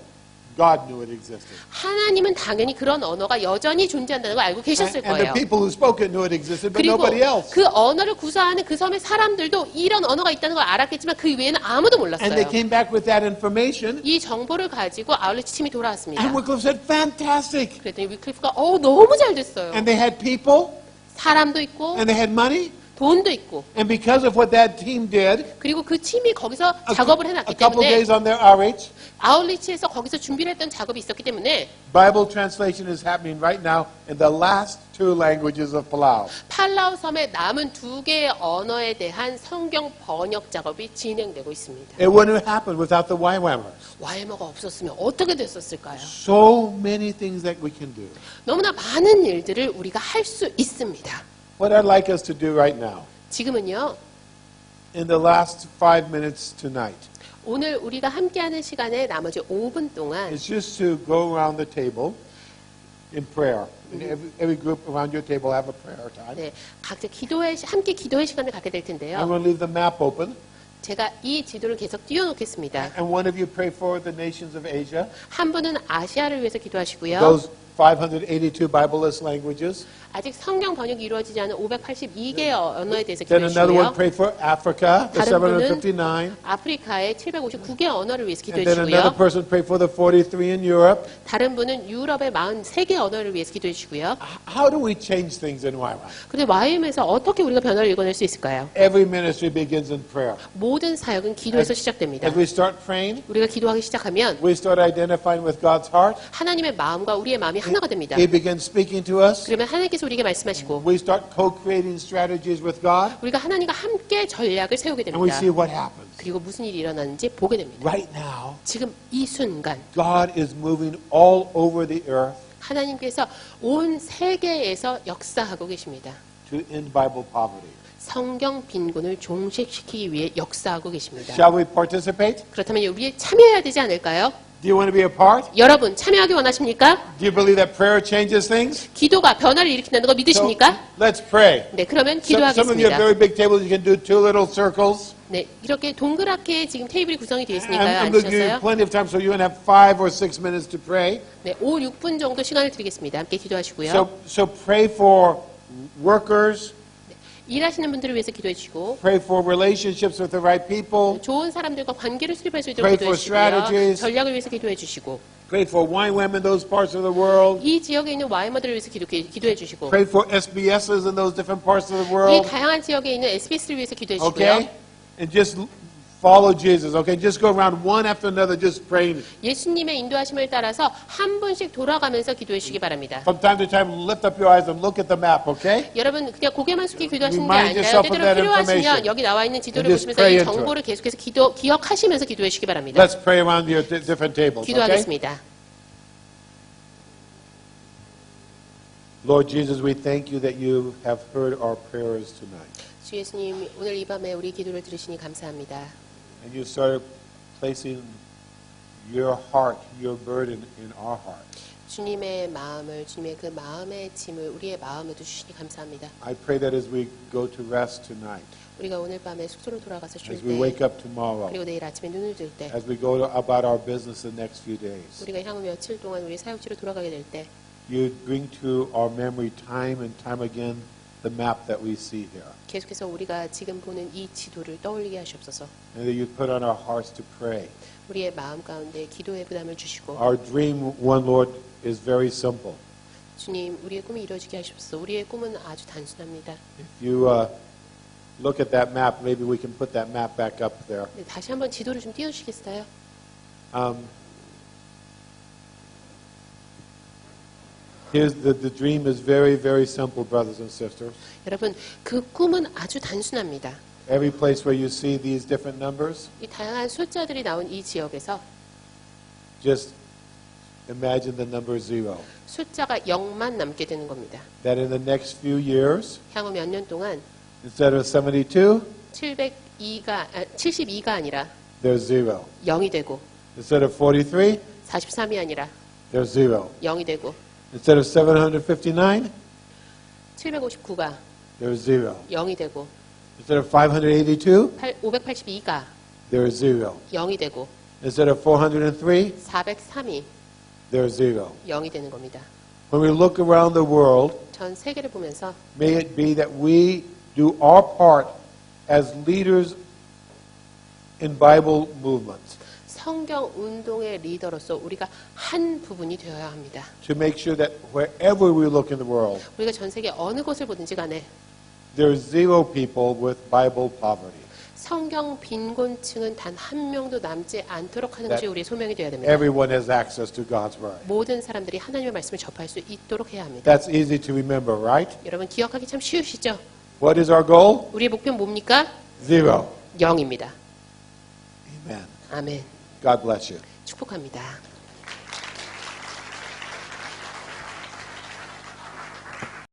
God knew it existed. 하나님은 당연히 그런 언어가 여전히 존재한다는 걸 알고 계셨을 And the 거예요. people who spoke it knew it existed, but 그리고 nobody else. 그 언어를 구사하는 그 섬의 사람들도 이런 언어가 있다는 걸 알았겠지만 그 외에는 아무도 And they 몰랐어요. came back with that information, 이 정보를 가지고 아울리치 팀이 돌아왔습니다. and Wycliffe said, fantastic. 그랬더니 위클리프가 너무 잘 됐어요. And they had people, 사람도 있고 and they had money, 돈도 있고 and because of what that team did, 그리고 그 팀이 거기서 작업을 해놨기 a couple 때문에 days on their RH, 아울리치에서 거기서 준비를 했던 작업이 있었기 때문에 Bible translation is happening right now in the last 2 languages of Palau. 팔라우 섬에 남은 2개의 언어에 대한 성경 번역 작업이 진행되고 있습니다. It wouldn't have happened without the YWAMers. 와이머가 없었으면 어떻게 됐었을까요? So many things that we can do. 너무나 많은 일들을 우리가 할 수 있습니다. What I'd like us to do right now, 지금은요, in the last 5 minutes tonight, 오늘 우리가 함께하는 시간에 나머지 5분 동안 is just to go around the table in prayer. And every group around your table have a prayer time. 네, 각자 함께 기도의 시간을 갖게 될 I'm 텐데요. going to leave the map open. 제가 이 지도를 계속 띄워놓겠습니다. And one of you pray for the nations of Asia, 한 분은 아시아를 위해서 기도하시고요. those 582 Bibleless languages. 아직 성경 번역이 이루어지지 않은 582개의 언어에 대해서 Then another one 기도해주시고요. pray for Africa, the 다른 분은 759. 아프리카의 759개의 언어를 위해서 And then another 기도해주시고요. person pray for the 43 in Europe. 다른 분은 유럽의 43개의 언어를 위해서 기도해주시고요. How do we change things in YWAM? 그런데 YM에서 어떻게 우리가 변화를 이뤄낼 수 있을까요? Every ministry begins in prayer. 모든 사역은 기도에서 시작됩니다. As we start praying, 우리가 기도하기 시작하면 we start identifying with God's heart. 하나님의 마음과 우리의 마음이 하나가 됩니다. He begins speaking to us. 그러면 하나님께서 우리에게 말씀하시고 We start co-creating strategies with God, 우리가 하나님과 함께 전략을 세우게 and we 됩니다. see what happens. 그리고 무슨 일이 일어나는지 보게 됩니다. Right now, 지금 이 순간 God is moving all over the earth 하나님께서 온 세계에서 역사하고 계십니다. to end Bible poverty. 성경 빈곤을 종식시키기 위해 역사하고 계십니다. Shall we participate? 그렇다면 우리 참여해야 되지 않을까요? Do you want to be a part? 여러분 참여하기 원하십니까? Do you believe that prayer changes things? 기도가 변화를 일으킨다는 거 So, 믿으십니까? let's pray. 네, 그러면 Some of you have 기도하겠습니다. very big tables. You can do 2 little circles. 네, 이렇게 동그랗게 지금 테이블이 구성이 되어 있으니까요. I'm going to give you 앉으셨어요? plenty of time so you can have 5 or 6 minutes to pray. 네, 5, 6분 정도 시간을 드리겠습니다. 함께 기도하시고요. So pray for workers, 일하시는 분들을 위해서 기도해 주시고 pray for relationships with the right people, 좋은 사람들과 관계를 수립할 수 있도록 Pray 기도해 for 주시고요. strategies. 전략을 위해서 기도해 주시고 pray for YWAM in those parts of the world, 이 지역에 있는 와이머들을 위해서 기도해 주시고 pray for SBSs in those different parts of the 이 world, 다양한 지역에 있는 SBS를 위해서 기도해 주시고요. okay? And just follow Jesus, okay? Just go around one after another just praying. 예수님의 인도하심을 따라서 한 분씩 돌아가면서 기도해 주시기 바랍니다. From time to time, lift up your eyes and look at the map, okay? 여러분 그냥 고개만 숙이고 기도하시는 게 Remind 아니라요. yourself of 때때로 that 필요하시면 information. 여기 나와 있는 지도를 And just 보시면서 pray 이 into 정보를 계속해서 기억하시면서 기도해 주시기 바랍니다. Let's pray around your different tables, okay? 기도하겠습니다. Lord Jesus, we thank you that you have heard our prayers tonight. 주 예수님 오늘 이 밤에 우리 기도를 들으시니 감사합니다. And you started placing your heart, your burden in our heart. 주님의 마음을 주님의 그 마음의 짐을 우리의 마음에도 주시니 감사합니다. I pray that as we go to rest tonight, 우리가 오늘 밤에 숙소로 돌아가서 쉴 as we 때 wake up tomorrow, 그리고 내일 아침에 눈을 뜰 때 as we go about our business the next few days, 우리가 향후 며칠 동안 우리 사역지로 돌아가게 될 때 you bring to our memory time and time again the map that we see here. 계속해서 우리가 지금 보는 이 지도를 떠올리게 하시옵소서. And that you put on our hearts to pray. 우리의 마음 가운데 기도의 부담을 주시고 Our dream, one Lord, is very simple. 주님, 우리의 꿈이 이루어지게 하십시오. 우리의 꿈은 아주 단순합니다. If you look at that map, maybe we can put that map back up there. 네, 다시 한번 지도를 좀 띄워주시겠어요? Here's the dream is very, very simple, brothers and sisters. 여러분, 그 꿈은 아주 단순합니다. Every place where you see these different numbers, 이 다양한 숫자들이 나온 이 지역에서 just imagine the number 0. 숫자가 0만 남게 되는 겁니다. That in the next few years, 향후 몇 년 동안 instead of 72, 72가 아니라 there's 0. 0이 되고 Instead of 43, 43이 아니라 there's 0. 0이 되고 Instead of 759, 759가 there's 0. 0이 되고 Instead of 582, 582가 there's 0. 0이 되고 Instead of 403, 403이 there's 0. 0이 되는 겁니다. When we look around the world, 전 세계를 보면서 may it be that we do our part as leaders in Bible movements 성경 운동의 리더로서 우리가 한 부분이 되어야 합니다. to make sure that wherever we look in the world, 우리가 전 세계 어느 곳을 보든지 간에 there's 0 people with Bible poverty. 성경 빈곤층은 단 한 명도 남지 않도록 하는 것이 우리의 소명이 되어야 됩니다. Everyone has access to God's Word. 모든 사람들이 하나님의 말씀을 접할 수 있도록 해야 합니다. That's easy to remember, right? 여러분 기억하기 참 쉬우시죠? What is our goal? 우리의 목표는 뭡니까? 0. 0입니다. Amen. 아멘. God bless you. 축복합니다.